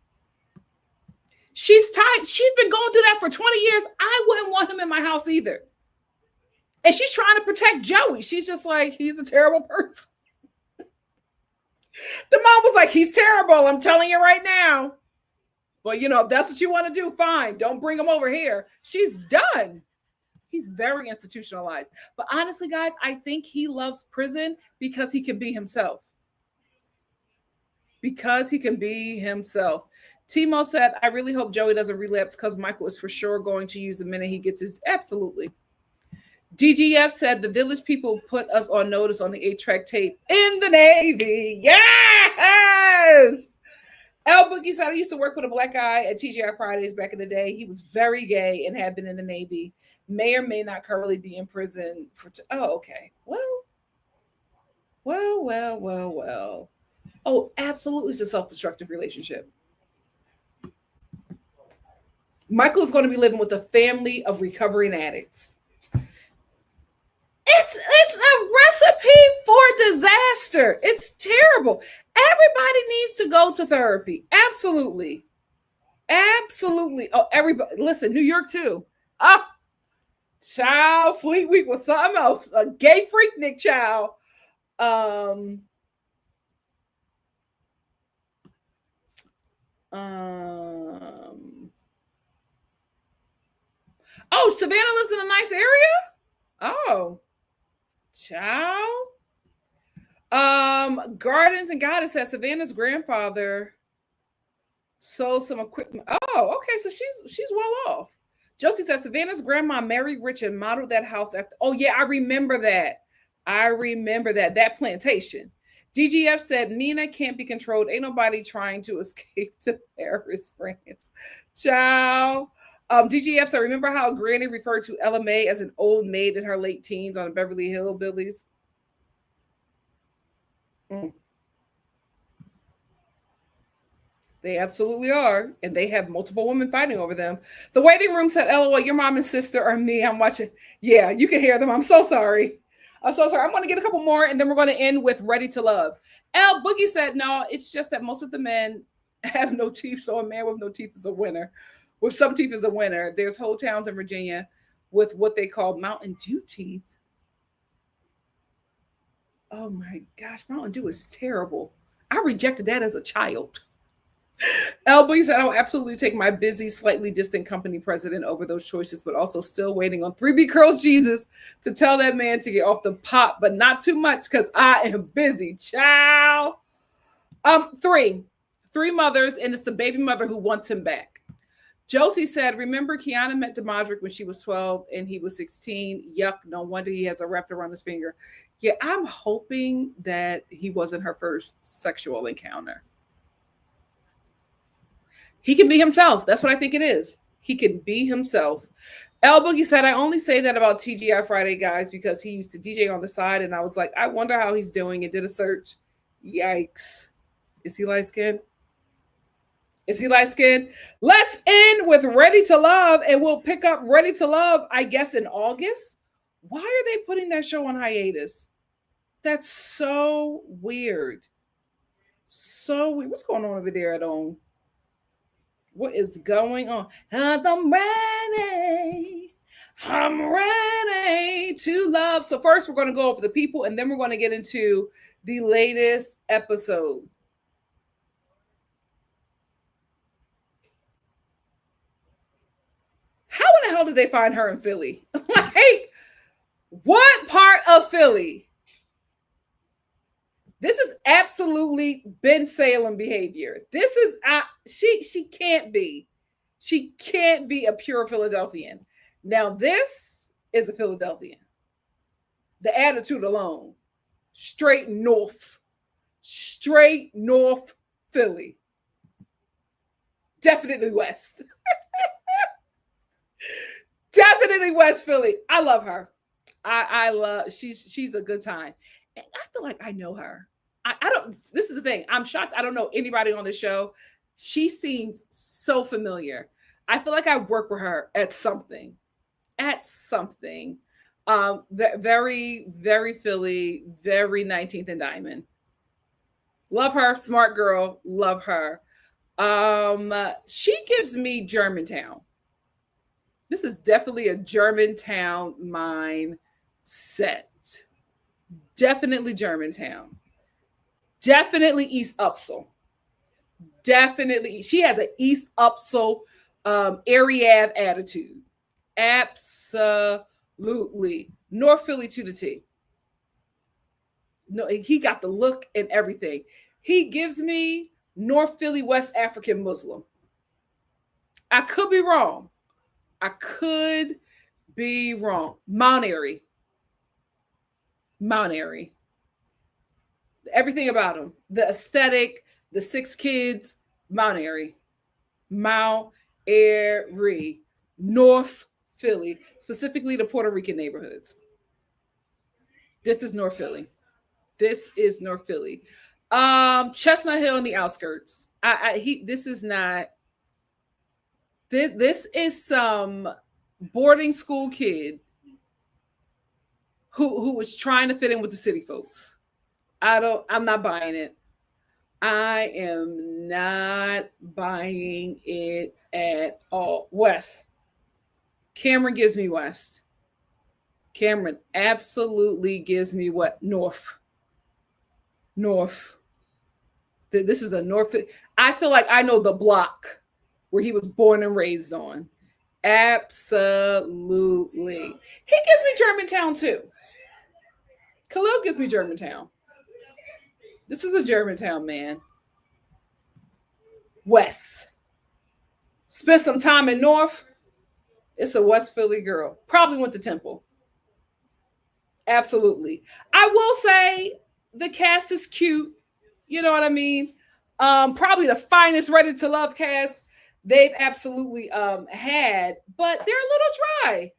S1: She's tired. She's been going through that for 20 years. I wouldn't want him in my house either. And she's trying to protect Joey. She's just like, he's a terrible person. The mom was like, he's terrible. I'm telling you right now. Well, if that's what you want to do, fine. Don't bring him over here. She's done. He's very institutionalized. But honestly, guys, I think he loves prison because he can be himself. Because he can be himself. Timo said, I really hope Joey doesn't relapse because Michael is for sure going to use the minute he gets his. Absolutely. DGF said the village people put us on notice on the 8-track tape in the Navy. Yes! L Boogie said I used to work with a black guy at TGI Fridays back in the day. He was very gay and had been in the Navy. May or may not currently be in prison for. Oh, okay. Well. Oh, absolutely, it's a self-destructive relationship. Michael is going to be living with a family of recovering addicts. It's a recipe for disaster. It's terrible. Everybody needs to go to therapy. Absolutely. Absolutely. Oh, everybody. Listen, New York too. Ah, child, Fleet Week was something else. A gay freaknik child. Oh, Savannah lives in a nice area? Oh. Child. Gardens and Goddess says Savannah's grandfather sold some equipment. Oh, okay. So she's well off. Josie says Savannah's grandma married rich and modeled that house after. Oh, yeah, I remember that. That plantation. DGF said Mina can't be controlled. Ain't nobody trying to escape to Paris, France. Ciao. DGF said, remember how Granny referred to Ella May as an old maid in her late teens on Beverly Hillbillies? Mm. They absolutely are. And they have multiple women fighting over them. The waiting room said, LOL, your mom and sister are me. I'm watching. Yeah, you can hear them. I'm so sorry. I'm so sorry. I'm going to get a couple more and then we're going to end with Ready to Love. L Boogie said, no, it's just that most of the men have no teeth. So a man with no teeth is a winner. With some teeth is a winner. There's whole towns in Virginia with what they call Mountain Dew teeth. Oh my gosh, Mountain Dew is terrible. I rejected that as a child. Elby said, I'll absolutely take my busy, slightly distant company president over those choices, but also still waiting on 3B Curls Jesus to tell that man to get off the pot, but not too much because I am busy, child. Three mothers, and it's the baby mother who wants him back. Josie said, remember Kiana met DeModric when she was 12 and he was 16. Yuck, no wonder he has a wrapped around his finger. Yeah, I'm hoping that he wasn't her first sexual encounter. He can be himself. That's what I think it is. He can be himself. L Boogie said, I only say that about TGI Friday guys because he used to DJ on the side. And I was like, I wonder how he's doing and did a search. Yikes. Is he light skinned? Is he light skinned? Let's end with Ready to Love. And we'll pick up Ready to Love, I guess, in August. Why are they putting that show on hiatus? That's so weird. So weird. What's going on over there at home? What is going on? I'm ready. I'm ready to love. So first we're going to go over the people and then we're going to get into the latest episode. How in the hell did they find her in Philly? Like, what part of Philly? This is absolutely Ben Salem behavior. This is she can't be. She can't be a pure Philadelphian. Now this is a Philadelphian. The attitude alone, straight north Philly. Definitely West. Definitely West Philly. I love her. I love she's a good time. And I feel like I know her. I don't this is the thing. I'm shocked I don't know anybody on the show. She seems so familiar. I feel like I've worked with her at something. At something. Very, very Philly, very 19th and Diamond. Love her, smart girl, love her. She gives me Germantown. This is definitely a Germantown mindset. Definitely Germantown. Definitely East Upsall. Definitely. She has an East Upsall area attitude. Absolutely. North Philly to the T. No, he got the look and everything. He gives me North Philly West African Muslim. I could be wrong. I could be wrong. Mount Airy. Mount Airy. Everything about him. The aesthetic, the 6 kids, Mount Airy. Mount Airy. North Philly, specifically the Puerto Rican neighborhoods. This is North Philly. This is North Philly. Chestnut Hill in the outskirts. This is not. This is some boarding school kid who was trying to fit in with the city folks. I'm not buying it. I am not buying it at all. West. Cameron gives me West. Cameron absolutely gives me what? North. North. This is a North. I feel like I know the block where he was born and raised on. Absolutely. He gives me Germantown too. Khalil gives me Germantown. This is a Germantown man. West. Spent some time in North. It's a West Philly girl. Probably went to Temple. Absolutely. I will say the cast is cute. You know what I mean? Probably the finest Ready to Love cast they've absolutely had, but they're a little dry.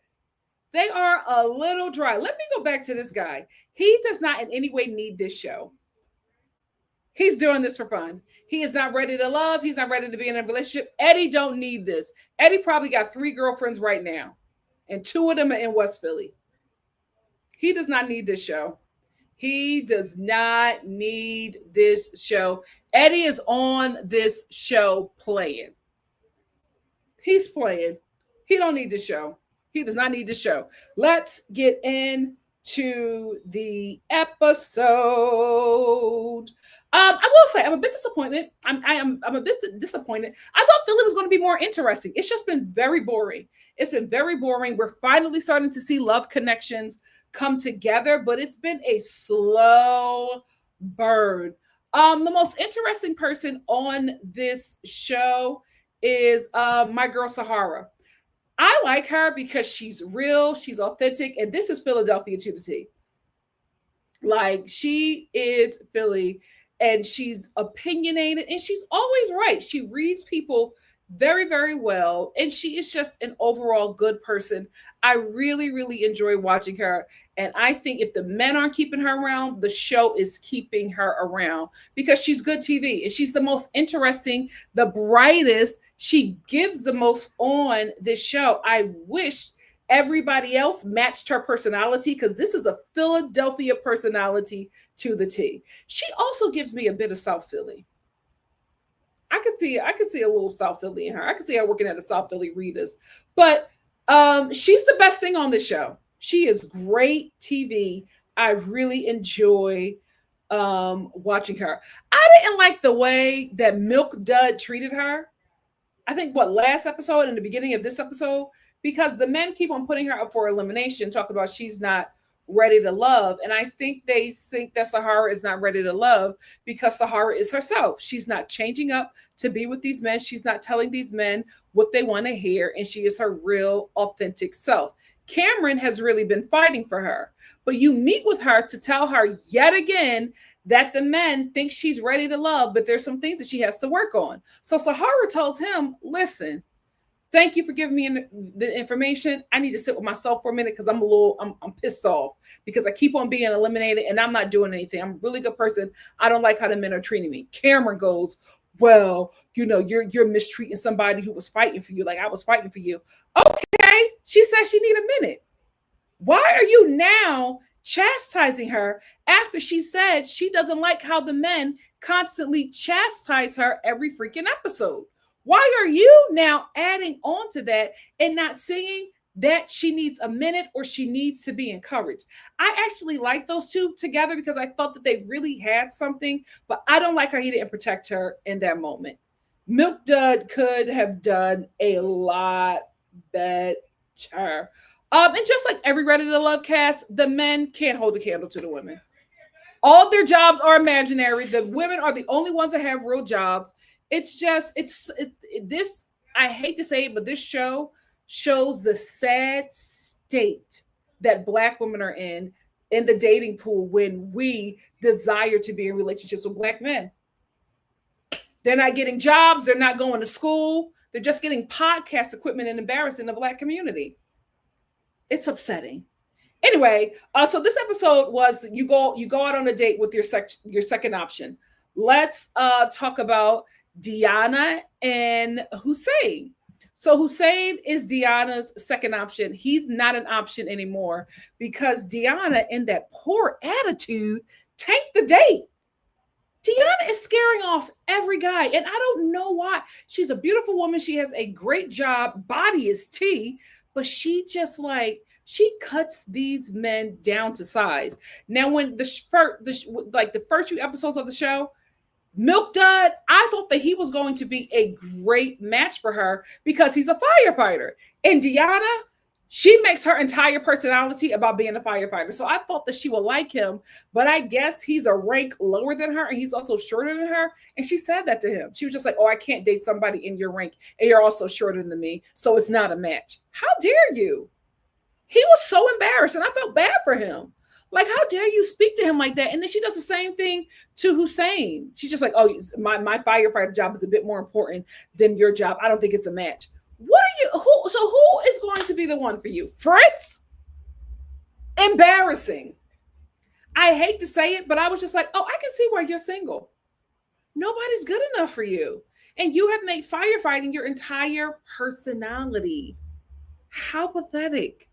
S1: They are a little dry. Let me go back to this guy. He does not in any way need this show. He's doing this for fun. He is not ready to love. He's not ready to be in a relationship. Eddie don't need this. Eddie probably got 3 girlfriends right now, and 2 of them are in West Philly. He does not need this show. He does not need this show. Eddie is on this show playing. He's playing. He don't need this show. He does not need this show. Let's get into the episode. I will say I'm a bit disappointed. I'm a bit disappointed. I thought Philly was going to be more interesting. It's just been very boring. It's been very boring. We're finally starting to see love connections come together, but it's been a slow burn. The most interesting person on this show is my girl Sahara. I like her because she's real, she's authentic, and this is Philadelphia to the T. Like, she is Philly, and she's opinionated, and she's always right. She reads people very, very well, and she is just an overall good person. I really, really enjoy watching her, and I think if the men aren't keeping her around, the show is keeping her around because she's good TV, and she's the most interesting, the brightest. She gives the most on this show. I wish everybody else matched her personality because this is a Philadelphia personality to the T. She also gives me a bit of South Philly. I could see a little South Philly in her. I could see her working at a South Philly Readers. But She's the best thing on the show. She is great TV. I really enjoy watching her. I didn't like the way that Milk Dud treated her. I think what last episode and the beginning of this episode, because the men keep on putting her up for elimination, talk about she's not ready to love. And I think they think that Sahara is not ready to love because Sahara is herself. She's not changing up to be with these men. She's not telling these men what they want to hear. And she is her real, authentic self. Cameron has really been fighting for her. But you meet with her to tell her yet again that the men think she's ready to love, but there's some things that she has to work on. So Sahara tells him, listen, thank you for giving me the information. I need to sit with myself for a minute because I'm pissed off because I keep on being eliminated and I'm not doing anything. I'm a really good person. I don't like how the men are treating me. Cameron goes, well, you're mistreating somebody who was fighting for you. Like I was fighting for you. Okay. She said she need a minute. Why are you now chastising her after she said she doesn't like how the men constantly chastise her every freaking episode? Why are you now adding on to that and not saying that she needs a minute or she needs to be encouraged? I actually like those two together because I thought that they really had something, but I don't like how he didn't protect her in that moment. Milk Dud could have done a lot better. And just like every Ready to Love cast, the men can't hold a candle to the women. All their jobs are imaginary. The women are the only ones that have real jobs. It's just, this, I hate to say it, but this show shows the sad state that Black women are in the dating pool when we desire to be in relationships with Black men. They're not getting jobs. They're not going to school. They're just getting podcast equipment and embarrassed in the Black community. It's upsetting. Anyway, so this episode was you go out on a date with your second option. Let's talk about Deanna and Hussein. So Hussein is Deanna's second option. He's not an option anymore because Deanna, in that poor attitude, tanked the date. Deanna is scaring off every guy, and I don't know why. She's a beautiful woman. She has a great job. Body is tea, but she just she cuts these men down to size. Now, when the first few episodes of the show, Milk Dud, I thought that he was going to be a great match for her because he's a firefighter, and Deanna, she makes her entire personality about being a firefighter. So I thought that she would like him, but I guess he's a rank lower than her and he's also shorter than her. And she said that to him. She was just like, oh, I can't date somebody in your rank and you're also shorter than me. So it's not a match. How dare you? He was so embarrassed and I felt bad for him. Like, how dare you speak to him like that? And then she does the same thing to Hussein. She's just like, oh, my firefighter job is a bit more important than your job. I don't think it's a match. What are you? Who is going to be the one for you? Fritz? Embarrassing. I hate to say it, but I was just like, oh, I can see why you're single. Nobody's good enough for you. And you have made firefighting your entire personality. How pathetic.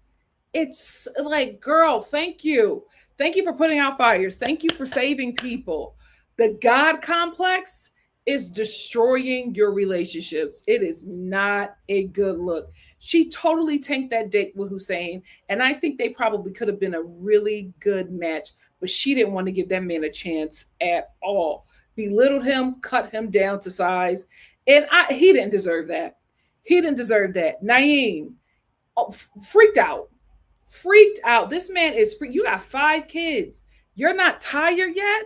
S1: It's like, girl, thank you. Thank you for putting out fires. Thank you for saving people. The God complex is destroying your relationships. It is not a good look. She totally tanked that date with Hussein, and I think they probably could have been a really good match, but she didn't want to give that man a chance at all. Belittled him, cut him down to size, and he didn't deserve that. He didn't deserve that. Naeem, freaked out. Freaked out. This man is free. You got 5 kids. You're not tired yet?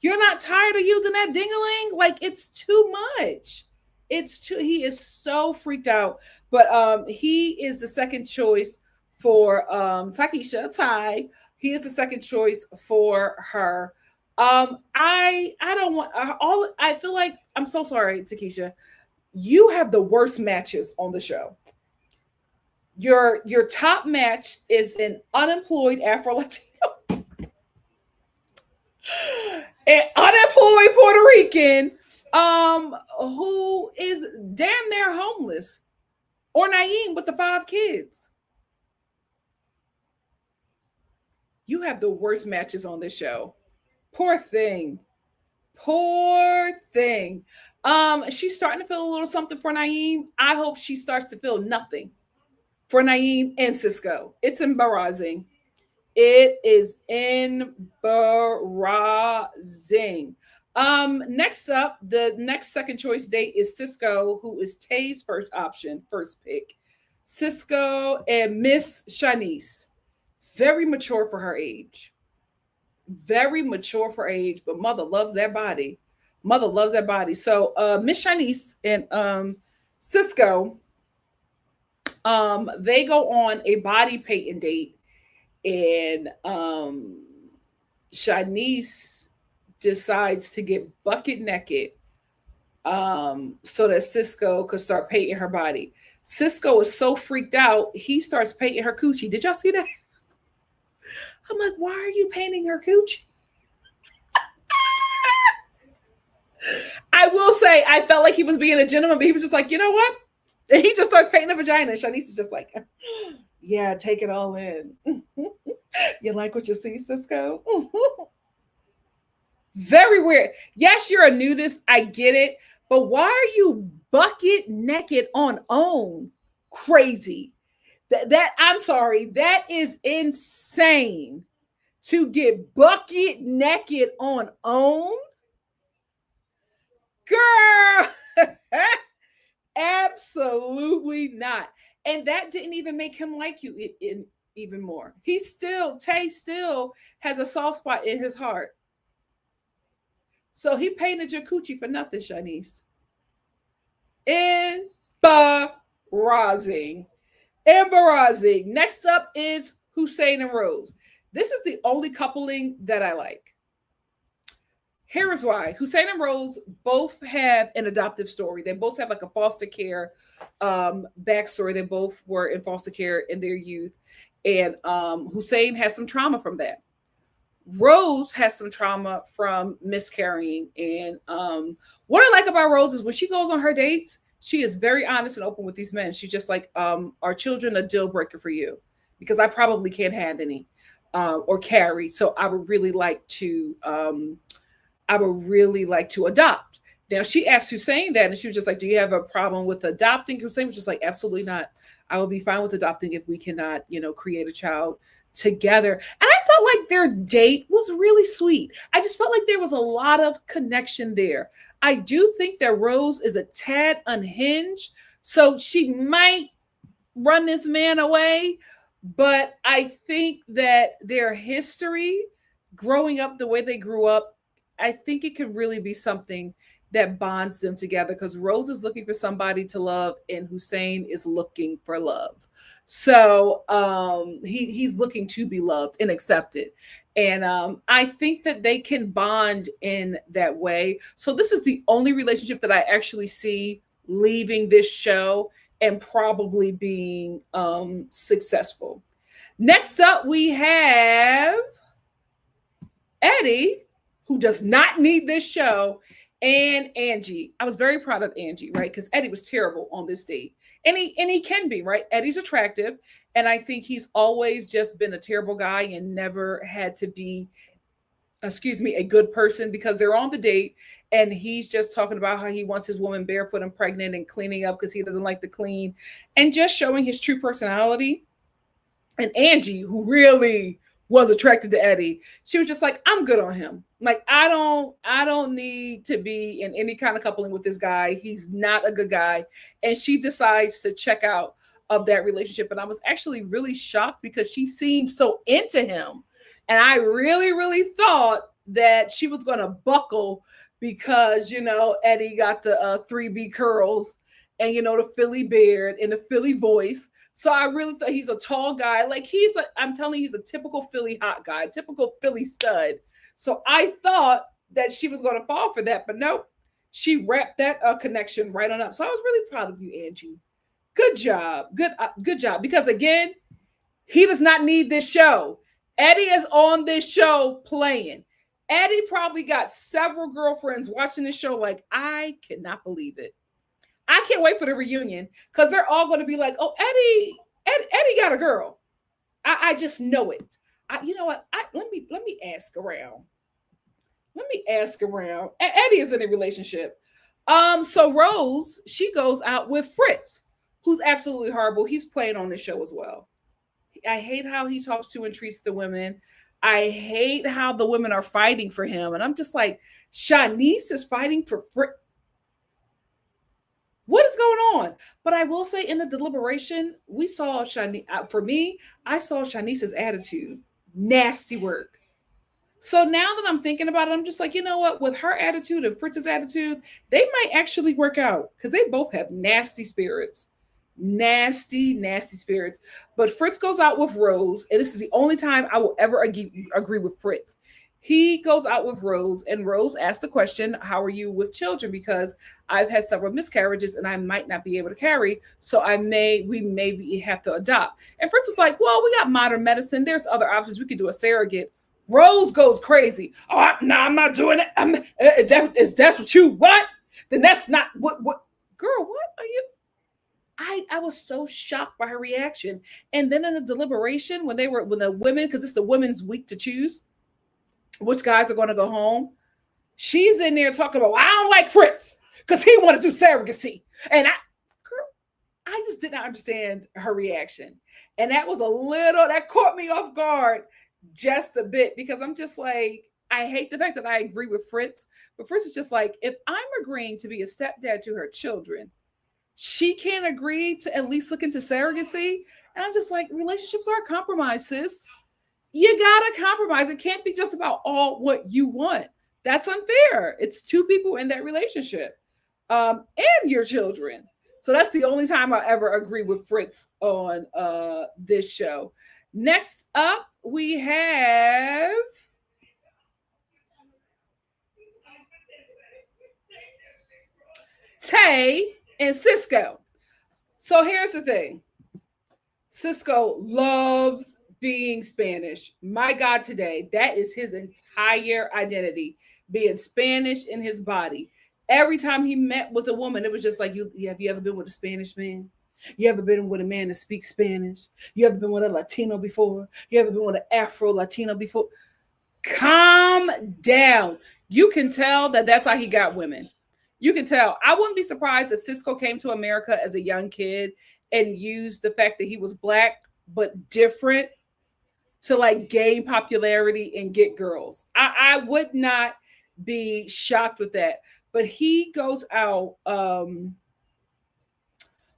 S1: You're not tired of using that ding-a-ling? Like, it's too much. He is so freaked out. But he is the second choice for Takisha Ty. He is the second choice for her. I don't want I feel like, I'm so sorry, Takisha. You have the worst matches on the show. Your top match is an unemployed Afro-Latino. An unemployed Puerto Rican who is damn near homeless, or Naeem with the 5 kids. You have the worst matches on this show. Poor thing. Poor thing. She's starting to feel a little something for Naeem. I hope she starts to feel nothing. for Naeem and Cisco. It's embarrassing. It is embarrassing. Next up, the next second choice date is Cisco, who is Tay's first option, first pick. Cisco and Miss Shanice. Very mature for her age. Very mature for age, but mother loves that body. Mother loves that body. So Miss Shanice and Cisco, they go on a body painting date, and Shanice decides to get bucket naked so that Cisco could start painting her body. Cisco is so freaked out, he starts painting her coochie. Did y'all see that? I'm like, why are you painting her coochie? I will say, I felt like he was being a gentleman, but he was just like, you know what? And he just starts painting the vagina. And Shanice is just like, yeah, take it all in. You like what you see, Cisco? Very weird. Yes, you're a nudist. I get it. But why are you bucket naked on OWN? Crazy. That I'm sorry. That is insane. To get bucket naked on OWN? Girl. Absolutely not. And that didn't even make him like you even more. Tay still has a soft spot in his heart. So he painted your coochie for nothing, Shanice. Embarrassing. Embarrassing. Next up is Hussein and Rose. This is the only coupling that I like. Here is why. Hussein and Rose both have an adoptive story. They both have like a foster care backstory. They both were in foster care in their youth. And Hussein has some trauma from that. Rose has some trauma from miscarrying. And what I like about Rose is when she goes on her dates, she is very honest and open with these men. She's just like, are children a deal breaker for you? Because I probably can't have any or carry. So I would really like to adopt. Now she asked Hussein that, and she was just like, do you have a problem with adopting? Hussein was just like, absolutely not. I will be fine with adopting if we cannot, create a child together. And I felt like their date was really sweet. I just felt like there was a lot of connection there. I do think that Rose is a tad unhinged, so she might run this man away. But I think that their history, growing up the way they grew up, I think it could really be something that bonds them together, because Rose is looking for somebody to love and Hussein is looking for love. So he's looking to be loved and accepted. And I think that they can bond in that way. So this is the only relationship that I actually see leaving this show and probably being successful. Next up, we have Eddie, who does not need this show, and Angie. I was very proud of Angie, right? Because Eddie was terrible on this date. And he can be, right? Eddie's attractive. And I think he's always just been a terrible guy and never had to be, a good person, because they're on the date and he's just talking about how he wants his woman barefoot and pregnant and cleaning up because he doesn't like to clean, and just showing his true personality. And Angie, who really was attracted to Eddie, she was just like, I'm good on him. Like, I don't need to be in any kind of coupling with this guy. He's not a good guy. And she decides to check out of that relationship. And I was actually really shocked because she seemed so into him. And I really, really thought that she was going to buckle because, Eddie got the 3B curls and, the Philly beard and the Philly voice. So I really thought he's a tall guy. Like I'm telling you, he's a typical Philly hot guy, typical Philly stud. So I thought that she was going to fall for that, but nope. She wrapped that connection right on up. So I was really proud of you, Angie. Good job. Good job. Because again, he does not need this show. Eddie is on this show playing. Eddie probably got several girlfriends watching this show like, I cannot believe it. I can't wait for the reunion because they're all going to be like, oh, Eddie got a girl. I just know it. You know what? Let me ask around. Eddie is in a relationship. So Rose, she goes out with Fritz. who's absolutely horrible. He's playing on this show as well. I hate how he talks to and treats the women. I hate how the women are fighting for him. And I'm just like, Shanice is fighting for what is going on? But I will say in the deliberation, we saw Shanice, for me, I saw Shanice's attitude. Nasty work. So now that I'm thinking about it, I'm just like, you know what? With her attitude and Fritz's attitude, they might actually work out because they both have nasty spirits. Nasty, nasty spirits. But Fritz goes out with Rose, and this is the only time I will ever agree with Fritz. He goes out with Rose, and Rose asks the question, how are you with children? Because I've had several miscarriages and I might not be able to carry. So we maybe have to adopt. And Fritz was like, well, we got modern medicine. There's other options. We could do a surrogate. Rose goes crazy. Oh, no, I'm not doing it. Is that what you want? Then that's not what girl, what are you? I was so shocked by her reaction. And then in the deliberation, when the women, because it's the women's week to choose which guys are going to go home, she's in there talking about, well, I don't like Fritz because he want to do surrogacy. And I just did not understand her reaction. And that caught me off guard just a bit because I'm just like, I hate the fact that I agree with Fritz, but Fritz is just like, if I'm agreeing to be a stepdad to her children, she can't agree to at least look into surrogacy. And I'm just like, relationships are a compromise, sis. You gotta compromise. It can't be just about all what you want. That's unfair. It's two people in that relationship, and your children. So that's the only time I ever agree with Fritz on this show. Next up, we have Tay and Cisco. So here's the thing. Cisco loves being Spanish. My God, today, that is his entire identity, being Spanish in his body. Every time he met with a woman, it was just like, have you ever been with a Spanish man? You ever been with a man that speaks Spanish? You ever been with a Latino before? You ever been with an Afro Latino before? Calm down. You can tell that that's how he got women. You can tell. I wouldn't be surprised if Cisco came to America as a young kid and used the fact that he was black but different to like gain popularity and get girls. I would not be shocked with that. But he goes out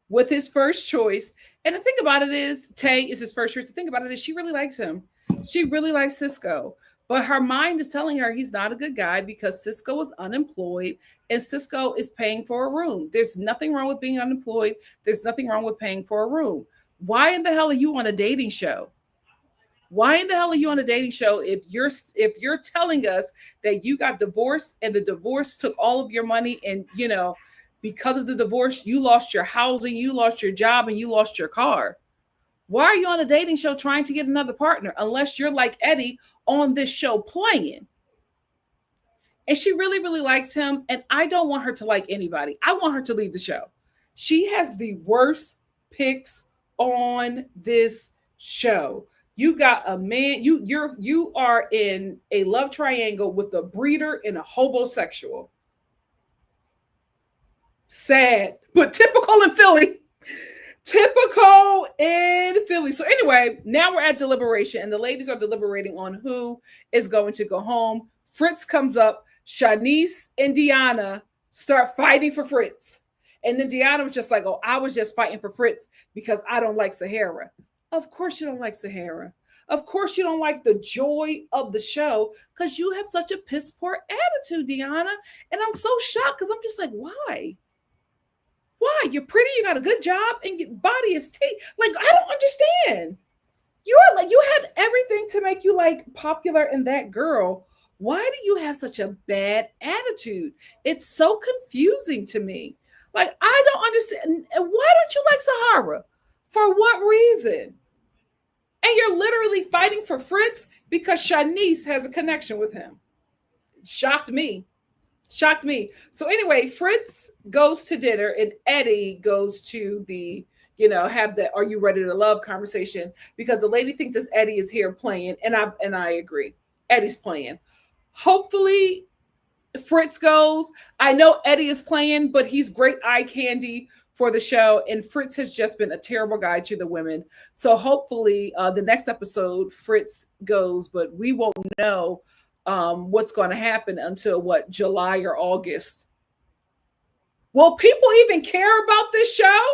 S1: with his first choice. And the thing about it is, Tay is his first choice. The thing about it is, she really likes him. She really likes Cisco. But her mind is telling her he's not a good guy because Cisco is unemployed and Cisco is paying for a room. There's nothing wrong with being unemployed. There's nothing wrong with paying for a room. Why in the hell are you on a dating show? Why in the hell are you on a dating show if you're telling us that you got divorced and the divorce took all of your money and because of the divorce you lost your housing, you lost your job, and you lost your car? Why are you on a dating show trying to get another partner unless you're like Eddie on this show playing? And she really, really likes him. And I don't want her to like anybody. I want her to leave the show. She has the worst picks on this show. You got a man, you are in a love triangle with a breeder and a homosexual. Sad, but typical in Philly. Typical in Philly. So anyway, now we're at deliberation and the ladies are deliberating on who is going to go home. Fritz comes up. Shanice and Deanna start fighting for Fritz. And then Deanna was just like, oh, I was just fighting for Fritz because I don't like Sahara. Of course you don't like Sahara. Of course you don't like the joy of the show because you have such a piss poor attitude, Deanna. And I'm so shocked because I'm just like, why? Why? You're pretty, you got a good job, and your body is like, I don't understand. You're like, you have everything to make you like popular and that girl. Why do you have such a bad attitude? It's so confusing to me. Like, I don't understand. Why don't you like Sahara? For what reason? And you're literally fighting for Fritz because Shanice has a connection with him. Shocked me. So anyway, Fritz goes to dinner and Eddie goes to the, have the "Are you ready to love" conversation because the lady thinks that Eddie is here playing, and I agree. Eddie's playing. Hopefully Fritz goes. I know Eddie is playing, but he's great eye candy for the show, and Fritz has just been a terrible guy to the women. So hopefully, the next episode, Fritz goes, but we won't know what's going to happen until what, July or August. Will people even care about this show?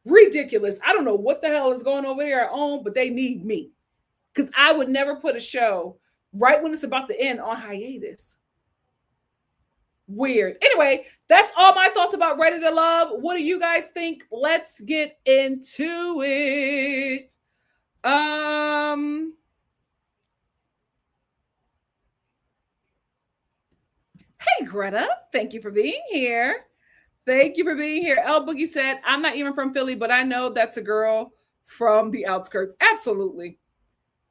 S1: Ridiculous. I don't know what the hell is going over there at home, but they need me, because I would never put a show right when it's about to end on hiatus. Weird. Anyway, that's all my thoughts about Ready to Love. What do you guys think? Let's get into it. Hey, Greta. Thank you for being here. Thank you for being here. El Boogie said, I'm not even from Philly, but I know that's a girl from the outskirts. Absolutely.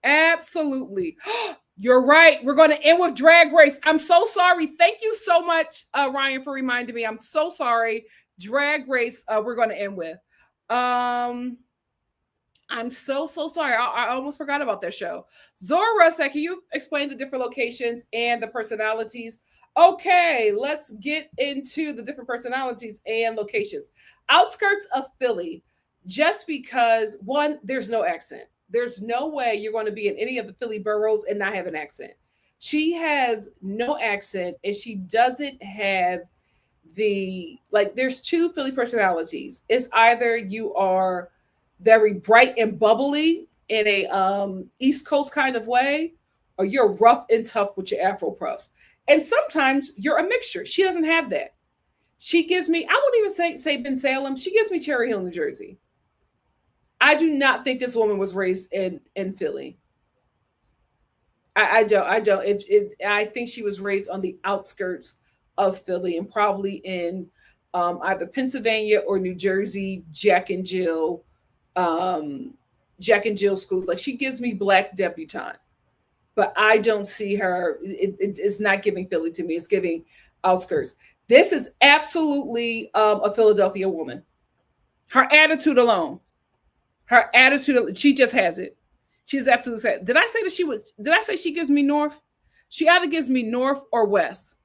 S1: Absolutely. You're right. We're going to end with Drag Race. I'm so sorry. Thank you so much, Ryan, for reminding me. I'm so sorry. Drag Race, we're going to end with. I'm so sorry. I almost forgot about that show. Zora said, can you explain the different locations and the personalities? Okay, let's get into the different personalities and locations. Outskirts of Philly, just because, one, there's no accent. There's no way you're going to be in any of the Philly boroughs and not have an accent. She has no accent, and she doesn't have there's two Philly personalities. It's either you are very bright and bubbly in a East Coast kind of way, or you're rough and tough with your Afro puffs. And sometimes you're a mixture. She doesn't have that. She gives me, I wouldn't even say Ben Salem. She gives me Cherry Hill, New Jersey. I do not think this woman was raised in Philly. I don't. I think she was raised on the outskirts of Philly, and probably in either Pennsylvania or New Jersey, Jack and Jill schools. Like, she gives me black debutante, but I don't see her. It's not giving Philly to me. It's giving outskirts. This is absolutely a Philadelphia woman. Her attitude alone. She just has it. She's absolutely sad. Did I say that she was? Did I say she gives me north? She either gives me north or west.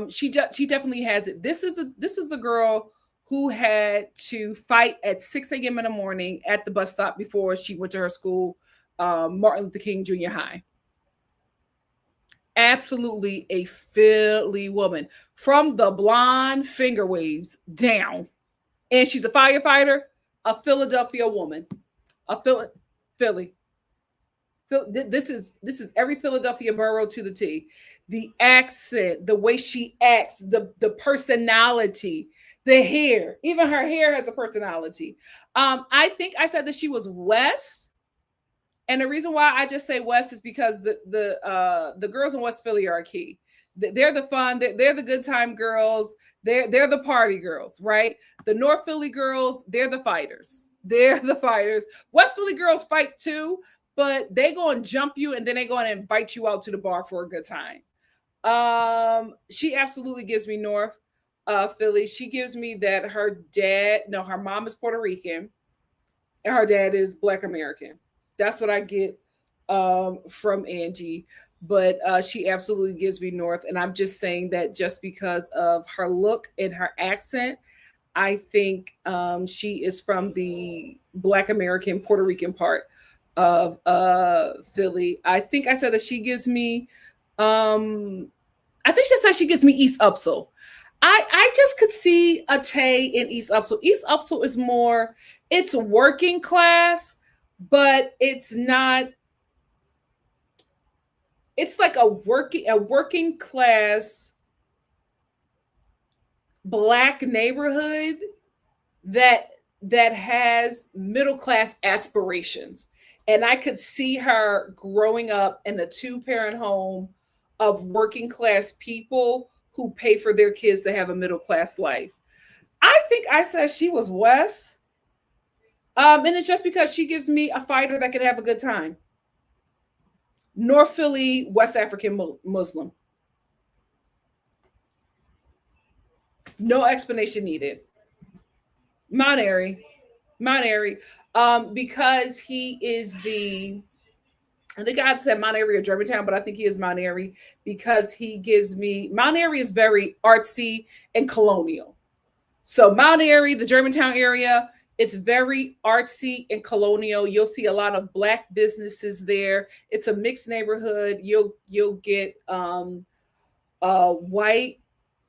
S1: She definitely has it. This is the girl who had to fight at 6 a.m. in the morning at the bus stop before she went to her school, Martin Luther King Junior High. Absolutely a Philly woman, from the blonde finger waves down, and she's a firefighter. A Philadelphia woman, a Philly. This is every Philadelphia borough to the T. The accent, the way she acts, the personality, the hair. Even her hair has a personality. I think I said that she was West, and the reason why I just say West is because the girls in West Philly are key. They're the fun. They're the good time girls. They're the party girls, right? The North Philly girls, they're the fighters. They're the fighters. West Philly girls fight too, but they go and jump you, and then they go and invite you out to the bar for a good time. She absolutely gives me North Philly. She gives me that her mom is Puerto Rican, and her dad is Black American. That's what I get from Angie. But she absolutely gives me North. And I'm just saying that just because of her look and her accent, I think she is from the Black American, Puerto Rican part of Philly. I think I said that she gives me, I think she said she gives me East Upsall. I just could see a Tay in East Upsall. East Upsall is more, it's working class, but it's not. It's like a working class Black neighborhood that has middle class aspirations. And I could see her growing up in a 2-parent home of working class people who pay for their kids to have a middle class life. I think I said she was West. And it's just because she gives me a fighter that can have a good time. North Philly, West African Muslim. No explanation needed. Mount Airy. Because he is I think I said Mount Airy or Germantown, but I think he is Mount Airy because he gives me, Mount Airy is very artsy and colonial. So Mount Airy, the Germantown area, it's very artsy and colonial. You'll see a lot of black businesses there. It's a mixed neighborhood. You'll get white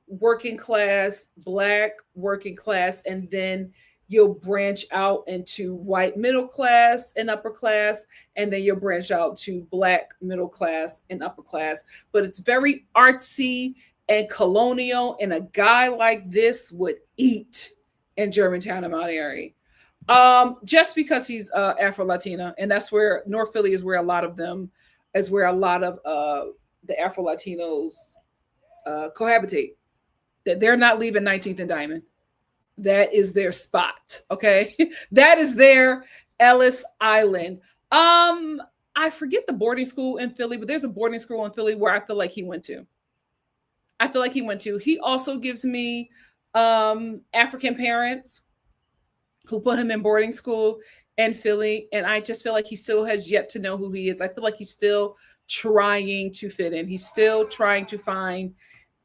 S1: working class, black working class, and then you'll branch out into white middle class and upper class, and then you'll branch out to black middle class and upper class. But it's very artsy and colonial, and a guy like this would eat in Germantown and Mount Airy. Just because he's Afro Latina, and that's where North Philly is where a lot of them is where a lot of the Afro Latinos cohabitate. That they're not leaving 19th and Diamond. That is their spot. Okay. That is their Ellis Island. I forget the boarding school in Philly, but there's a boarding school in Philly where I feel like he went to. I feel like he went to. He also gives me African parents who put him in boarding school in Philly. And I just feel like he still has yet to know who he is. I feel like he's still trying to fit in. He's still trying to find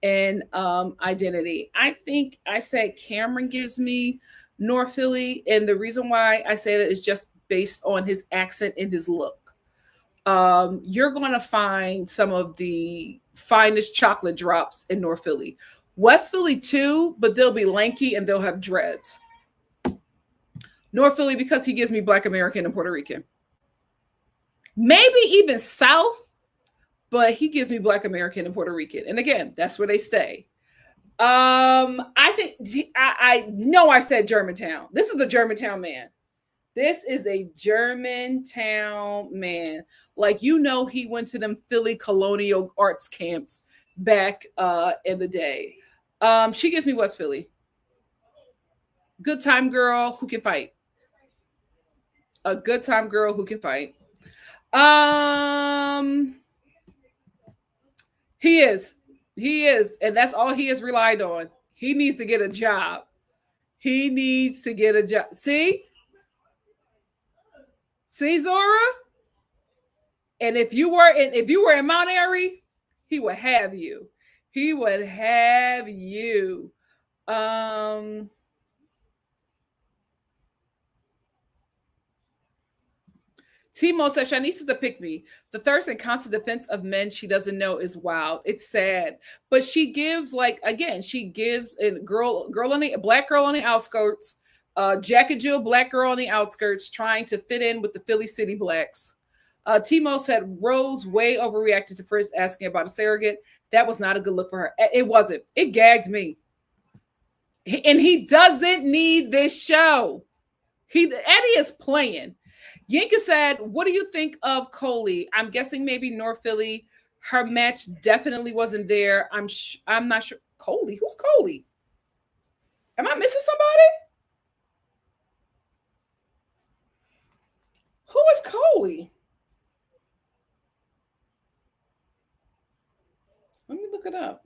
S1: an identity. I think I said Cameron gives me North Philly. And the reason why I say that is just based on his accent and his look. You're going to find some of the finest chocolate drops in North Philly. West Philly too, but they'll be lanky and they'll have dreads. North Philly, because he gives me Black American and Puerto Rican. Maybe even South, but he gives me Black American and Puerto Rican. And again, that's where they stay. I think I know I said Germantown. This is a Germantown man. This is a Germantown man. Like, you know, he went to them Philly colonial arts camps back in the day. She gives me West Philly. Good time girl who can fight. A good time girl who can fight. He is. And that's all he has relied on. He needs to get a job. He needs to get a job. See, Zora? And if you were in Mount Airy, he would have you. He would have you. Timo says Shanice is a pick me. The thirst and constant defense of men she doesn't know is wild. It's sad, but she gives she gives a black girl on the outskirts, Jack and Jill black girl on the outskirts, trying to fit in with the Philly City blacks. Timo said Rose way overreacted to Fritz asking about a surrogate. That was not a good look for her. It wasn't. It gagged me. And he doesn't need this show. Eddie is playing. Yinka said, what do you think of Coley? I'm guessing maybe North Philly. Her match definitely wasn't there. I'm not sure. Coley? Who's Coley? Am I missing somebody? Who is Coley? Let me look it up.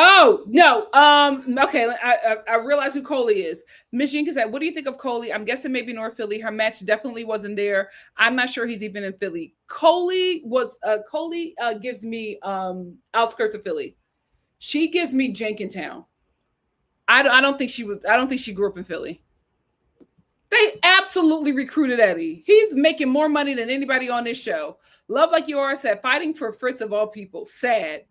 S1: Oh, no. Okay. I realize who Coley is. Miss Yinka said, what do you think of Coley? I'm guessing maybe North Philly. Her match definitely wasn't there. I'm not sure he's even in Philly. Coley gives me outskirts of Philly. She gives me Jenkintown. I don't think she grew up in Philly. They absolutely recruited Eddie. He's making more money than anybody on this show. Love Like You Are said, fighting for Fritz of all people. Sad.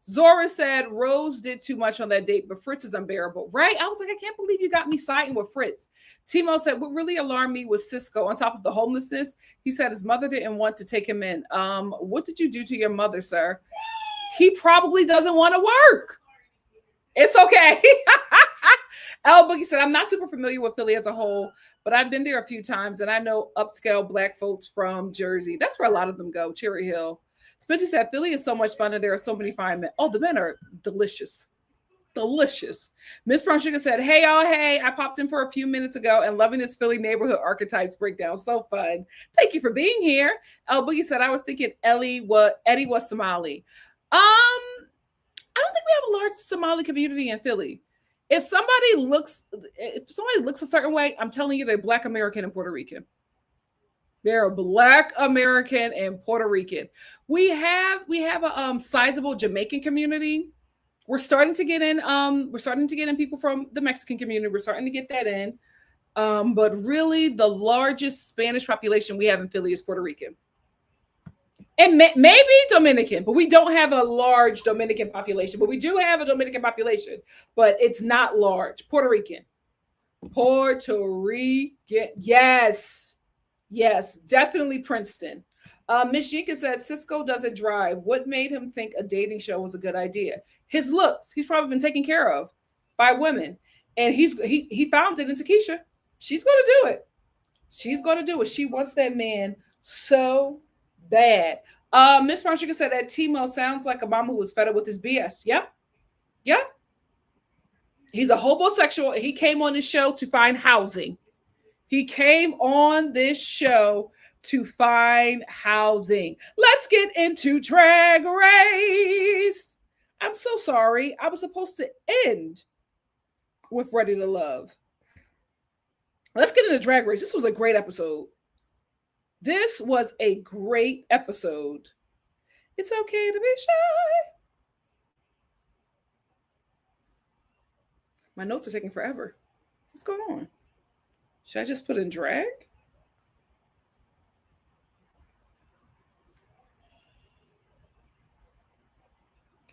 S1: Zora said Rose did too much on that date, but Fritz is unbearable. Right? I was like, I can't believe you got me siding with Fritz. Timo said, what really alarmed me was Cisco. On top of the homelessness, he said his mother didn't want to take him in. What did you do to your mother, sir? He probably doesn't want to work. It's okay. L Boogie said, I'm not super familiar with Philly as a whole, but I've been there a few times, and I know upscale black folks from Jersey. That's where a lot of them go, Cherry Hill. Spencer said, Philly is so much fun, and there are so many fine men. Oh, the men are delicious. Delicious. Miss Brown Sugar said, hey, y'all, hey, I popped in for a few minutes ago and loving this Philly neighborhood archetypes breakdown. So fun. Thank you for being here. L Boogie said, I was thinking Eddie was Somali. I don't think we have a large Somali community in Philly. If somebody looks a certain way, I'm telling you, they're Black American and Puerto Rican. They're Black American and Puerto Rican. We have a sizable Jamaican community. We're starting to get in people from the Mexican community. We're starting to get that in. But really, the largest Spanish population we have in Philly is Puerto Rican. And maybe Dominican, but we don't have a large Dominican population. But we do have a Dominican population, but it's not large. Puerto Rican. Puerto Rican. Yes. Yes, definitely Princeton. Miss Yinka said Cisco doesn't drive. What made him think a dating show was a good idea? His looks. He's probably been taken care of by women. And he found it in Takesha. She's gonna do it. She's gonna do it. She wants that man so bad. Miss Marshall said that Timo sounds like a mama who was fed up with his BS. Yep. Yep. He's a homosexual. He came on this show to find housing. He came on this show to find housing. Let's get into Drag Race. I'm so sorry. I was supposed to end with Ready to Love. Let's get into Drag Race. This was a great episode. This was a great episode. It's okay to be shy. My notes are taking forever. What's going on? Should I just put in drag?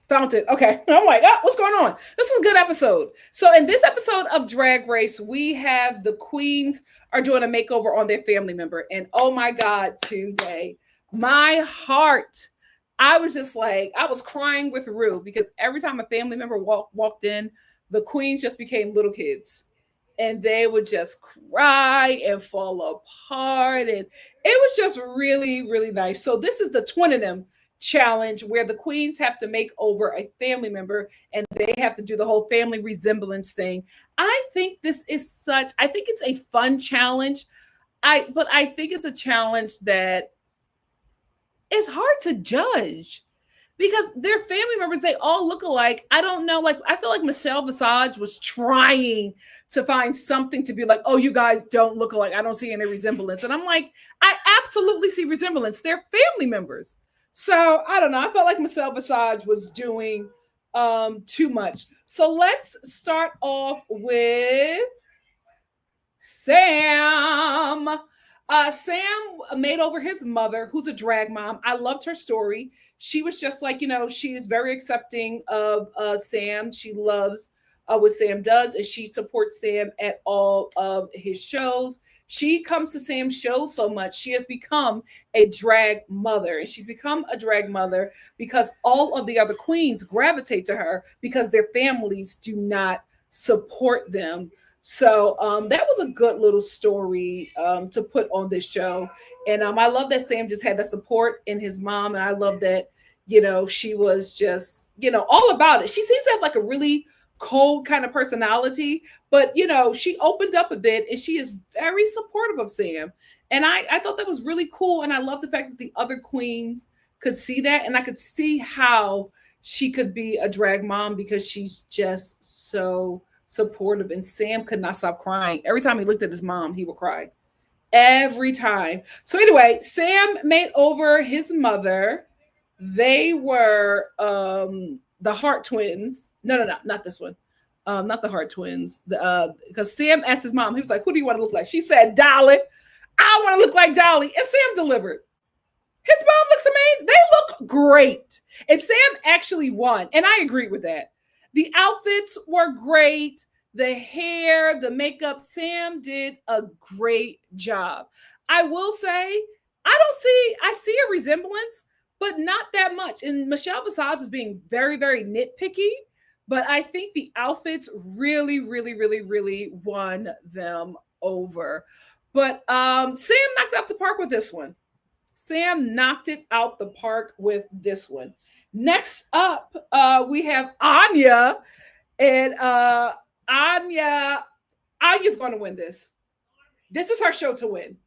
S1: Found it. Okay. I'm like, oh, what's going on? This is a good episode. So in this episode of Drag Race, we have the queens are doing a makeover on their family member. And oh my God, today, my heart, I was just like, I was crying with Rue because every time a family member walked in, the queens just became little kids. And they would just cry and fall apart. And it was just really, really nice. So this is the Twin of Them challenge where the queens have to make over a family member and they have to do the whole family resemblance thing. I think this is I think it's a fun challenge. But I think it's a challenge that is hard to judge because their family members, they all look alike. I don't know. Like, I feel like Michelle Visage was trying to find something to be like, oh, you guys don't look alike. I don't see any resemblance. And I'm like, I absolutely see resemblance. They're family members. So I don't know. I felt like Michelle Visage was doing too much. So let's start off with Sam. Sam made over his mother, who's a drag mom. I loved her story. She was just like, she is very accepting of Sam. She loves what Sam does, and she supports Sam at all of his shows. She comes to Sam's show so much, she has become a drag mother. And she's become a drag mother because all of the other queens gravitate to her because their families do not support them. So that was a good little story to put on this show. And I love that Sam just had the support in his mom. And I love that, she was just, all about it. She seems to have like a really cold kind of personality, but she opened up a bit and she is very supportive of Sam. And I thought that was really cool. And I love the fact that the other queens could see that. And I could see how she could be a drag mom because she's just so supportive. And Sam could not stop crying. Every time he looked at his mom, he would cry. Every time. So anyway, Sam made over his mother. They were the Hart twins. No, not this one. Not the Hart twins. Because Sam asked his mom, he was like, who do you want to look like? She said, Dolly. I want to look like Dolly. And Sam delivered. His mom looks amazing. They look great. And Sam actually won. And I agree with that. The outfits were great. The hair, the makeup, Sam did a great job. I will say, I see a resemblance, but not that much. And Michelle Visage is being very, very nitpicky. But I think the outfits really, really, really, really won them over. But Sam knocked out the park with this one. Sam knocked it out the park with this one. Next up, we have Anya. And Anya's going to win this. This is her show to win.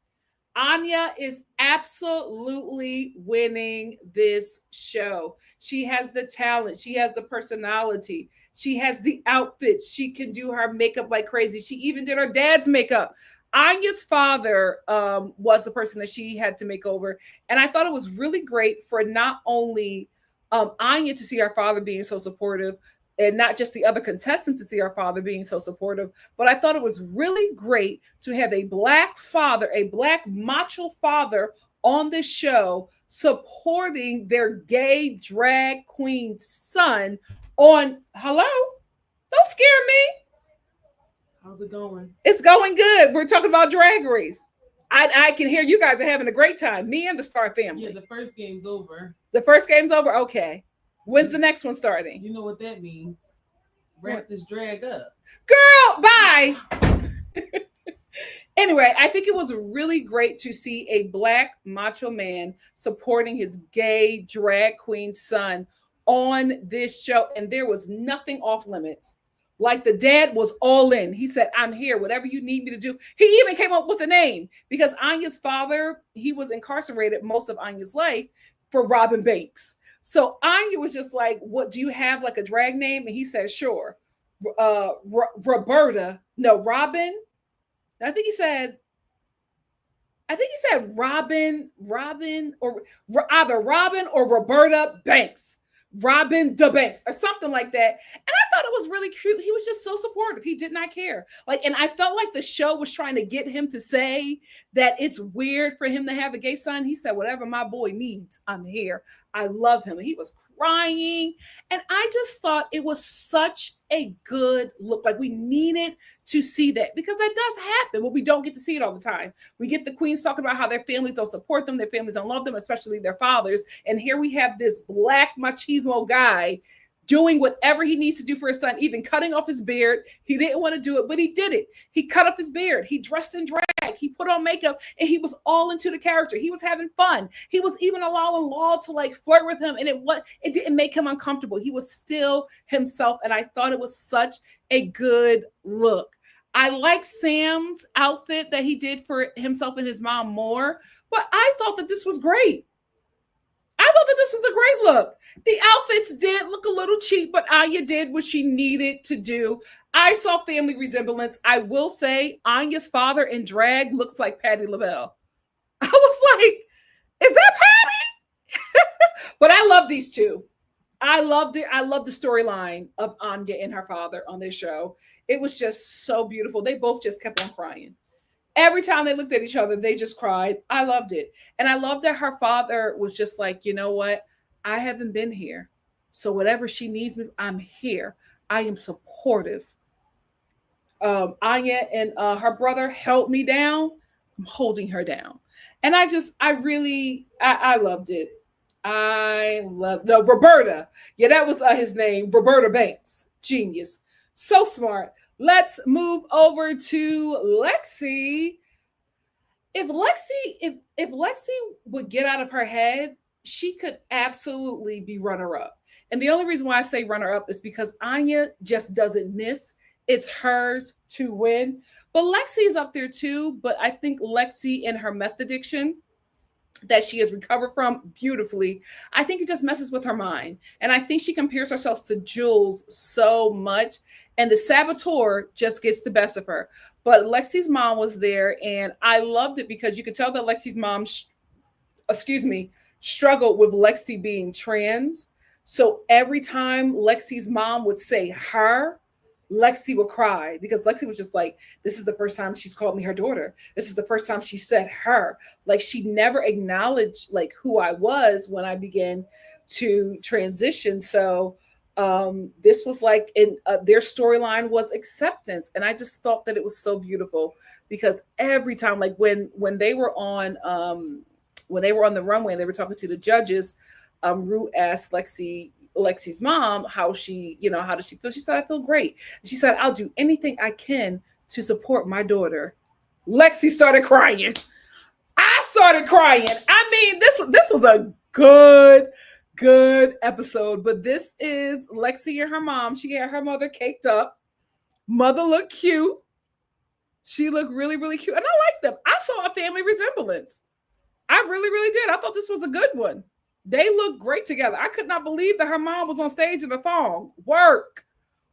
S1: Anya is absolutely winning this show. She has the talent, she has the personality, she has the outfits, she can do her makeup like crazy. She even did her dad's makeup. Anya's father was the person that she had to make over. And I thought it was really great for not only Anya to see her father being so supportive, and not just the other contestants to see our father being so supportive, but I thought it was really great to have a black father, a black macho father on this show supporting their gay drag queen son on hello? Don't scare me.
S2: How's it going?
S1: It's going good. We're talking about Drag Race. I can hear you guys are having a great time. Me and the Star family.
S2: Yeah, the first game's over.
S1: The first game's over? Okay. When's the next one starting?
S2: You know what that means. Wrap this drag up.
S1: Girl, bye. Anyway, I think it was really great to see a black macho man supporting his gay drag queen son on this show. And there was nothing off limits. Like the dad was all in. He said, I'm here, whatever you need me to do. He even came up with a name because Anya's father, he was incarcerated most of Anya's life for robbing banks. So Anya was just like, what, do you have like a drag name? And he said, sure. Roberta, no, Robin. I think he said Robin, or either Robin or Roberta Banks. Robin DeBanks or something like that. And I thought it was really cute. He was just so supportive. He did not care. Like, and I felt like the show was trying to get him to say that it's weird for him to have a gay son. He said, whatever my boy needs, I'm here. I love him. And he was crying. And I just thought it was such a good look. Like we needed to see that because that does happen, but we don't get to see it all the time. We get the queens talking about how their families don't support them, their families don't love them, especially their fathers. And here we have this black machismo guy doing whatever he needs to do for his son, even cutting off his beard. He didn't want to do it, but he did it. He cut off his beard. He dressed in drag. He put on makeup and he was all into the character. He was having fun. He was even allowing Law to like flirt with him. And it didn't make him uncomfortable. He was still himself. And I thought it was such a good look. I like Sam's outfit that he did for himself and his mom more, but I thought that this was great. I thought that this was a great look. The outfits did look a little cheap, but Anya did what she needed to do. I saw family resemblance. I will say Anya's father in drag looks like Patti LaBelle. I was like, is that Patti? But I love these two. I love the storyline of Anya and her father on this show. It was just so beautiful. They both just kept on crying. Every time they looked at each other, they just cried. I loved it. And I loved that her father was just like, you know what? I haven't been here. So whatever she needs me, I'm here. I am supportive. Anya and her brother held me down. I'm holding her down. And I loved it. No, Roberta. Yeah, that was his name. Roberta Banks. Genius. So smart. Let's move over to Lexi. If Lexi would get out of her head, she could absolutely be runner-up. And the only reason why I say runner-up is because Anya just doesn't miss. It's hers to win. But Lexi is up there too. But I think Lexi and her meth addiction that she has recovered from beautifully, I think it just messes with her mind. And I think she compares herself to Jules so much. And the saboteur just gets the best of her. But Lexi's mom was there, and I loved it because you could tell that Lexi's mom, struggled with Lexi being trans. So every time Lexi's mom would say her, Lexi would cry because Lexi was just like, this is the first time she's called me her daughter. This is the first time she said her. Like she never acknowledged like who I was when I began to transition. So this was like their storyline was acceptance. And I just thought that it was so beautiful because every time, like when they were on the runway and they were talking to the judges, Rue asked Lexi's mom how does she feel? She said, I feel great. And she said, I'll do anything I can to support my daughter. Lexi started crying. I started crying. I mean, this was a good episode, but this is Lexi and her mom. She had her mother caked up. Mother looked cute. She looked really, really cute. And I like them. I saw a family resemblance. I really, really did. I thought this was a good one. They look great together. I could not believe that her mom was on stage in a thong. Work.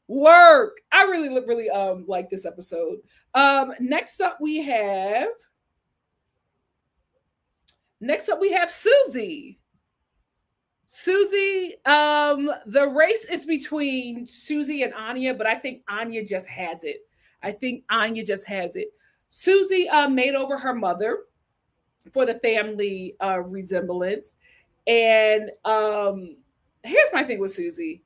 S1: Work. I really, really like this episode. Next up we have Susie. Susie, the race is between Susie and Anya, but I think Anya just has it. Susie made over her mother for the family resemblance. And here's my thing with Susie.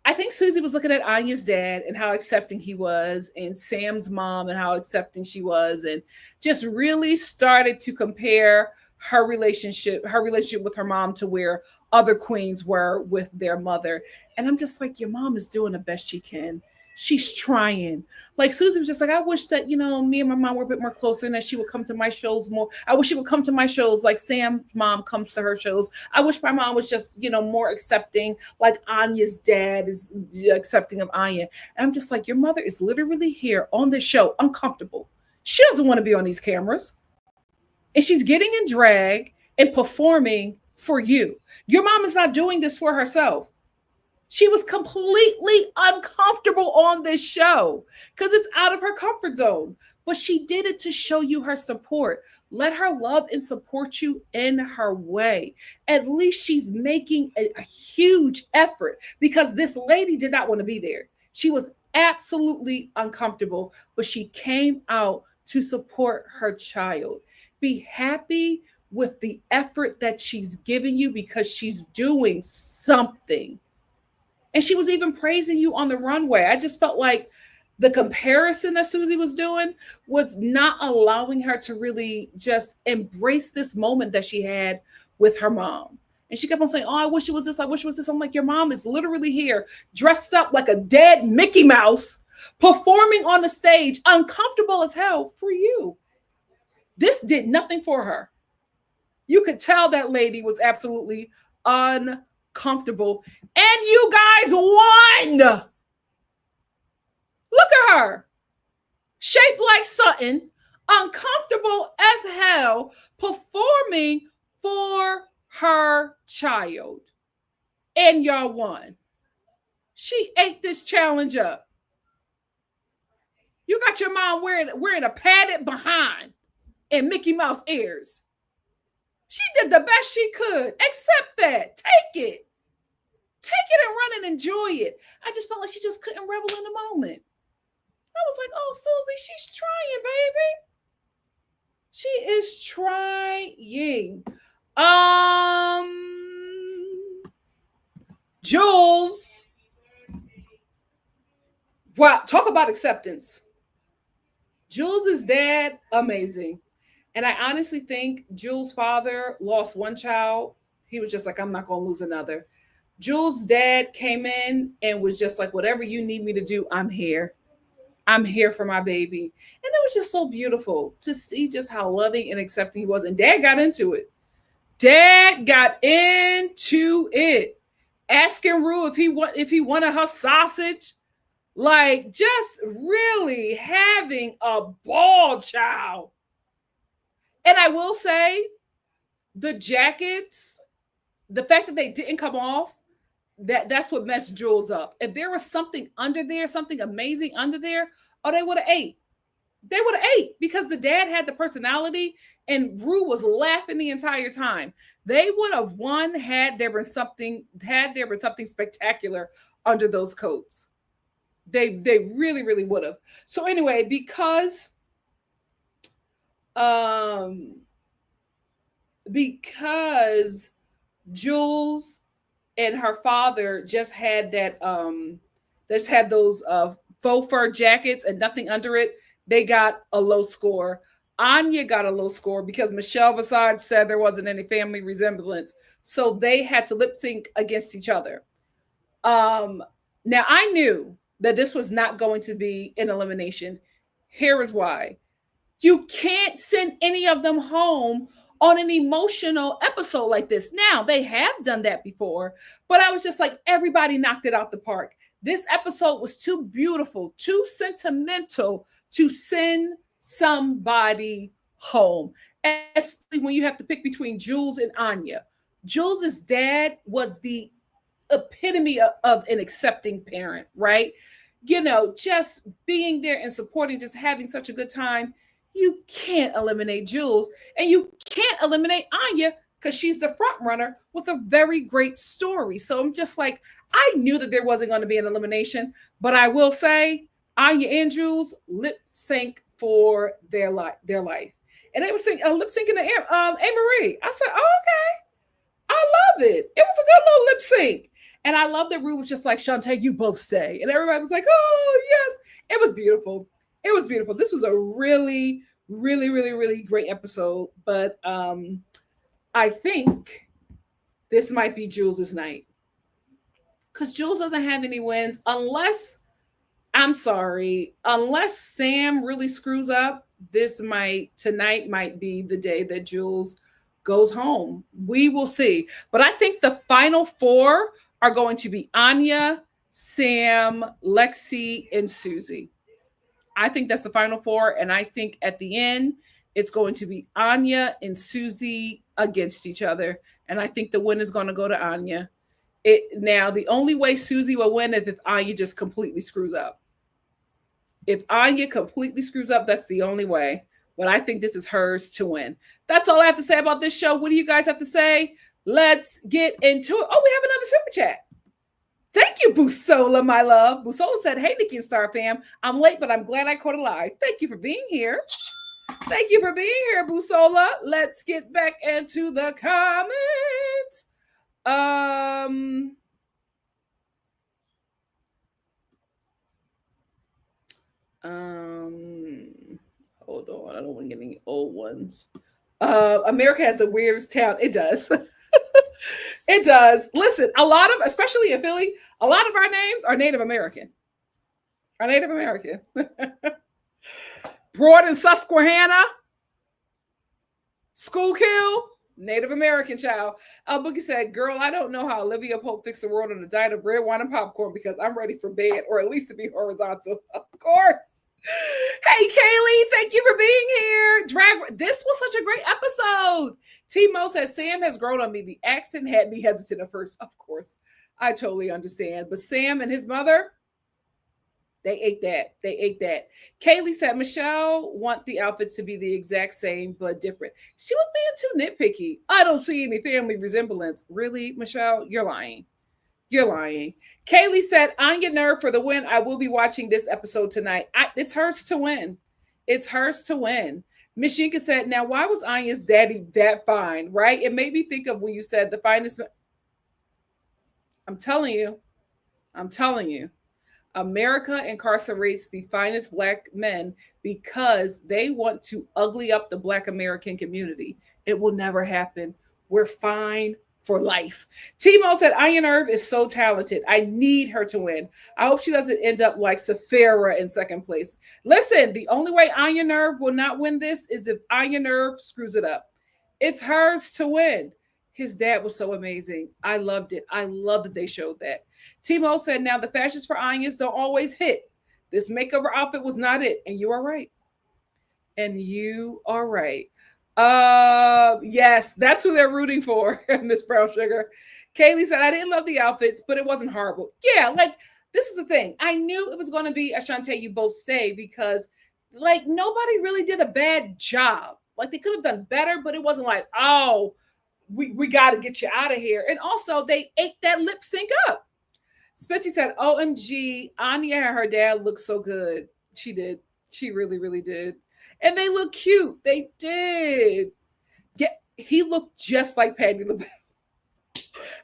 S1: I think Susie was looking at Anya's dad and how accepting he was, and Sam's mom and how accepting she was, and just really started to compare her relationship with her mom to where other queens were with their mother. And I'm just like, your mom is doing the best she can. She's trying. Like Susie was just like, I wish that, me and my mom were a bit more closer and that she would come to my shows more. I wish she would come to my shows like Sam's mom comes to her shows. I wish my mom was just, more accepting, like Anya's dad is accepting of Anya. And I'm just like, your mother is literally here on this show, uncomfortable. She doesn't want to be on these cameras. And she's getting in drag and performing for you. Your mom is not doing this for herself. She was completely uncomfortable on this show because it's out of her comfort zone. But she did it to show you her support. Let her love and support you in her way. At least she's making a huge effort, because this lady did not want to be there. She was absolutely uncomfortable, but she came out to support her child. Be happy with the effort that she's giving you, because she's doing something. And she was even praising you on the runway. I just felt like the comparison that Susie was doing was not allowing her to really just embrace this moment that she had with her mom. And she kept on saying, oh, I wish it was this. I wish it was this. I'm like, your mom is literally here, dressed up like a dead Mickey Mouse, performing on the stage, uncomfortable as hell for you. This did nothing for her. You could tell that lady was absolutely uncomfortable. And you guys won. Look at her. Shaped like something, uncomfortable as hell, performing for her child. And y'all won. She ate this challenge up. You got your mom wearing a padded behind and Mickey Mouse ears. She did the best she could. Accept that. Take it. Take it and run and enjoy it. I just felt like she just couldn't revel in the moment. I was like, oh, Susie, she's trying, baby. She is trying. Jules. Wow, talk about acceptance. Jules' dad, amazing. And I honestly think Jules' father lost one child. He was just like, I'm not going to lose another. Jules' dad came in and was just like, whatever you need me to do, I'm here. I'm here for my baby. And it was just so beautiful to see just how loving and accepting he was. And dad got into it. Asking Rue if he wanted her sausage. Like, just really having a ball, child. And I will say, the jackets, the fact that they didn't come off, that's what messed Jules up. If there was something under there, something amazing under there, oh, they would have ate. They would have ate, because the dad had the personality and Rue was laughing the entire time. They would have won had there been something spectacular under those coats. They really, really would have. So anyway, because Jules and her father just had those faux fur jackets and nothing under it, they got a low score. Anya got a low score because Michelle Visage said there wasn't any family resemblance. So they had to lip sync against each other. Now I knew that this was not going to be an elimination. Here is why. You can't send any of them home on an emotional episode like this. Now, they have done that before, but I was just like, everybody knocked it out the park. This episode was too beautiful, too sentimental to send somebody home, especially when you have to pick between Jules and Anya. Jules's dad was the epitome of an accepting parent, right? You know, just being there and supporting, just having such a good time. You can't eliminate Jules, and you can't eliminate Anya because she's the front runner with a very great story. So I'm just like, I knew that there wasn't going to be an elimination, but I will say Anya and Jules lip sync for their life. And they were lip syncing to Marie. I said, oh, okay. I love it. It was a good little lip sync. And I love that Rue was just like, Shantae, you both stay. And everybody was like, oh, yes. It was beautiful. It was beautiful. This was a really, really, really, really great episode. But I think this might be Jules's night. Because Jules doesn't have any wins unless, I'm sorry, unless Sam really screws up. Tonight might be the day that Jules goes home. We will see. But I think the final four are going to be Anya, Sam, Lexi, and Susie. I think that's the final four. And I think at the end, it's going to be Anya and Susie against each other. And I think the win is going to go to Anya. Now, the only way Susie will win is if Anya just completely screws up. If Anya completely screws up, that's the only way. But I think this is hers to win. That's all I have to say about this show. What do you guys have to say? Let's get into it. Oh, we have another super chat. Thank you, Busola, my love. Busola said, hey, NikkiNicoleStar fam. I'm late, but I'm glad I caught it live. Thank you for being here. Thank you for being here, Busola. Let's get back into the comments. Hold on. I don't want to get any old ones. America has the weirdest town. It does. It does. Listen, a lot of, especially in Philly, a lot of our names are Native American. Are Native American. Broad and Susquehanna. Schuylkill. Native American child. Boogie said, girl, I don't know how Olivia Pope fixed the world on a diet of red wine and popcorn because I'm ready for bed or at least to be horizontal. Of course. Hey, Kaylee, thank you for being here. This was such a great episode. Timo says, Sam has grown on me. The accent had me hesitant at first. Of course, I totally understand. But Sam and his mother, they ate that. They ate that. Kaylee said, Michelle want the outfits to be the exact same, but different. She was being too nitpicky. I don't see any family resemblance. Really, Michelle? You're lying. You're lying. Kaylee said, Anya nerve for the win. I will be watching this episode tonight. It's hers to win. It's hers to win. Mishinka said, now, why was Anya's daddy that fine, right? It made me think of when you said the finest. I'm telling you. America incarcerates the finest Black men because they want to ugly up the Black American community. It will never happen. We're fine for life. Timo said, Anya Nerve is so talented. I need her to win. I hope she doesn't end up like Safira in second place. Listen, the only way Anya Nerve will not win this is if Anya Nerve screws it up. It's hers to win. His dad was so amazing. I loved it. I love that they showed that. Timo said, now the fashions for Anya's don't always hit. This makeover outfit was not it. And you are right. And you are right. Yes, that's who they're rooting for, Miss Brown Sugar. Kaylee said, I didn't love the outfits, but it wasn't horrible. Yeah, like, this is the thing. I knew it was going to be a Shantae, you both stay, because, like, nobody really did a bad job. Like, they could have done better, but it wasn't like, oh, we got to get you out of here. And also, they ate that lip sync up. Spitzy said, OMG, Anya and her dad looked so good. She did. She really, really did. And they look cute. They did. Yeah, he looked just like Patti LaBelle.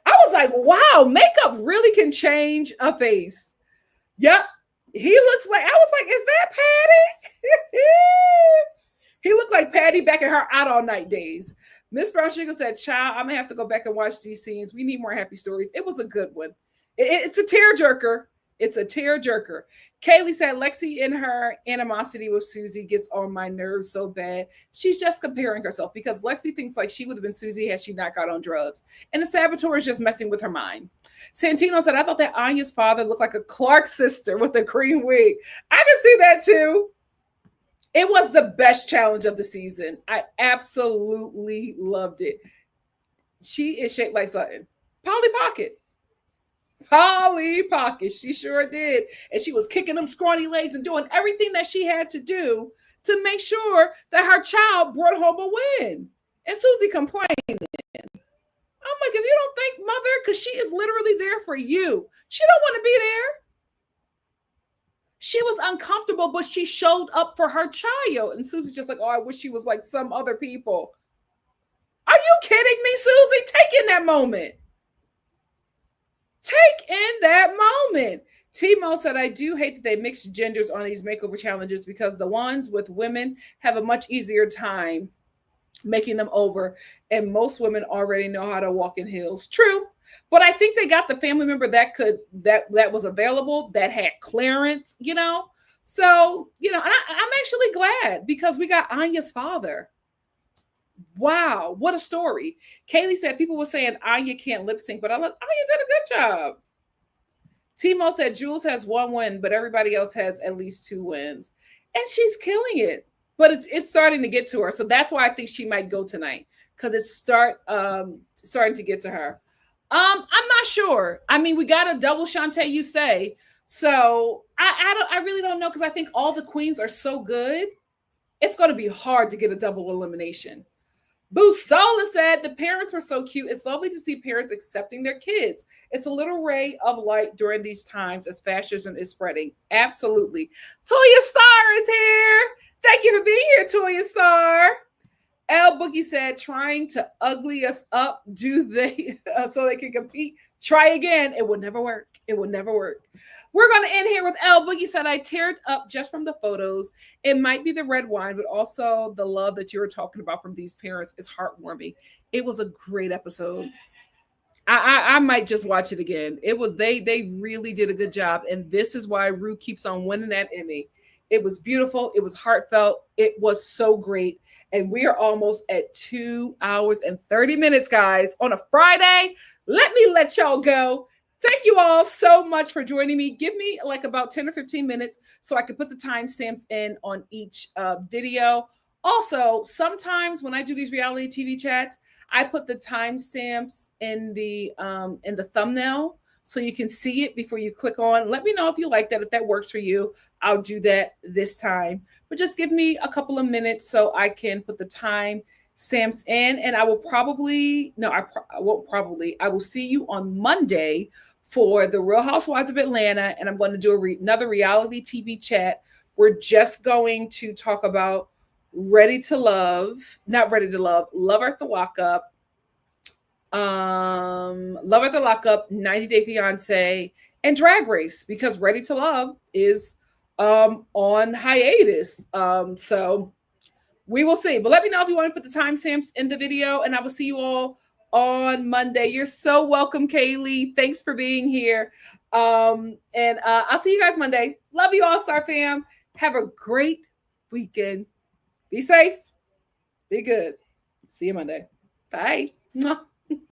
S1: I was like, wow, makeup really can change a face. Yep. He looks like, I was like, is that Patti? He looked like Patti back in her Out All Night days. Miss Brown Sugar said, child, I'm going to have to go back and watch these scenes. We need more happy stories. It was a good one. It's a tearjerker. It's a tearjerker. Kaylee said Lexi in her animosity with Susie gets on my nerves so bad. She's just comparing herself because Lexi thinks like she would have been Susie had she not got on drugs. And the saboteur is just messing with her mind. Santino said, I thought that Anya's father looked like a Clark sister with a green wig. I can see that too. It was the best challenge of the season. I absolutely loved it. She is shaped like something. Polly Pocket. Polly Pocket. She sure did. And she was kicking them scrawny legs and doing everything that she had to do to make sure that her child brought home a win. And Susie complained. I'm like, if you don't thank mother, because she is literally there for you. She don't want to be there. She was uncomfortable, but she showed up for her child. And Susie's just like, oh, I wish she was like some other people. Are you kidding me, Susie? Take in that moment. Take in that moment. Timo said, I do hate that they mix genders on these makeover challenges because the ones with women have a much easier time making them over. And most women already know how to walk in heels. True. But I think they got the family member that was available, that had clearance, you know? So, you know, I'm actually glad because we got Anya's father. Wow, what a story. Kaylee said people were saying Anya can't lip sync, but Anya did a good job. Timo said Jules has one win, but everybody else has at least 2 wins. And she's killing it. But it's starting to get to her. So that's why I think she might go tonight. Because it's starting to get to her. I'm not sure. I mean, we got a double Shantae, you say. So I really don't know because I think all the queens are so good. It's going to be hard to get a double elimination. Busola said the parents were so cute. It's lovely to see parents accepting their kids. It's a little ray of light during these times as fascism is spreading. Absolutely. Toya Star is here. Thank you for being here, Toya Star. L Boogie said, trying to ugly us up, do they so they can compete? Try again. It will never work. It will never work. We're going to end here with L Boogie said, I teared up just from the photos. It might be the red wine, but also the love that you were talking about from these parents is heartwarming. It was a great episode. I might just watch it again. It was they really did a good job. And this is why Rue keeps on winning that Emmy. It was beautiful. It was heartfelt. It was so great. And we are almost at 2 hours and 30 minutes, guys, on a Friday. Let me let y'all go. Thank you all so much for joining me. Give me like about 10 or 15 minutes so I can put the timestamps in on each video. Also, sometimes when I do these reality TV chats, I put the timestamps in the thumbnail so you can see it before you click on. Let me know if you like that, if that works for you. I'll do that this time. But just give me a couple of minutes so I can put the time stamps in. And I will probably, no, I won't probably, I will see you on Monday for the Real Housewives of Atlanta. And I'm going to do another reality TV chat. We're just going to talk about Ready to Love, not Ready to Love, Love at the Lockup, Love at the Lockup, 90 Day Fiance, and Drag Race, because Ready to Love is on hiatus. So we will see. But let me know if you want to put the timestamps in the video, and I will see you all on Monday. You're so welcome, Kaylee. Thanks for being here. And I'll see you guys Monday. Love you all, Star Fam. Have a great weekend. Be safe. Be good. See you Monday. Bye. Mwah.